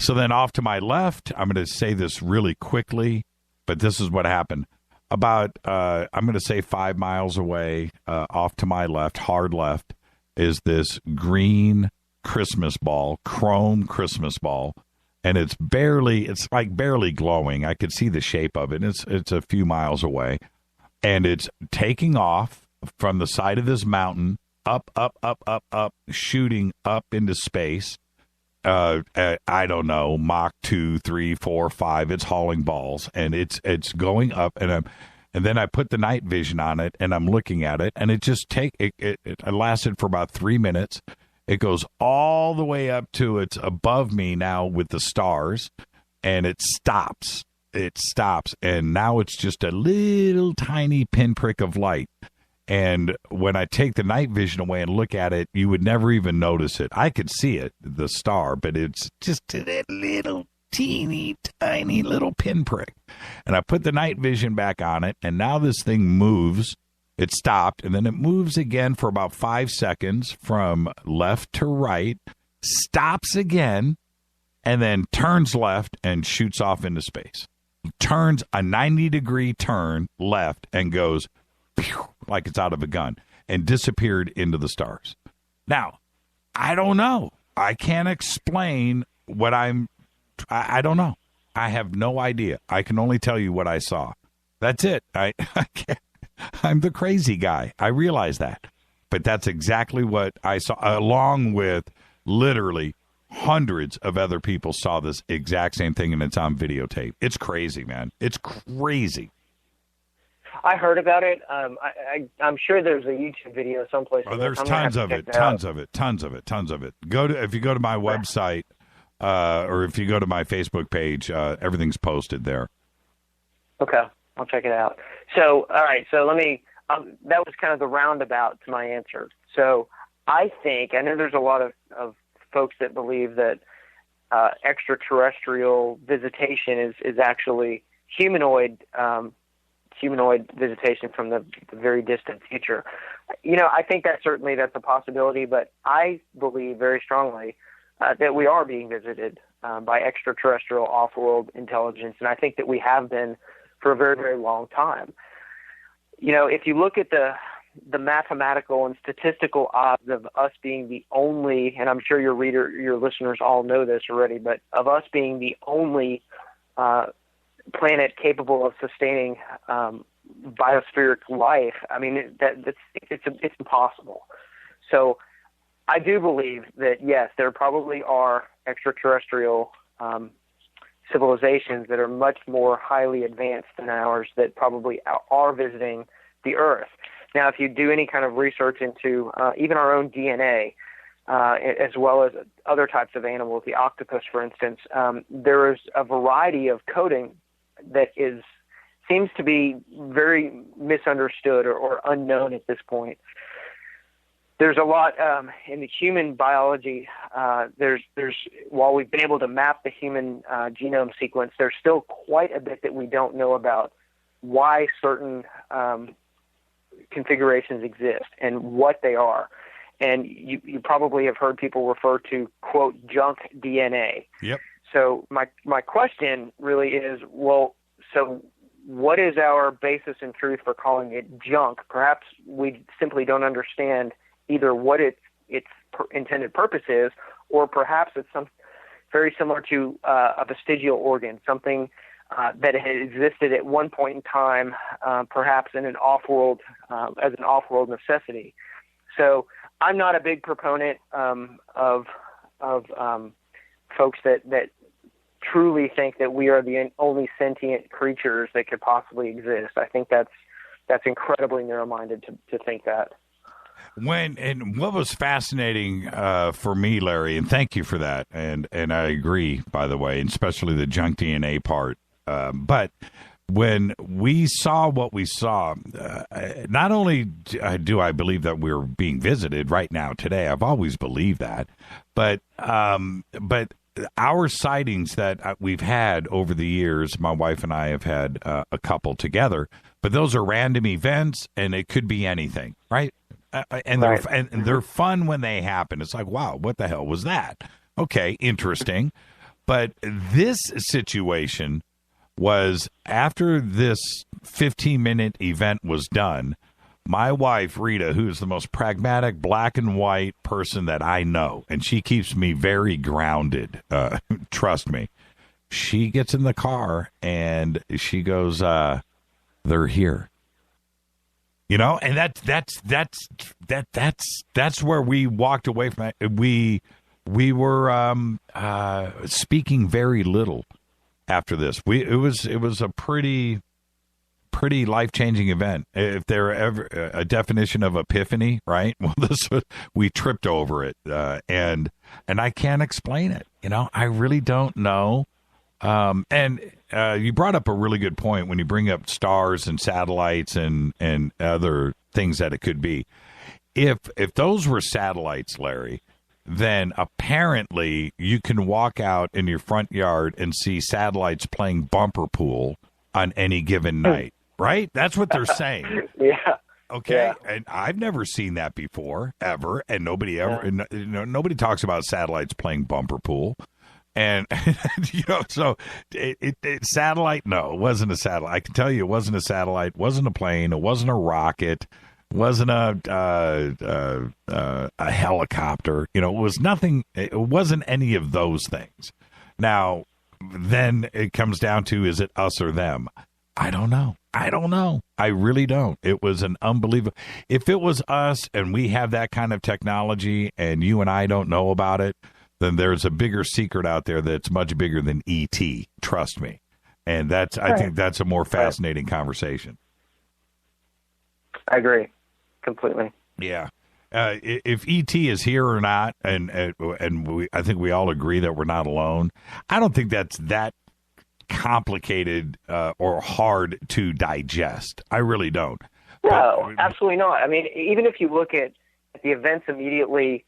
So then off to my left, I'm going to say this really quickly, but this is what happened. About, I'm going to say 5 miles away, off to my left, hard left, is this green Christmas ball, chrome Christmas ball, and it's like barely glowing. I could see the shape of it. It's a few miles away, and it's taking off from the side of this mountain, up, shooting up into space. I don't know, Mach 2, 3, 4, 5. It's hauling balls, and it's going up, and And then I put the night vision on it, and I'm looking at it, and it just it lasted for about 3 minutes. It goes all the way up to it's above me now with the stars, and it stops. It stops, and now it's just a little tiny pinprick of light. And when I take the night vision away and look at it, you would never even notice it. I could see it, the star, but it's just a little teeny tiny little pinprick. And I put the night vision back on it, and now this thing moves. It stopped, and then it moves again for about 5 seconds from left to right, stops again, and then turns left and shoots off into space. Turns a 90-degree turn left and goes pew, like it's out of a gun, and disappeared into the stars. Now, I don't know. I can't explain what I don't know. I have no idea. I can only tell you what I saw. That's it. I can't. I'm the crazy guy. I realize that. But that's exactly what I saw, along with literally hundreds of other people saw this exact same thing, and it's on videotape. It's crazy, man. It's crazy. I heard about it. I'm sure there's a YouTube video someplace. Oh, there's tons of it. Tons of it. If you go to my website, or if you go to my Facebook page, everything's posted there. Okay, I'll check it out. So, all right, so let me, that was kind of the roundabout to my answer. So I know there's a lot of folks that believe that extraterrestrial visitation is actually humanoid visitation from the very distant future. I think that's a possibility, but I believe very strongly that we are being visited by extraterrestrial off-world intelligence, and I think that we have been for a very, very long time. If you look at the mathematical and statistical odds of us being the only, and I'm sure your listeners all know this already, but of us being the only planet capable of sustaining biospheric life, I mean, it's impossible. So I do believe that, yes, there probably are extraterrestrial civilizations that are much more highly advanced than ours that probably are visiting the Earth. Now, if you do any kind of research into even our own DNA, as well as other types of animals, the octopus, for instance, there is a variety of coding that seems to be very misunderstood or unknown at this point. There's a lot in the human biology. There's while we've been able to map the human genome sequence, there's still quite a bit that we don't know about why certain configurations exist and what they are. And you probably have heard people refer to, quote, junk DNA. Yep. So my question really is, well, so what is our basis in truth for calling it junk? Perhaps we simply don't understand either what its intended purpose is, or perhaps it's some very similar to a vestigial organ, something that had existed at one point in time, perhaps in an off-world as an off-world necessity. So I'm not a big proponent of folks that truly think that we are the only sentient creatures that could possibly exist. I think that's incredibly narrow-minded to think that. And what was fascinating for me, Larry, and thank you for that, and I agree, by the way, and especially the junk DNA part. But when we saw what we saw, not only do I believe that we're being visited right now today, I've always believed that, but our sightings that we've had over the years, my wife and I have had a couple together, but those are random events, and it could be anything, right? And they're fun when they happen. It's like, wow, what the hell was that? Okay, interesting. But this situation was after this 15-minute event was done, my wife, Rita, who is the most pragmatic black and white person that I know, and she keeps me very grounded, trust me, she gets in the car and she goes, they're here. And that's where we walked away from it. We were speaking very little after this. It was a pretty pretty life-changing event. If there ever a definition of epiphany, right? Well, we tripped over it, and I can't explain it. I really don't know. And you brought up a really good point when you bring up stars and satellites and other things that it could be. If those were satellites, Larry, then apparently you can walk out in your front yard and see satellites playing bumper pool on any given night, right? That's what they're saying. Yeah. Okay, Yeah. and I've never seen that before, ever, and nobody talks about satellites playing bumper pool. And, so satellite, no, it wasn't a satellite. I can tell you it wasn't a satellite, wasn't a plane, it wasn't a rocket, wasn't a helicopter. It was nothing. It wasn't any of those things. Now, then it comes down to, is it us or them? I don't know. I really don't. It was an unbelievable. If it was us and we have that kind of technology and you and I don't know about it, then there's a bigger secret out there that's much bigger than E.T. Trust me. And I think that's a more fascinating conversation. I agree completely. Yeah. If E.T. is here or not, and I think we all agree that we're not alone, I don't think that's that complicated or hard to digest. I really don't. No, absolutely not. I mean, even if you look at the events immediately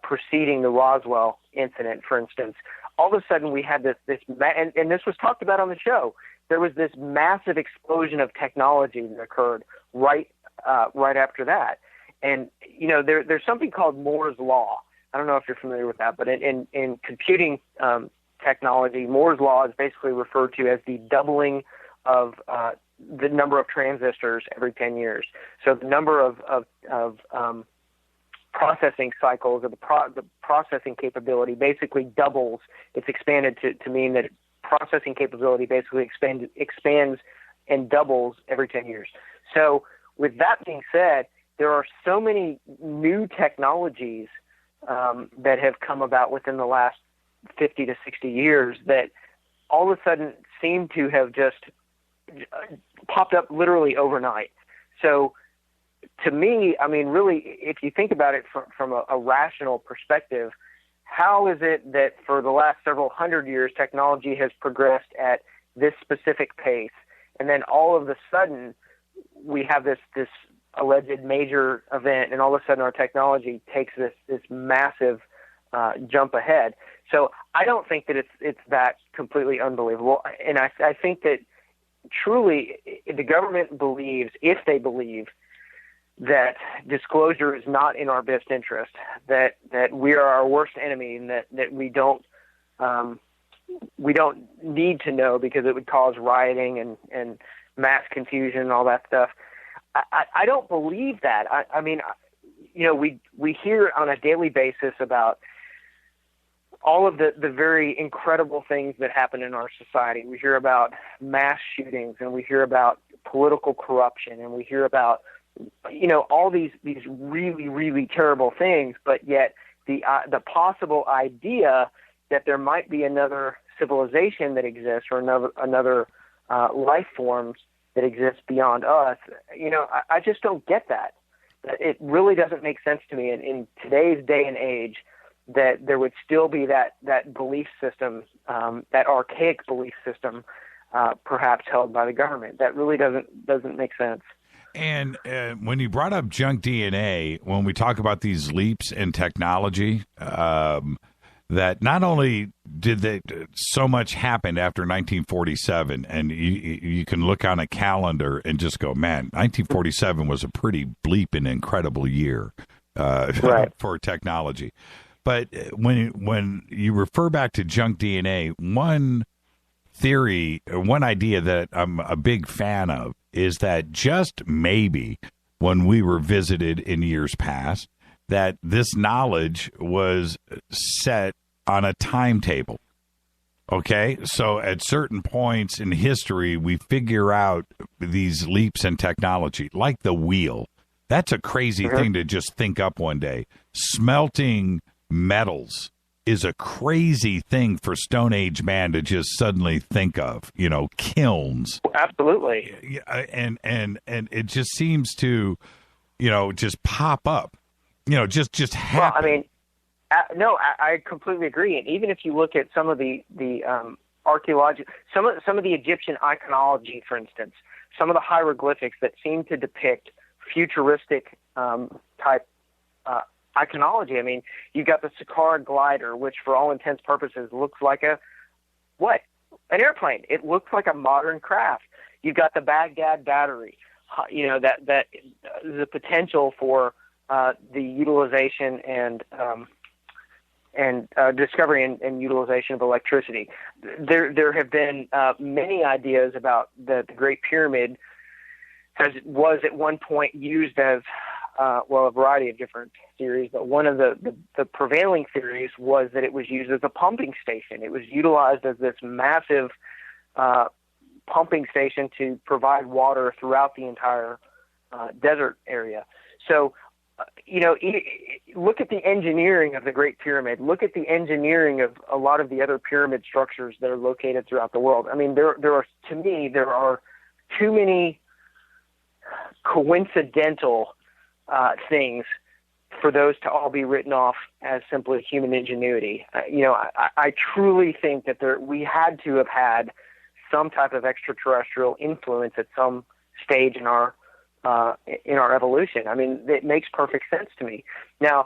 preceding the Roswell incident, for instance, all of a sudden we had this and this was talked about on the show. There was this massive explosion of technology that occurred right after that. And, there's something called Moore's Law. I don't know if you're familiar with that, but in computing technology, Moore's Law is basically referred to as the doubling of the number of transistors every 10 years. So the number of processing cycles, or the processing capability basically doubles. It's expanded to mean that processing capability basically expands and doubles every 10 years. So with that being said, there are so many new technologies that have come about within the last 50 to 60 years that all of a sudden seem to have just popped up literally overnight. So to me, I mean, really, if you think about it from a rational perspective, how is it that for the last several hundred years technology has progressed at this specific pace, and then all of a sudden we have this alleged major event, and all of a sudden our technology takes this massive jump ahead? So I don't think that it's that completely unbelievable, and I think that truly the government believes, if they believe, that disclosure is not in our best interest, that we are our worst enemy, and that we don't need to know because it would cause rioting and mass confusion and all that stuff. I don't believe that. I mean, we hear on a daily basis about all of the very incredible things that happen in our society. We hear about mass shootings, and we hear about political corruption, and we hear about all these really, really terrible things, but yet the possible idea that there might be another civilization that exists, or another life forms that exists beyond us, I just don't get that. It really doesn't make sense to me in today's day and age that there would still be that belief system, that archaic belief system, perhaps held by the government. That really doesn't make sense. And when you brought up junk DNA, when we talk about these leaps in technology, that not only did so much happen after 1947, and you can look on a calendar and just go, man, 1947 was a pretty bleep and incredible year for technology. But when you refer back to junk DNA, one theory, one idea that I'm a big fan of is that just maybe when we were visited in years past, that this knowledge was set on a timetable. Okay, so at certain points in history, we figure out these leaps in technology, like the wheel. That's a crazy thing to just think up one day. Smelting metals is a crazy thing for Stone Age man to just suddenly think of, kilns. Absolutely. And it just seems to, just pop up, just happen. Well, I mean, no, I completely agree. And even if you look at some of the archaeology, some of the Egyptian iconology, for instance, some of the hieroglyphics that seem to depict futuristic type iconology. I mean, you've got the Saqqara glider, which for all intents and purposes looks like an airplane. It looks like a modern craft. You've got the Baghdad battery, that the potential for the utilization and discovery and utilization of electricity. There have been many ideas about the Great Pyramid was at one point used as a variety of different theories, but one of the prevailing theories was that it was used as a pumping station. It was utilized as this massive pumping station to provide water throughout the entire desert area. So, look at the engineering of the Great Pyramid. Look at the engineering of a lot of the other pyramid structures that are located throughout the world. I mean, there are too many coincidental things for those to all be written off as simply human ingenuity. I truly think that we had to have had some type of extraterrestrial influence at some stage in our evolution. I mean, it makes perfect sense to me. Now,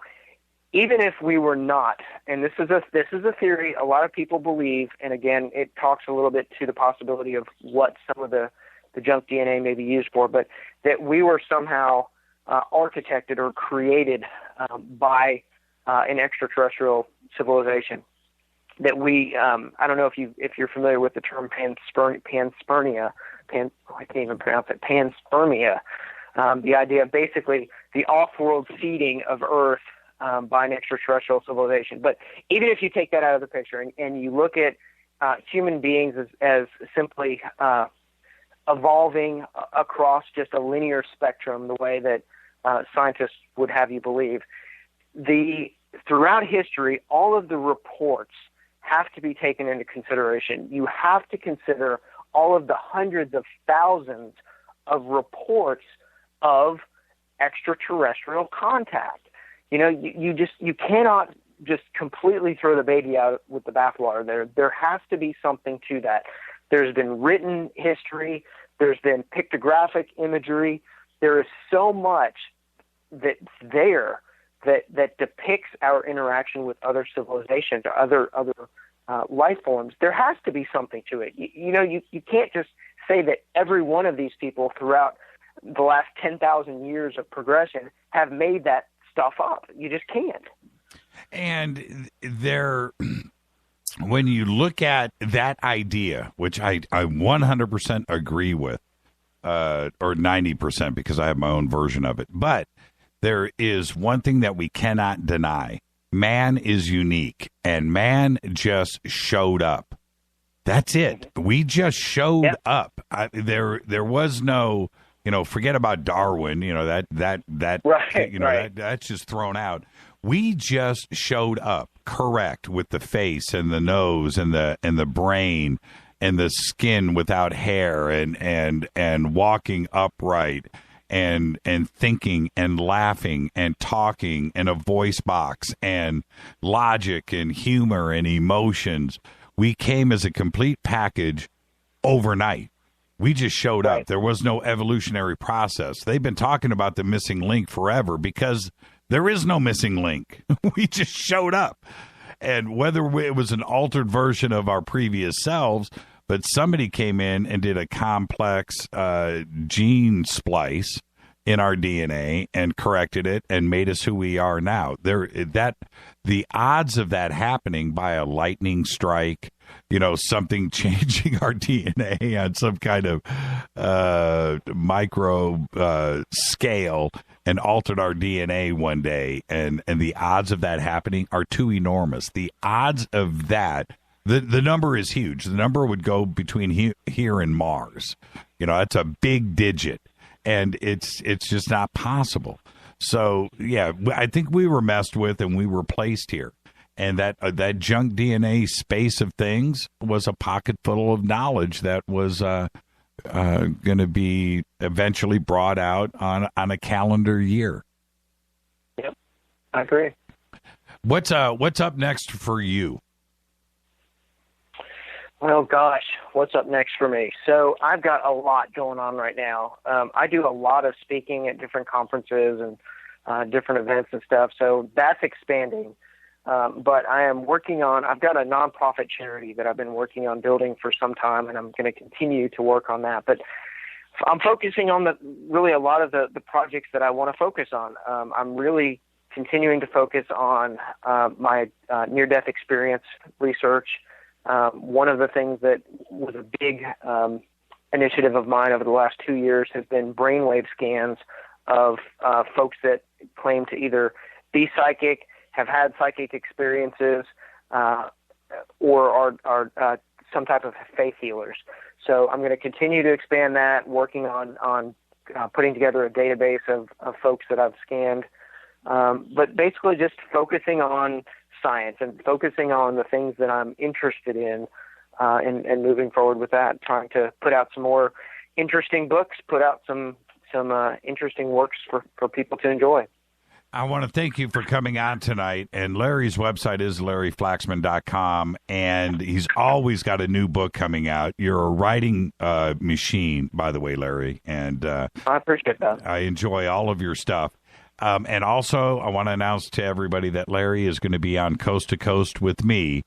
even if we were not, and this is a theory a lot of people believe, and again, it talks a little bit to the possibility of what some of the junk DNA may be used for, but that we were somehow architected or created by an extraterrestrial civilization. That we, I don't know if you're familiar with the term panspermia. I can't even pronounce it. Panspermia. The idea of basically the off-world seeding of Earth by an extraterrestrial civilization. But even if you take that out of the picture and you look at human beings as simply evolving across just a linear spectrum, the way that scientists would have you believe, throughout history, all of the reports have to be taken into consideration. You have to consider all of the hundreds of thousands of reports of extraterrestrial contact. You cannot just completely throw the baby out with the bathwater. There has to be something to that. There's been written history. There's been pictographic imagery. There is so much that's there that depicts our interaction with other civilizations or other life forms. There has to be something to it. You can't just say that every one of these people throughout the last 10,000 years of progression have made that stuff up. You just can't. And when you look at that idea, which I 100% agree with, or 90% because I have my own version of it, but there is one thing that we cannot deny. Man is unique, and man just showed up. That's it. We just showed up. There was no, forget about Darwin. That's just thrown out. We just showed up, correct, with the face and the nose and the brain and the skin without hair and walking upright and thinking and laughing and talking and a voice box and logic and humor and emotions. We came as a complete package overnight. We just showed up. There was no evolutionary process. They've been talking about the missing link forever because there is no missing link. We just showed up. And whether it was an altered version of our previous selves, but somebody came in and did a complex gene splice in our DNA and corrected it and made us who we are now. The odds of that happening by a lightning strike, something changing our DNA on some kind of micro scale and altered our DNA one day, and the odds of that happening are too enormous. The odds of that, the number is huge. The number would go between here and Mars. That's a big digit, and it's just not possible. So, yeah, I think we were messed with and we were placed here. And that junk DNA space of things was a pocket full of knowledge that was going to be eventually brought out on a calendar year. Yep, I agree. What's up next for you? Well, gosh, what's up next for me? So I've got a lot going on right now. I do a lot of speaking at different conferences and different events and stuff, so that's expanding. But I've got a nonprofit charity that I've been working on building for some time, and I'm going to continue to work on that. But I'm focusing on really a lot of the projects that I want to focus on. I'm really continuing to focus on my near-death experience research. One of the things that was a big initiative of mine over the last 2 years has been brainwave scans of folks that claim to either be psychic, have had psychic experiences, or are some type of faith healers. So I'm going to continue to expand that, working on putting together a database of folks that I've scanned, but basically just focusing on science and focusing on the things that I'm interested in, and moving forward with that, trying to put out some more interesting books, put out some interesting works for people to enjoy. I want to thank you for coming on tonight. And Larry's website is larryflaxman.com, and he's always got a new book coming out. You're a writing machine, by the way, Larry. And I appreciate that. I enjoy all of your stuff. And also, I want to announce to everybody that Larry is going to be on Coast to Coast with me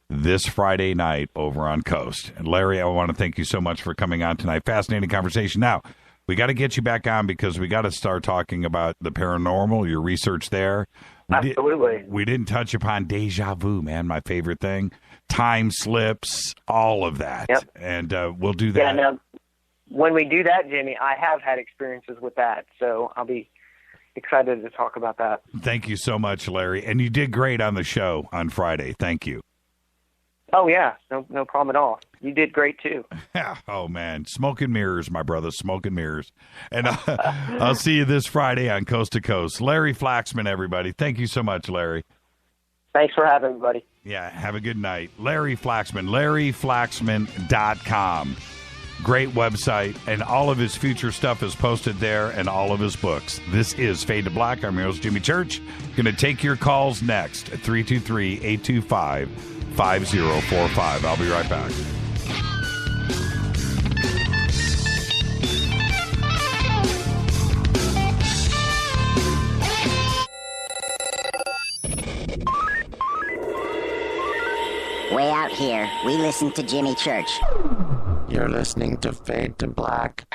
this Friday night over on Coast. And Larry, I want to thank you so much for coming on tonight. Fascinating conversation. Now, we got to get you back on because we got to start talking about the paranormal, your research there. Absolutely. We didn't touch upon deja vu, man, my favorite thing. Time slips, all of that. Yep. And we'll do that. Yeah, now, when we do that, Jimmy, I have had experiences with that, so I'll be excited to talk about that. Thank you so much, Larry. And you did great on the show on Friday. Thank you. Oh, yeah. No problem at all. You did great, too. Oh, man. Smoke and mirrors, my brother. Smoke and mirrors. And I'll see you this Friday on Coast to Coast. Larry Flaxman, everybody. Thank you so much, Larry. Thanks for having me, buddy. Yeah, have a good night. Larry Flaxman, larryflaxman.com. Great website, and all of his future stuff is posted there, and all of his books. This is Fade to Black. I'm your host, Jimmy Church. Going to take your calls next at 323-825-5045. I'll be right back. Way out here, we listen to Jimmy Church. You're listening to Fade to Black.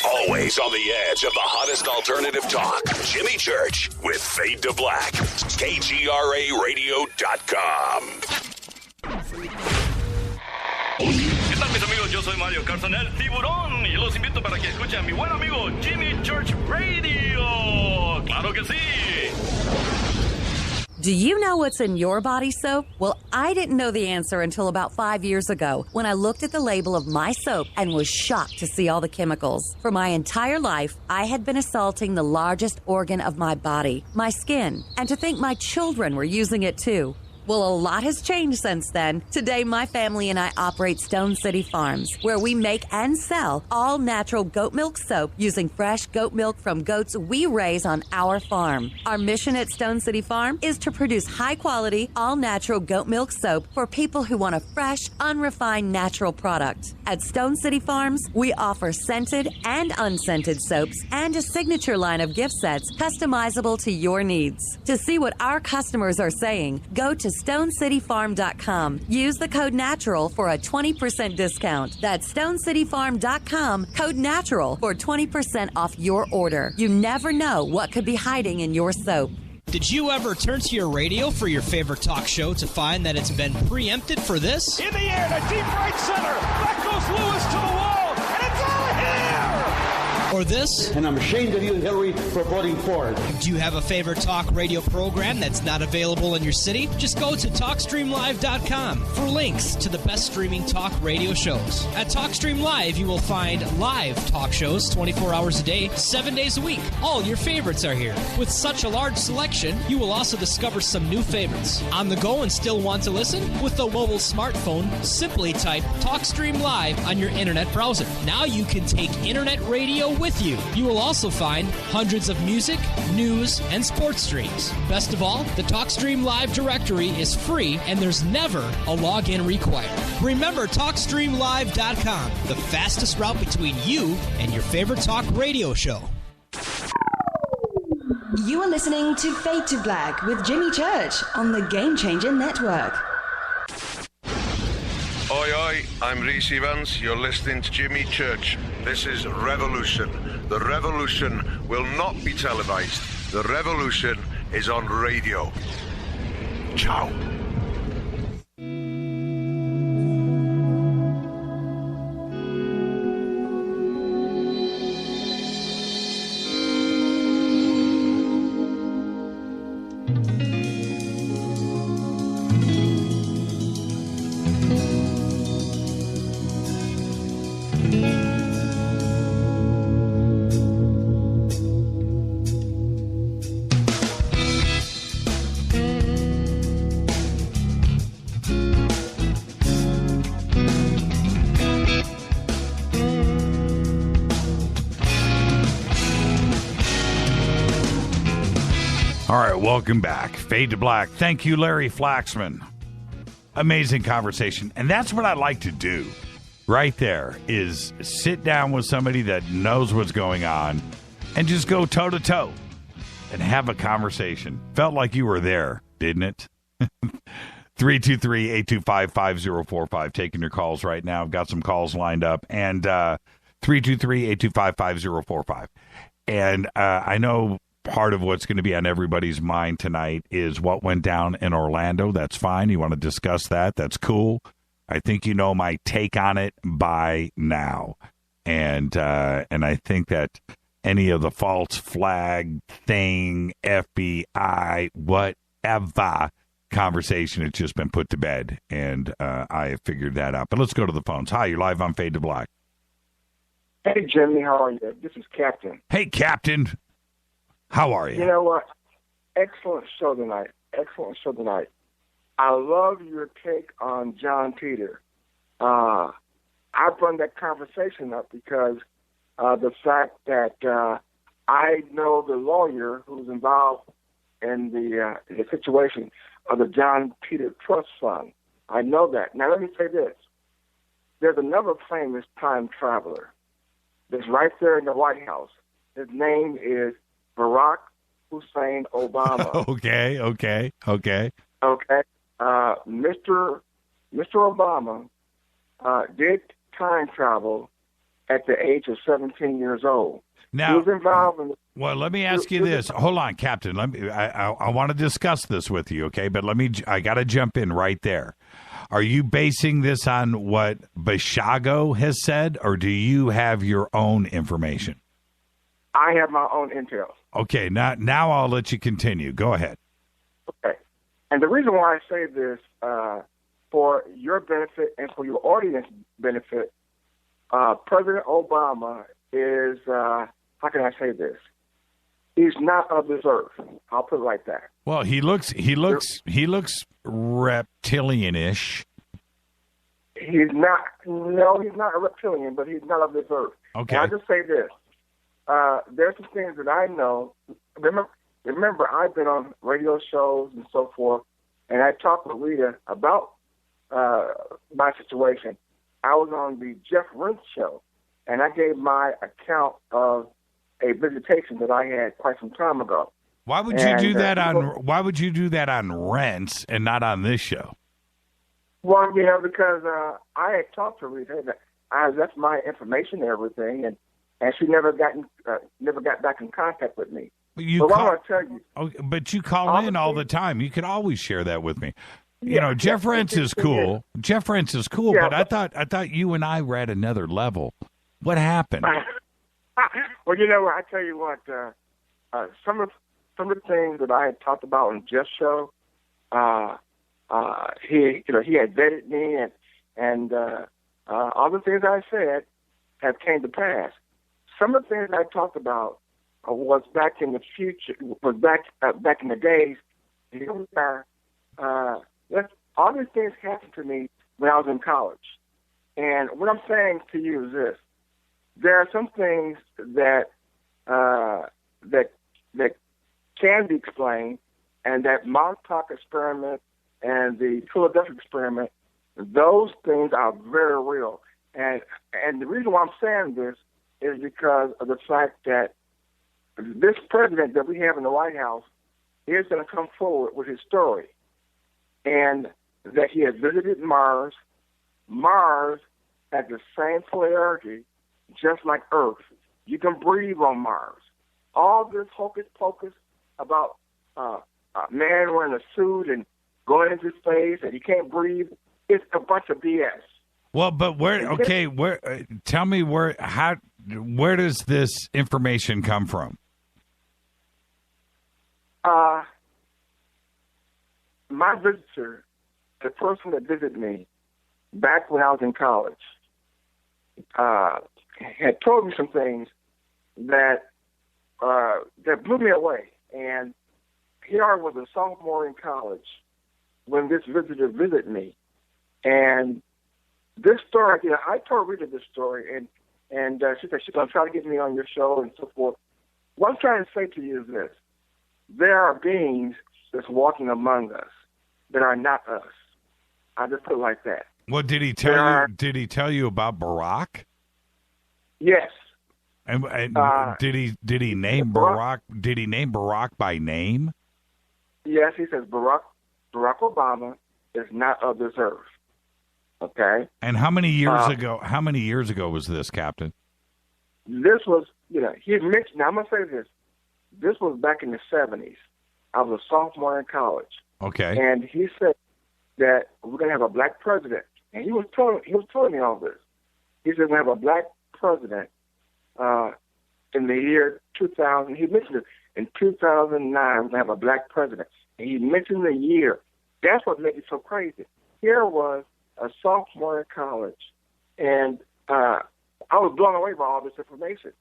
Always on the edge of the hottest alternative talk. Jimmy Church with Fade to Black. KGRARadio.com. ¿Qué tal, mis amigos? Yo soy Mario Carson, el tiburón, y los invito para que escuchen a mi buen amigo Jimmy Church Radio. ¡Claro que sí! Do you know what's in your body soap? Well, I didn't know the answer until about 5 years ago when I looked at the label of my soap and was shocked to see all the chemicals. For my entire life, I had been assaulting the largest organ of my body, my skin, and to think my children were using it too. Well, a lot has changed since then. Today, my family and I operate Stone City Farms, where we make and sell all-natural goat milk soap using fresh goat milk from goats we raise on our farm. Our mission at Stone City Farm is to produce high-quality, all-natural goat milk soap for people who want a fresh, unrefined, natural product. At Stone City Farms, we offer scented and unscented soaps and a signature line of gift sets customizable to your needs. To see what our customers are saying, go to StoneCityFarm.com. Use the code NATURAL for a 20% discount. That's StoneCityFarm.com, code NATURAL for 20% off your order. You never know what could be hiding in your soap. Did you ever turn to your radio for your favorite talk show to find that it's been preempted for this? In the air to deep right center. Back goes Lewis to the wall. And it's all here! Or this? And I'm ashamed of you, Hillary, for voting for it. Do you have a favorite talk radio program that's not available in your city? Just go to TalkStreamLive.com for links to the best streaming talk radio shows. At TalkStream Live, you will find live talk shows 24 hours a day, 7 days a week. All your favorites are here. With such a large selection, you will also discover some new favorites. On the go and still want to listen? With the mobile smartphone, simply type TalkStream Live on your internet browser. Now you can take internet radio with you. You will also find hundreds of music, news, and sports streams. Best of all, the TalkStream Live directory is free and there's never a login required. Remember TalkStreamLive.com, the fastest route between you and your favorite talk radio show. You are listening to Fade to Black with Jimmy Church on the Game Changer Network. Oi, oi, I'm Reese Evans. You're listening to Jimmy Church. This is Revolution. The revolution will not be televised. The revolution is on radio. Ciao. All right, welcome back. Fade to Black. Thank you, Larry Flaxman. Amazing conversation. And that's what I like to do right there is sit down with somebody that knows what's going on and just go toe-to-toe and have a conversation. Felt like you were there, didn't it? 323-825-5045. Taking your calls right now. I've got some calls lined up. And 323-825-5045. And I know part of what's going to be on everybody's mind tonight is what went down in Orlando. That's fine. You want to discuss that? That's cool. I think you know my take on it by now. And I think that any of the false flag thing, FBI, whatever conversation has just been put to bed. And I have figured that out. But let's go to the phones. Hi, you're live on Fade to Black. Hey, Jimmy, how are you? This is Captain. Hey, Captain. How are you? You know what? Excellent show tonight. Excellent show tonight. I love your take on John Titor. I brought that conversation up because the fact that I know the lawyer who's involved in the situation of the John Titor Trust Fund. I know that. Now, let me say this. There's another famous time traveler that's right there in the White House. His name is Barack Hussein Obama. Okay. Mr. Obama did time travel at the age of 17 years old. Now, he was involved in well, let me ask you this. Hold on, Captain. I want to discuss this with you, okay? But I got to jump in right there. Are you basing this on what Basiago has said, or do you have your own information? I have my own intel. Okay, now I'll let you continue. Go ahead. Okay. And the reason why I say this, for your benefit and for your audience benefit, President Obama is, how can I say this? He's not of this earth. I'll put it like that. Well, he looks reptilian-ish. He's not a reptilian, but he's not of this earth. Okay. And I'll just say this. There's some things that I know. Remember, I've been on radio shows and so forth, and I talked with Rita about my situation. I was on the Jeff Rentz show, and I gave my account of a visitation that I had quite some time ago. Why would you do that on Rentz and not on this show? Well, because I had talked to Rita. I left my information and everything, and she never got back in contact with me. But I want to tell you. But you call in all the time. You could always share that with me. Jeff Rentz is cool. Jeff Rentz is cool, but I thought you and I were at another level. What happened? Well, you know, I tell you what, some of the things that I had talked about on Jeff's show, he had vetted me, and all the things I said have came to pass. Some of the things I talked about was back in the future, was back in the days. Here we are. All these things happened to me when I was in college, and what I'm saying to you is this: there are some things that can be explained, and that Montauk experiment and the Philadelphia experiment, those things are very real. And the reason why I'm saying this is because of the fact that this president that we have in the White House is going to come forward with his story, and that he has visited Mars. Mars has the same polarity, just like Earth. You can breathe on Mars. All this hocus pocus about a man wearing a suit and going into space and he can't breathe, it's a bunch of BS. Well, but tell me where does this information come from? My visitor, the person that visited me back when I was in college, had told me some things that blew me away. And here I was a sophomore in college when this visitor visited me. And this story, I told Rita this story, and she said she's going to try to get me on your show and so forth. What I'm trying to say to you is this: there are beings that's walking among us that are not us. I just put it like that. Well, did he tell you? Did he tell you about Barack? Yes. And did he name Barack? Did he name Barack by name? Yes, he says Barack Obama is not of this earth. Okay. And how many years ago? How many years ago was this, Captain? This was, he mentioned. Now I'm gonna say this. This was back in the 70s. I was a sophomore in college. Okay. And he said that we're gonna have a black president, and he was telling me all this. He said we have a black president in the year 2000. He mentioned it in 2009. We're gonna have a black president, and he mentioned the year. That's what made it so crazy. Here was a sophomore in college, and I was blown away by all this information.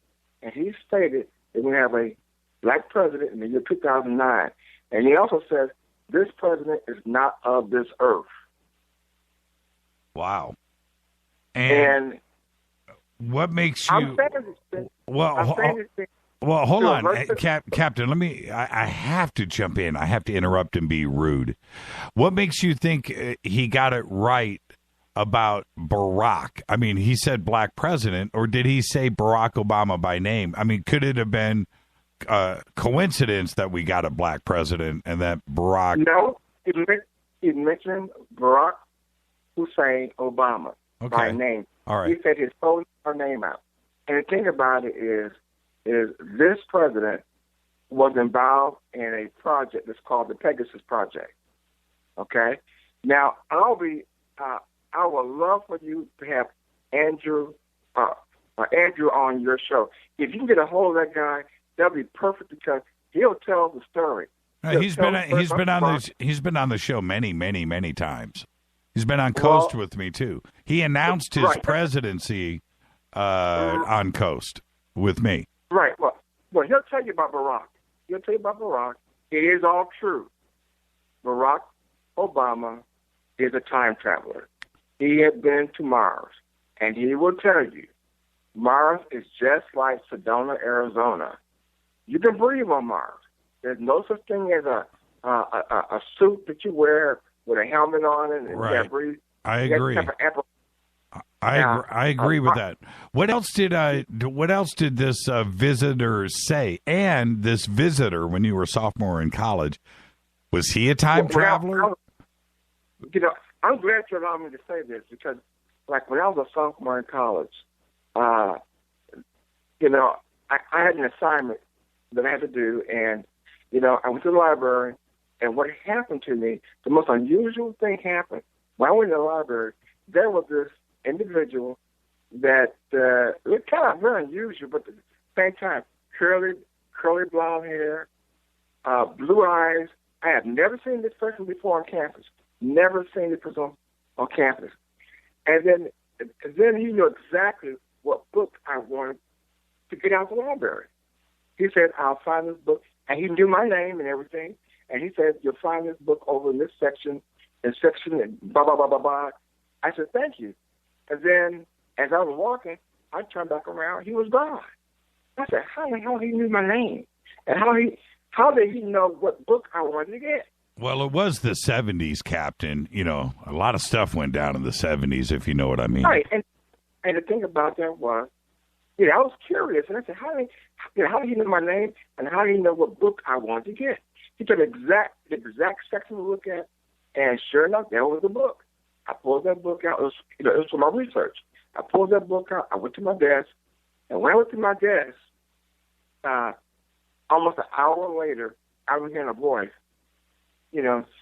And he stated that we have a black president in the year 2009. And he also says this president is not of this earth. Wow. And what makes you... Well, hold on, Captain. I have to jump in. I have to interrupt and be rude. What makes you think he got it right about Barack? I mean, he said black president, or did he say Barack Obama by name? I mean, could it have been coincidence that we got a black president and that Barack... No, he mentioned Barack Hussein Obama by name. All right. He said his whole name out. And the thing about it is this president was involved in a project that's called the Pegasus Project. Okay? Now, I would love for you to have Andrew on your show. If you can get a hold of that guy, that'll be perfect, because he'll tell the story. He's been on the show many times. He's been on Coast with me too. He announced his presidency on Coast with me. Right. Well, he'll tell you about Barack. It is all true. Barack Obama is a time traveler. He had been to Mars, and he will tell you Mars is just like Sedona, Arizona. You can breathe on Mars. There's no such thing as a suit that you wear with a helmet on it and you can't breathe. I agree. I agree with that. What else did this visitor say? And this visitor, when you were a sophomore in college, was he a time traveler? I'm glad you allowed me to say this, because, like, when I was a sophomore in college, I had an assignment that I had to do, and I went to the library, and what happened to me, the most unusual thing happened. When I went to the library, there was this individual that it was kind of very unusual, but same time, curly blonde hair, blue eyes. I have never seen this person before on campus. Never seen this person on campus. And then he knew exactly what book I wanted to get out of the library. He said, I'll find this book. And he knew my name and everything. And he said, you'll find this book over in this section, and blah, blah, blah, blah, blah. I said, thank you. And then as I was walking, I turned back around. He was gone. I said, how the hell he knew my name? And how did he know what book I wanted to get? Well, it was the 70s, Captain. You know, a lot of stuff went down in the 70s, if you know what I mean. Right. And the thing about that was, I was curious. And I said, how did he know my name? And how did he know what book I wanted to get? He took the exact section to look at. And sure enough, there was the book. I pulled that book out. It was for my research. I pulled that book out. I went to my desk. And when I went to my desk, almost an hour later, I was hearing a voice,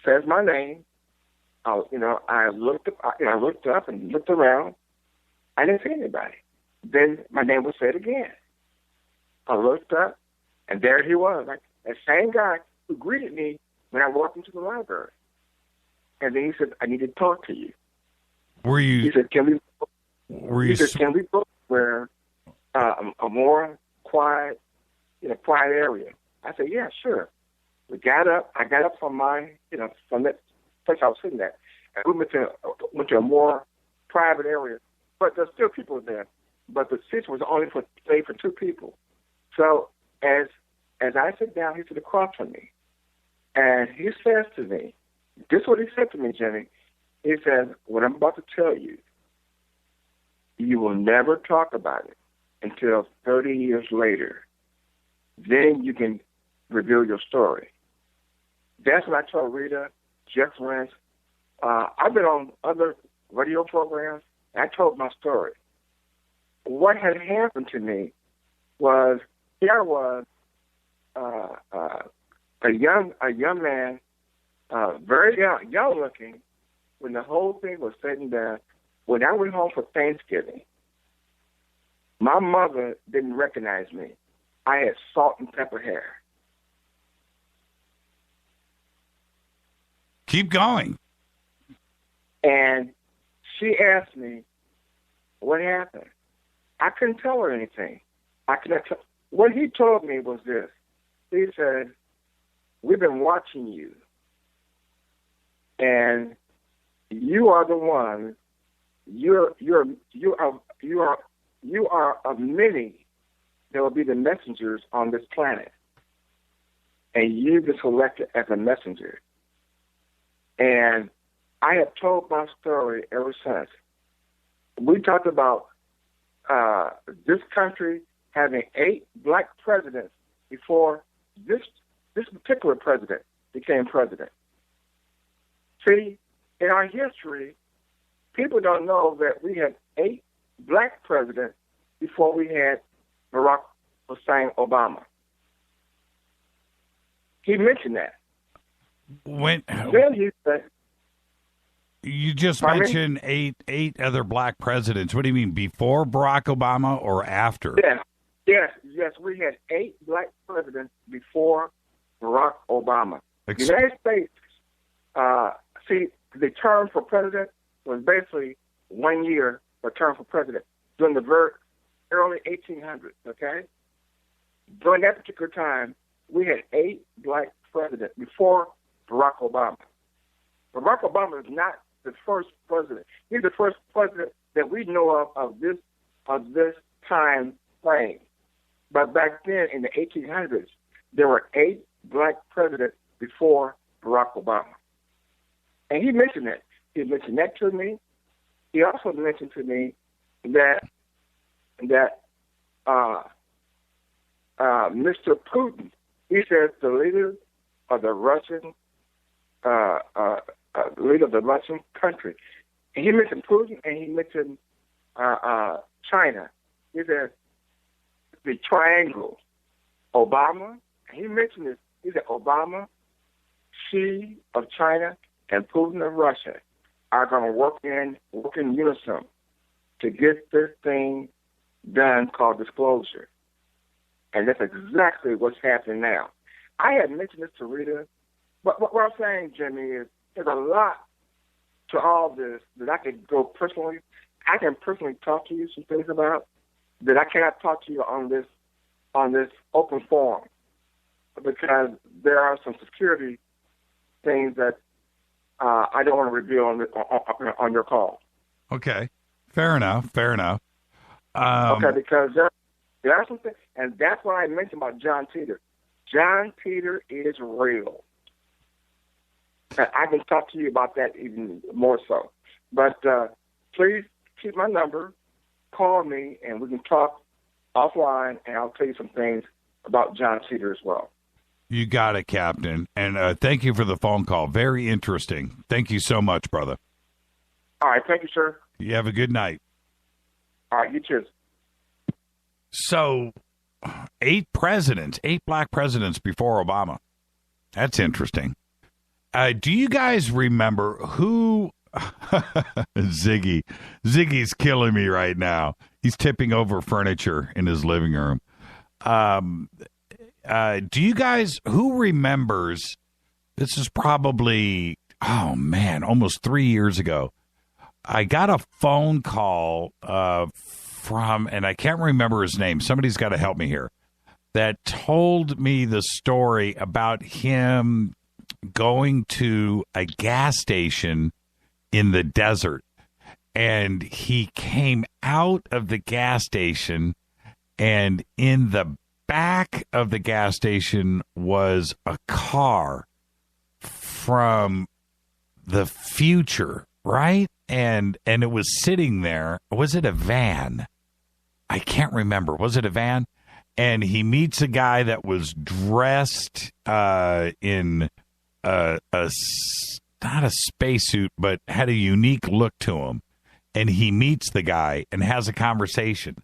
says my name. I looked up and looked around. I didn't see anybody. Then my name was said again. I looked up, and there he was, like that same guy who greeted me when I walked into the library. And then he said, I need to talk to you. He said, can we go where a more quiet, quiet area? I said, yeah, sure. We got up. I got up from from that place I was sitting at. And we went to a more private area. But there's still people there. But the seats was only for 2 people. So as I sit down, he sit across from me. And he says to me, this is what he said to me, Jimmy. He says, what I'm about to tell you, you will never talk about it until 30 years later. Then you can reveal your story. That's what I told Rita, Jeff Lynch. I've been on other radio programs, and I told my story. What had happened to me was, here I was, a young man, very young looking, when the whole thing was said and done. When I went home for Thanksgiving, my mother didn't recognize me. I had salt and pepper hair. Keep going. And she asked me, what happened? I couldn't tell her anything. What he told me was this. He said, we've been watching you. And you are the one. You are of many that will be the messengers on this planet. And you've been selected as a messenger. And I have told my story ever since. We talked about this country having 8 black presidents before this particular president became president. See, in our history, people don't know that we had 8 black presidents before we had Barack Hussein Obama. He mentioned that. Then he said, you just mentioned eight other black presidents. What do you mean, before Barack Obama or after? Yes. We had 8 black presidents before Barack Obama. The United States, the term for president was basically 1 year for term for president during the very early 1800s, okay? During that particular time, we had 8 black presidents before Barack Obama. Barack Obama is not the first president. He's the first president that we know of this time frame. But back then, in the 1800s, there were 8 black presidents before Barack Obama. And he mentioned that. He mentioned that to me. He also mentioned to me that Mr. Putin, he says the leader of the Russian country. And he mentioned Putin, and he mentioned China. He said the triangle, Obama. He mentioned this. He said Obama, Xi of China, and Putin of Russia are going to work in unison to get this thing done called disclosure. And that's exactly what's happening now. I had mentioned this to Rita, but what I'm saying, Jimmy, is there's a lot to all this that I could go personally. I can personally talk to you some things about that I cannot talk to you on this open forum, because there are some security things that I don't want to reveal on your call. Okay. Fair enough. Okay, because there are some things, and that's what I mentioned about John Titor. John Titor is real. And I can talk to you about that even more so. But please keep my number, call me, and we can talk offline, and I'll tell you some things about John Titor as well. You got it, Captain. And thank you for the phone call. Very interesting. Thank you so much, brother. All right. Thank you, sir. You have a good night. All right. You too. So, 8 black presidents before Obama. That's interesting. Do you guys remember who... Ziggy's killing me right now. He's tipping over furniture in his living room. Do you guys, who remembers, this is probably, almost 3 years ago, I got a phone call from, and I can't remember his name, somebody's got to help me here, that told me the story about him going to a gas station in the desert, and he came out of the gas station, and in the back of the gas station was a car from the future, right? And it was sitting there. Was it a van? I can't remember. Was it a van? And he meets a guy that was dressed in not a spacesuit, but had a unique look to him. And he meets the guy and has a conversation.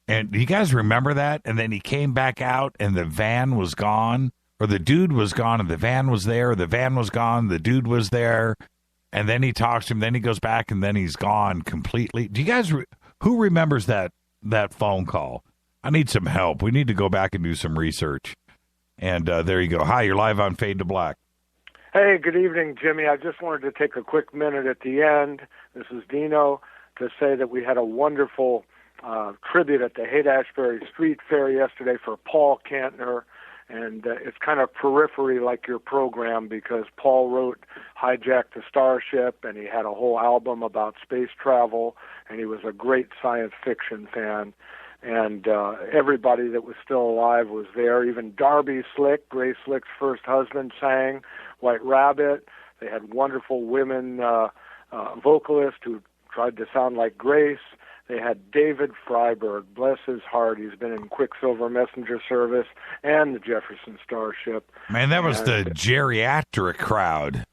And do you guys remember that? And then he came back out and the van was gone, or the dude was gone and the van was there, or the van was gone, the dude was there. And then he talks to him, then he goes back, and then he's gone completely. Do you guys, who remembers that phone call? I need some help. We need to go back and do some research. And there you go. Hi, you're live on Fade to Black. Hey, good evening, Jimmy. I just wanted to take a quick minute at the end. This is Dino, to say that we had a wonderful tribute at the Haight-Ashbury Street Fair yesterday for Paul Kantner, and it's kind of periphery like your program, because Paul wrote Hijack the Starship, and he had a whole album about space travel, and he was a great science fiction fan, and everybody that was still alive was there. Even Darby Slick, Grace Slick's first husband, sang White Rabbit. They had wonderful women vocalists who tried to sound like Grace. They had David Freiberg, bless his heart. He's been in Quicksilver Messenger Service and the Jefferson Starship. Man, that was the geriatric crowd.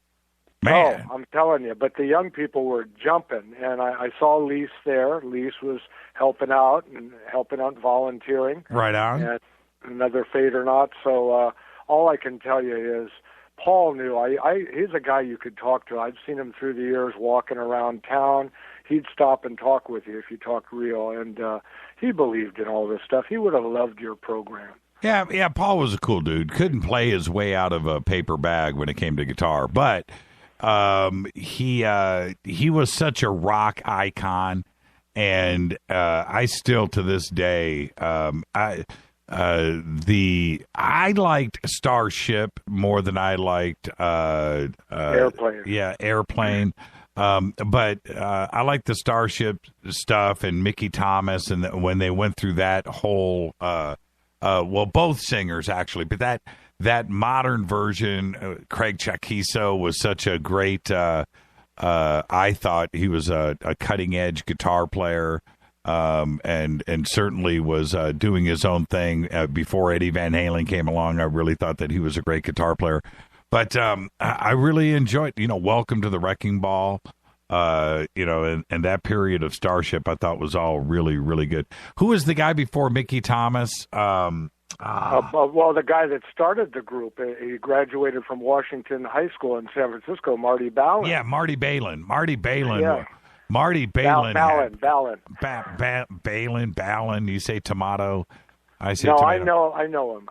Man. Oh, I'm telling you. But the young people were jumping, and I saw Lise there. Lise was helping out volunteering. Right on. And another Fade or Not. So all I can tell you is Paul knew. He's a guy you could talk to. I've seen him through the years walking around town. He'd stop and talk with you if you talked real, and he believed in all this stuff. He would have loved your program. Yeah, Paul was a cool dude. Couldn't play his way out of a paper bag when it came to guitar, but he was such a rock icon, and I still to this day I liked Starship more than I liked Airplane. Yeah, Airplane. But I like the Starship stuff and Mickey Thomas, and when they went through that whole, both singers actually, but that modern version, Craig Chaquiso was such a great. I thought he was a cutting edge guitar player, and certainly was doing his own thing before Eddie Van Halen came along. I really thought that he was a great guitar player. But I really enjoyed, Welcome to the Wrecking Ball, and that period of Starship I thought was all really, really good. Who was the guy before Mickey Thomas? Well, the guy that started the group, he graduated from Washington High School in San Francisco, Marty Balin. Yeah, Marty Balin. Yeah. Marty Balin. Balin. Balin. You say tomato. I say no, tomato. I know him.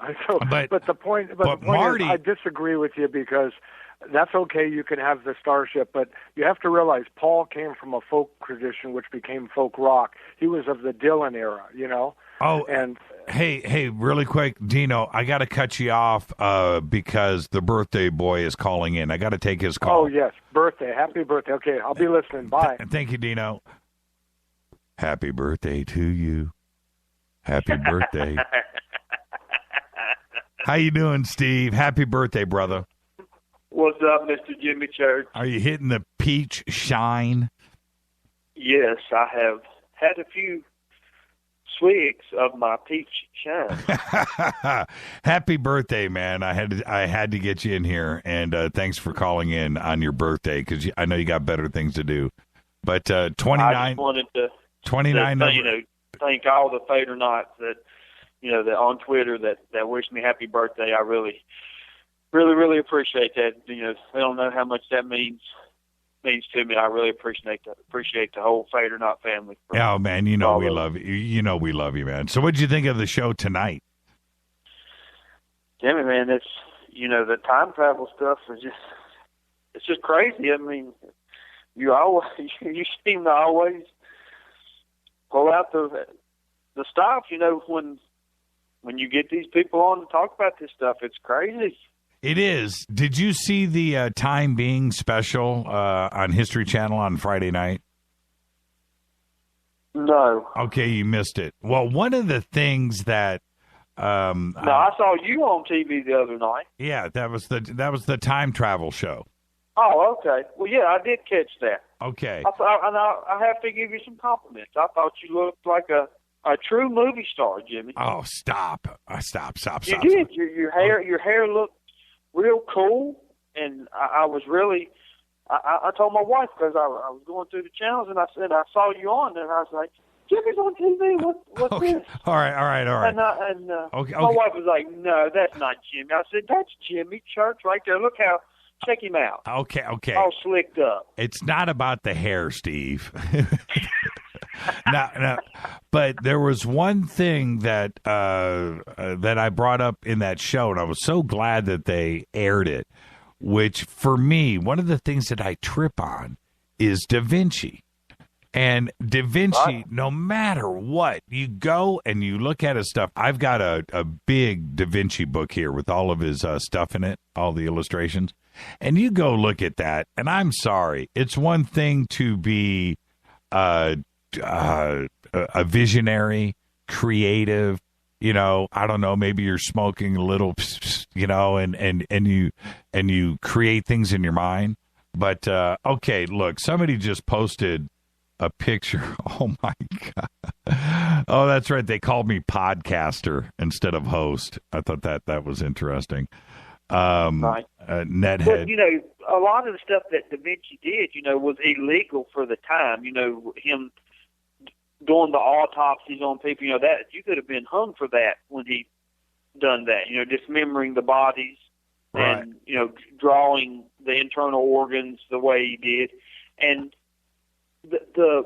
But the point Marty, is, I disagree with you because that's okay. You can have the starship, but you have to realize Paul came from a folk tradition, which became folk rock. He was of the Dylan era, you know. Oh, and hey, really quick, Dino, I got to cut you off because the birthday boy is calling in. I got to take his call. Oh yes, birthday, happy birthday. Okay, I'll be listening. Bye. Thank you, Dino. Happy birthday to you. Happy birthday. How you doing, Steve? Happy birthday, brother. What's up, Mr. Jimmy Church? Are you hitting the peach shine? Yes, I have had a few swigs of my peach shine. Happy birthday, man. I had to get you in here, and thanks for calling in on your birthday because I know you got better things to do. But 29. I just wanted to 29. Thank all the Fader Knots that that on Twitter that wish me happy birthday. I really appreciate that. I don't know how much that means to me. I really appreciate the whole Fader Knot family. Oh man, we love you. We love you, man. So what did you think of the show tonight? Jimmy, man, it's the time travel stuff is just crazy. I mean, you seem to always pull out the stuff. When you get these people on to talk about this stuff, it's crazy. It is. Did you see the Time Being special on History Channel on Friday night? No. Okay, you missed it. Well, one of the things that I saw you on TV the other night. Yeah, that was the time travel show. Oh, okay. Well, yeah, I did catch that. Okay. I have to give you some compliments. I thought you looked like a true movie star, Jimmy. Oh, stop! Stop! You did. Your hair looked real cool, and I was really. I told my wife because I was going through the channels, and I said I saw you on, and I was like, Jimmy's on TV. What's okay. this? All right. And my wife was like, no, that's not Jimmy. I said, that's Jimmy Church right there. Look how. Check him out. Okay. All slicked up. It's not about the hair, Steve. No. But there was one thing that I brought up in that show, and I was so glad that they aired it, which for me, one of the things that I trip on is Da Vinci. And Da Vinci, no matter what, you go and you look at his stuff. I've got a big Da Vinci book here with all of his stuff in it, all the illustrations. And you go look at that, and I'm sorry. It's one thing to be a visionary, creative, I don't know, maybe you're smoking a little, and you create things in your mind. But, okay, look, somebody just posted a picture. Oh, my God. Oh, that's right. They called me podcaster instead of host. I thought that was interesting. Right. Nethead. But, a lot of the stuff that Da Vinci did, was illegal for the time. Him doing the autopsies on people, that you could have been hung for that when he done that. Dismembering the bodies and, drawing the internal organs the way he did. And the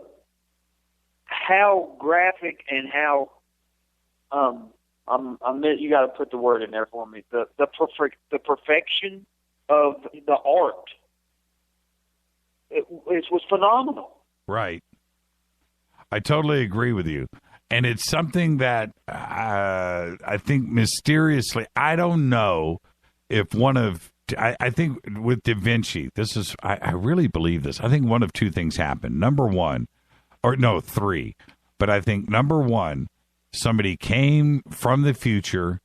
how graphic and how you got to put the word in there for me. The perfection of the art. It was phenomenal. Right. I totally agree with you, and it's something that I think mysteriously. I don't know if I think with Da Vinci, I really believe this. I think one of two things happened. Three. But I think number one, somebody came from the future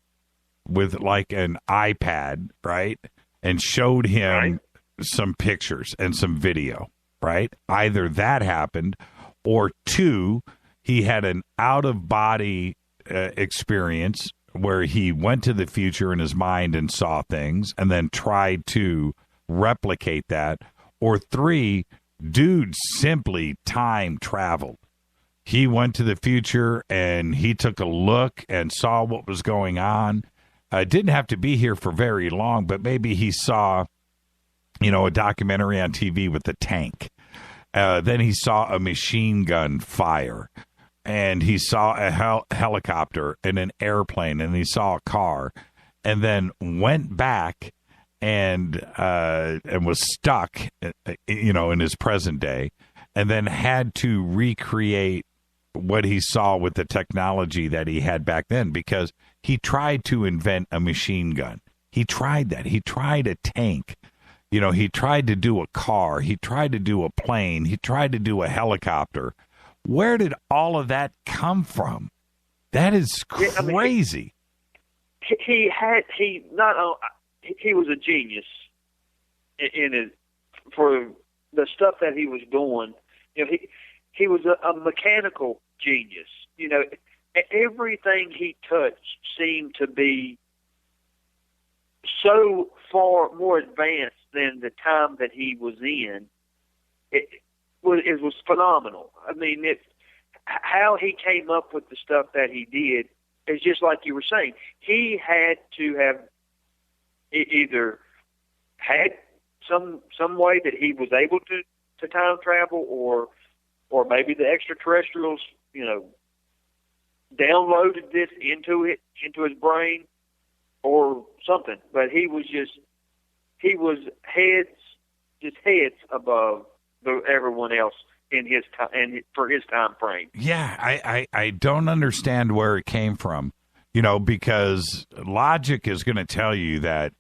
with like an iPad, right? And showed him some pictures and some video, right? Either that happened, or two, he had an out-of-body experience where he went to the future in his mind and saw things and then tried to replicate that. Or three, dude simply time traveled. He went to the future and he took a look and saw what was going on. Didn't have to be here for very long, but maybe he saw, a documentary on TV with the tank. Then he saw a machine gun fire. and he saw a helicopter and an airplane, and he saw a car, and then went back and was stuck, in his present day, and then had to recreate what he saw with the technology that he had back then, because he tried to invent a machine gun. He tried that. He tried a tank. He tried to do a car. He tried to do a plane. He tried to do a helicopter. Where did all of that come from? That is crazy. He was a genius in it for the stuff that he was doing. He was a mechanical genius. Everything he touched seemed to be so far more advanced than the time that he was in. It was phenomenal. I mean, how he came up with the stuff that he did is just like you were saying. He had to have either had some way that he was able to time travel, or maybe the extraterrestrials, downloaded this into his brain or something. But he was heads above everyone else in his time and for his time frame. Yeah, I don't understand where it came from, because logic is going to tell you that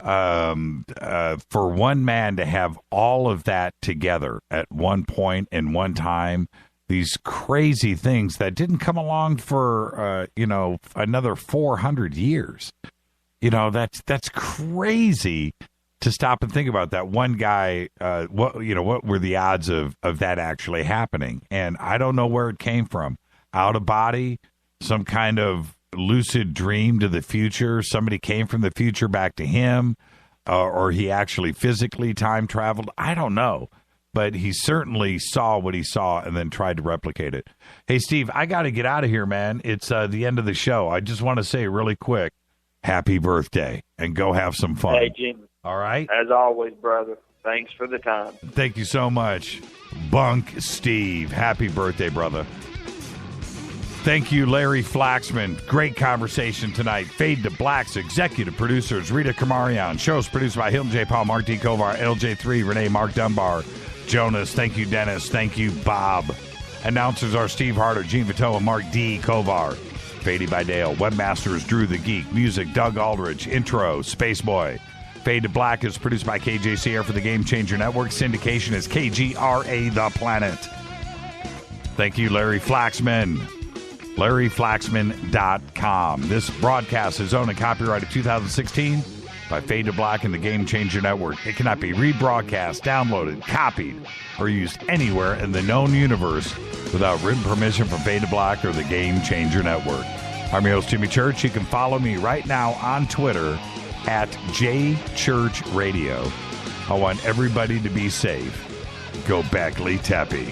for one man to have all of that together at one point in one time, these crazy things that didn't come along for another 400 years. That's crazy to stop and think about that. One guy, what were the odds of that actually happening? And I don't know where it came from. Out of body, some kind of lucid dream to the future. Somebody came from the future back to him, or he actually physically time traveled. I don't know, but he certainly saw what he saw and then tried to replicate it. Hey, Steve, I got to get out of here, man. It's the end of the show. I just want to say really quick, happy birthday, and go have some fun. Hey, Jim. All right? As always, brother. Thanks for the time. Thank you so much. Bunk Steve. Happy birthday, brother. Thank you, Larry Flaxman. Great conversation tonight. Fade to Black's executive producers, Rita Kamarian. Shows produced by Hilton J. Paul, Mark D. Kovar, LJ3, Renee, Mark Dunbar, Jonas. Thank you, Dennis. Thank you, Bob. Announcers are Steve Harder, Gene Vito, and Mark D. Kovar. Faded by Dale. Webmasters, Drew the Geek. Music, Doug Aldrich. Intro, Space Boy. Fade to Black is produced by KJC Air for the Game Changer Network. Syndication is KGRA The Planet. Thank you, Larry Flaxman. LarryFlaxman.com. This broadcast is owned and copyrighted 2016 by Fade to Black and the Game Changer Network. It cannot be rebroadcast, downloaded, copied, or used anywhere in the known universe without written permission from Fade to Black or the Game Changer Network. I'm your host, Jimmy Church. You can follow me right now on Twitter at JChurchRadio. I want everybody to be safe. Go Beckley Teppy.